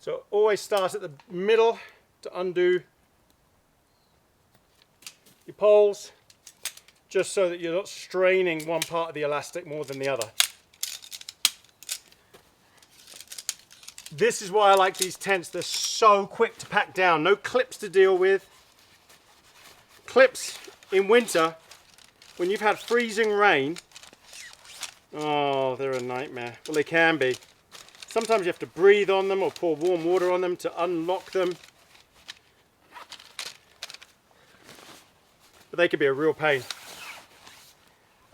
So always start at the middle to undo your poles, just so that you're not straining one part of the elastic more than the other. This is why I like these tents. They're so quick to pack down. No clips to deal with. Clips in winter, when you've had freezing rain, oh, they're a nightmare. Well, they can be. Sometimes you have to breathe on them or pour warm water on them to unlock them. But they could be a real pain.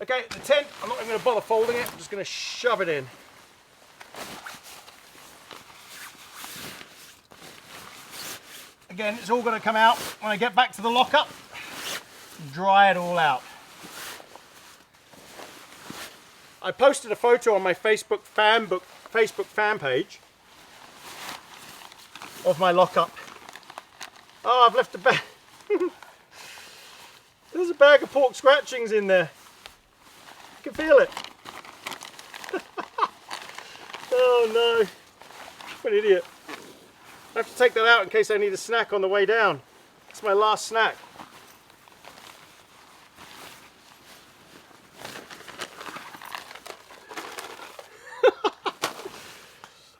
Okay, the tent, I'm not even going to bother folding it, I'm just going to shove it in. Again, it's all going to come out when I get back to the lockup, dry it all out. I posted a photo on my Facebook fan page of my lockup. Oh, I've left a bag. There's a bag of pork scratchings in there. I can feel it. Oh no, what an idiot. I have to take that out in case I need a snack on the way down. It's my last snack.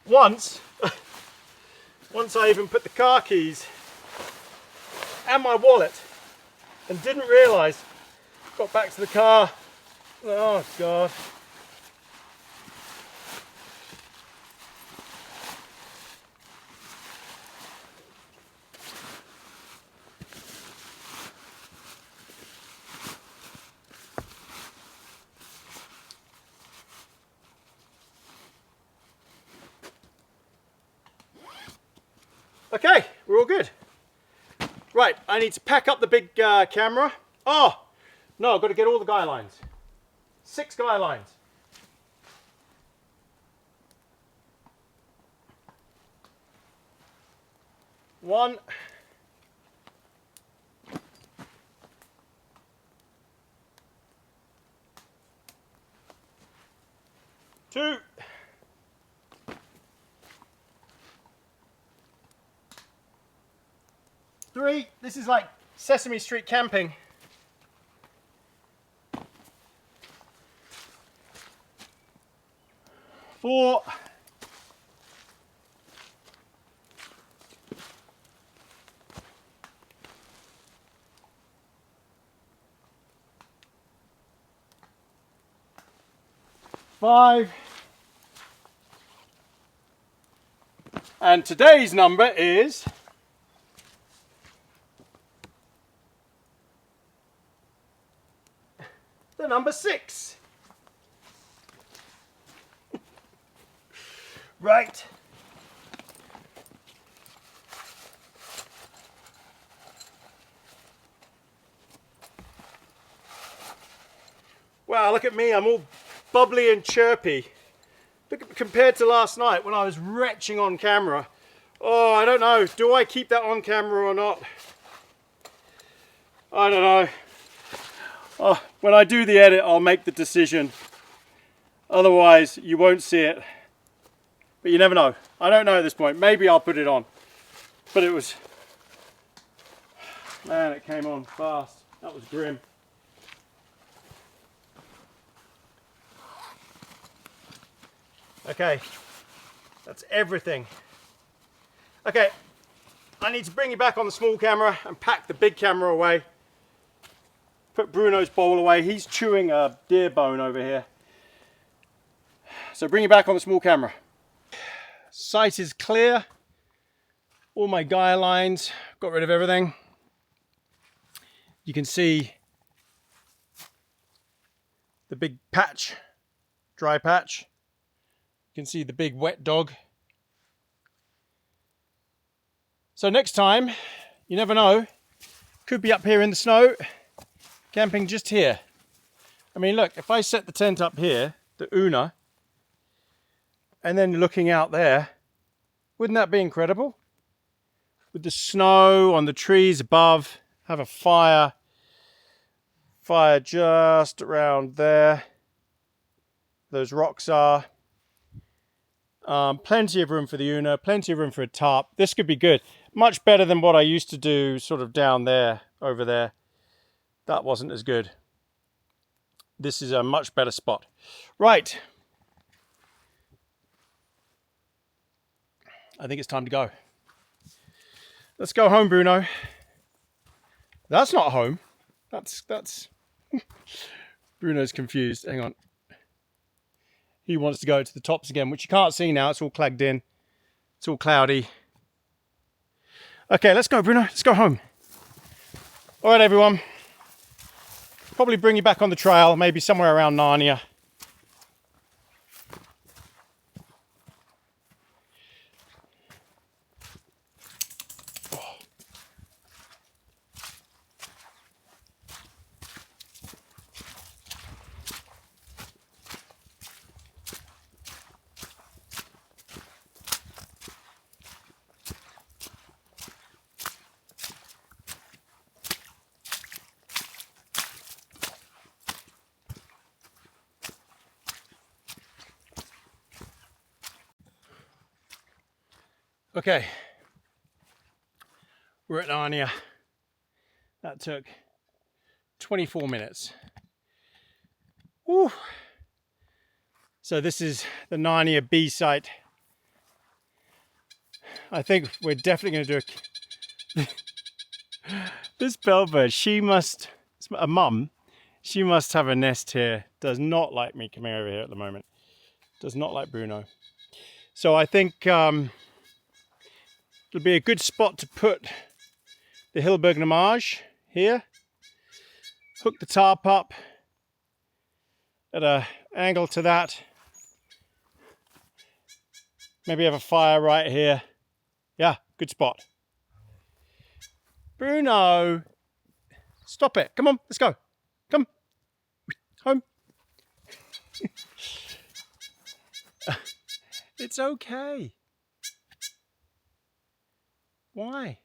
Once I even put the car keys and my wallet and didn't realise, got back to the car, oh God. Okay, we're all good. Right, I need to pack up the big camera. Oh, no, I've got to get all the guy lines. 6 guy lines. One. 2. 3, this is like Sesame Street camping. 4. 5. And today's number is the number 6. Right. Wow, look at me, I'm all bubbly and chirpy. Look, compared to last night when I was retching on camera. Oh, I don't know, do I keep that on camera or not? I don't know. Oh, when I do the edit, I'll make the decision. Otherwise, you won't see it. But you never know. I don't know at this point. Maybe I'll put it on. But it was... Man, it came on fast. That was grim. Okay. That's everything. Okay. I need to bring you back on the small camera and pack the big camera away. Put Bruno's bowl away. He's chewing a deer bone over here. So bring you back on the small camera. Sight is clear. All my guy lines, got rid of everything. You can see the big patch, dry patch. You can see the big wet dog. So next time, you never know, could be up here in the snow, camping just here. I mean, look, if I set the tent up here, the Una, and then looking out there, wouldn't that be incredible? With the snow on the trees above, have a fire just around there. Those rocks are. Plenty of room for the Una, plenty of room for a tarp. This could be good. Much better than what I used to do sort of down there, over there. That wasn't as good. This is a much better spot. Right. I think it's time to go. Let's go home, Bruno. That's not home. That's Bruno's confused. Hang on. He wants to go to the tops again, which you can't see now. It's all clagged in. It's all cloudy. Okay, let's go, Bruno. Let's go home. All right, everyone. probably bring you back on the trail, maybe somewhere around Narnia. Okay, we're at Narnia. That took 24 minutes. Woo. So this is the Narnia B site. I think we're definitely going to do this bellbird, she must, a mum, she must have a nest here. Does not like me coming over here at the moment. Does not like Bruno. So I think it'll be a good spot to put the Hilberg Namage here. Hook the tarp up at an angle to that. Maybe have a fire right here. Yeah, good spot. Bruno, stop it. Come on, let's go. Come. Home. It's okay. Why?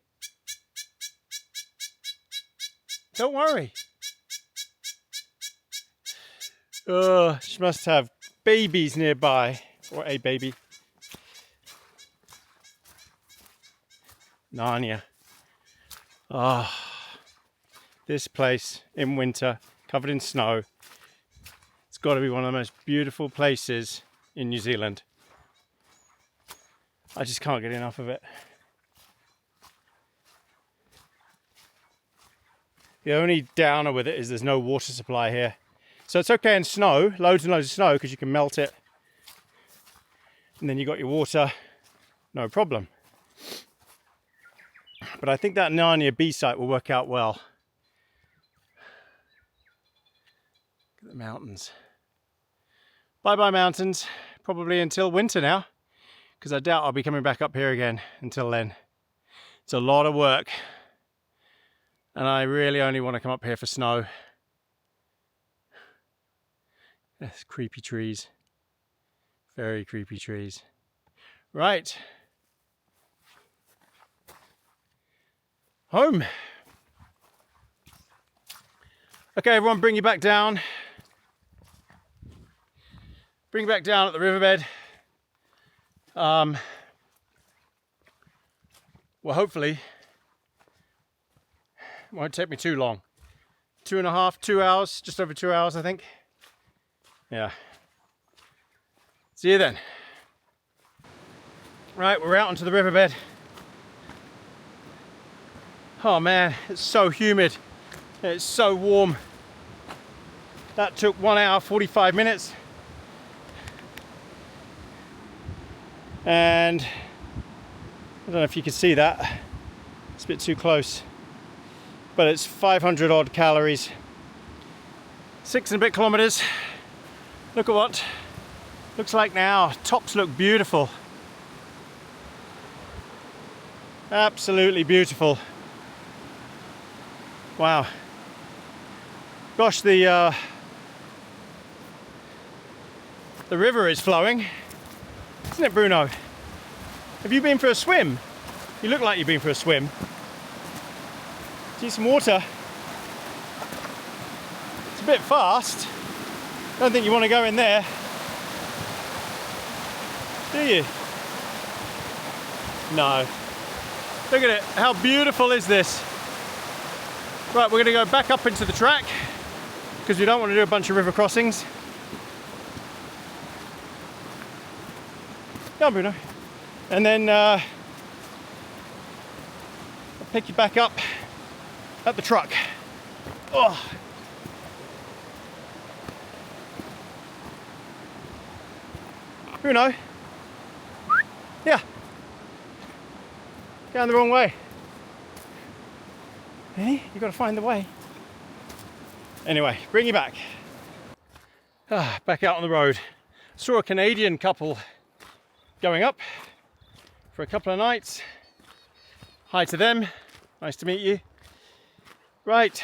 Don't worry. She must have babies nearby, or a baby. Narnia. Ah, this place in winter, covered in snow. It's got to be one of the most beautiful places in New Zealand. I just can't get enough of it. The only downer with it is there's no water supply here. So it's okay in snow, loads and loads of snow, because you can melt it. And then you got your water, no problem. But I think that Narnia B site will work out well. Look at the mountains. Bye-bye mountains, probably until winter now, because I doubt I'll be coming back up here again until then. It's a lot of work. And I really only want to come up here for snow. Yes, creepy trees. Very creepy trees. Right. Home. Okay, everyone, bring you back down. Bring you back down at the riverbed. Well, hopefully, it won't take me too long. 2 hours, just over 2 hours, I think. Yeah. See you then. Right, we're out onto the riverbed. Oh man, it's so humid. It's so warm. That took 1 hour, 45 minutes. And I don't know if you can see that. It's a bit too close. But it's 500 odd calories. 6 and a bit kilometers. Look at what looks like now. Tops look beautiful. Absolutely beautiful. Wow. Gosh, the river is flowing. Isn't it, Bruno? Have you been for a swim? You look like you've been for a swim. See some water. It's a bit fast. Don't think you want to go in there, do you? No. Look at it. How beautiful is this? Right, we're going to go back up into the track because we don't want to do a bunch of river crossings. Come on, Bruno. And then I'll pick you back up at the truck. Oh. Bruno. Yeah. Going the wrong way. Hey, you got to find the way. Anyway, bring you back. Back out on the road. Saw a Canadian couple going up for a couple of nights. Hi to them. Nice to meet you. Right.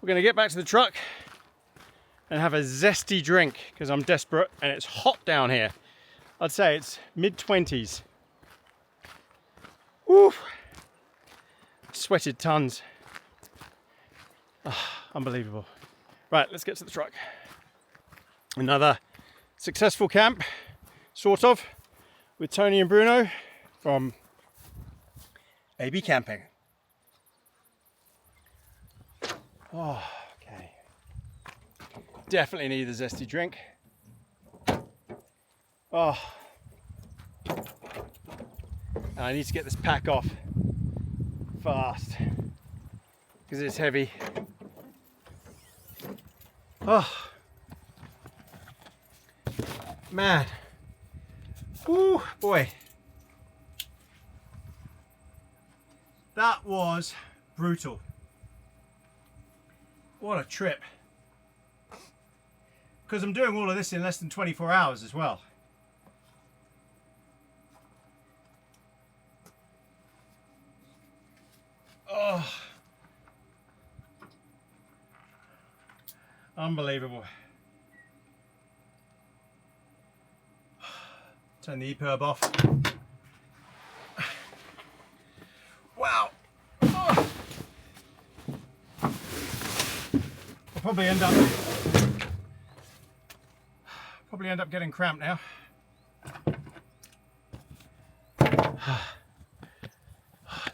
We're going to get back to the truck and have a zesty drink because I'm desperate and it's hot down here. I'd say it's mid-20s. Woo! Sweated tons. Unbelievable. Right, let's get to the truck. Another successful camp, sort of, with Tony and Bruno from AB Camping. Oh, okay. Definitely need a zesty drink. Oh. And I need to get this pack off fast because it's heavy. Oh. Man. Woo, boy. That was brutal. What a trip. Because I'm doing all of this in less than 24 hours as well. Oh. Unbelievable. Turn the EPIRB off. Wow. Oh. I'll probably end up getting cramped now.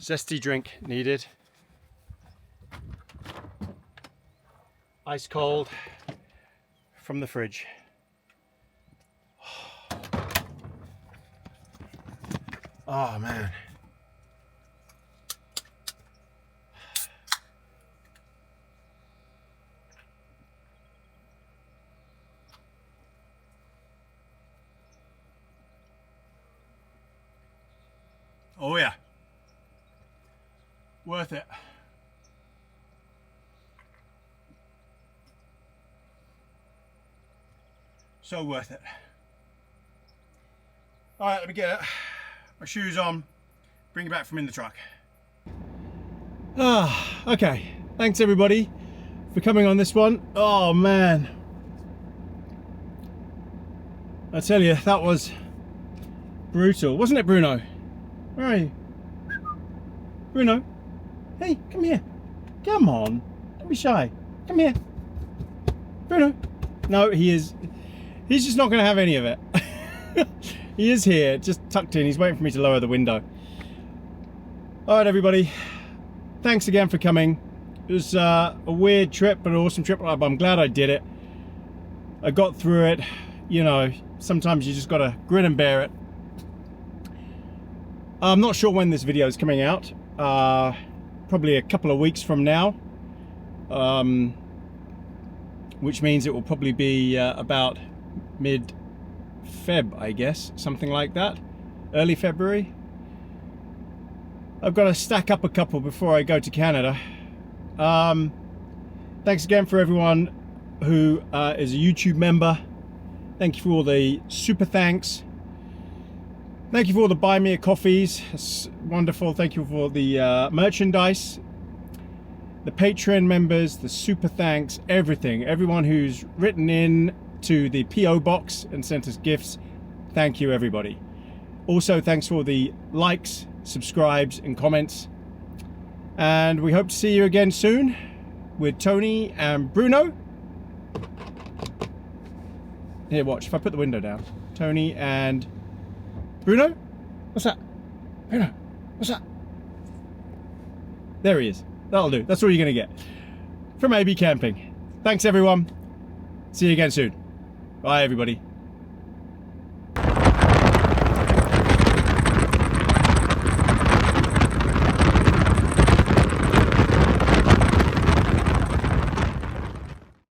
Zesty drink needed. Ice cold from the fridge. Oh man. Oh yeah. Worth it. So worth it. All right, let me get it. My shoes on. Bring it back from in the truck. Okay. Thanks everybody for coming on this one. Oh man. I tell you, that was brutal. Wasn't it, Bruno? Where are you? Bruno? Hey, come here. Come on. Don't be shy. Come here. Bruno. No, he's just not going to have any of it. He is here, just tucked in. He's waiting for me to lower the window. All right, everybody. Thanks again for coming. It was a weird trip, but an awesome trip. I'm glad I did it. I got through it. You know, sometimes you just got to grin and bear it. I'm not sure when this video is coming out. Probably a couple of weeks from now. Which means it will probably be about mid-Feb, I guess, something like that. Early February. I've got to stack up a couple before I go to Canada. Thanks again for everyone who is a YouTube member. Thank you for all the super thanks. Thank you for all the buy me a coffees. It's wonderful. Thank you for the merchandise. The Patreon members, the super thanks, everything. Everyone who's written in to the PO box and sent us gifts. Thank you, everybody. Also, thanks for the likes, subscribes, and comments. And we hope to see you again soon with Tony and Bruno. Here, watch. If I put the window down. Tony and Bruno? What's that? Bruno, what's that? There he is. That'll do. That's all you're going to get from AB Camping. Thanks, everyone. See you again soon. Bye, everybody.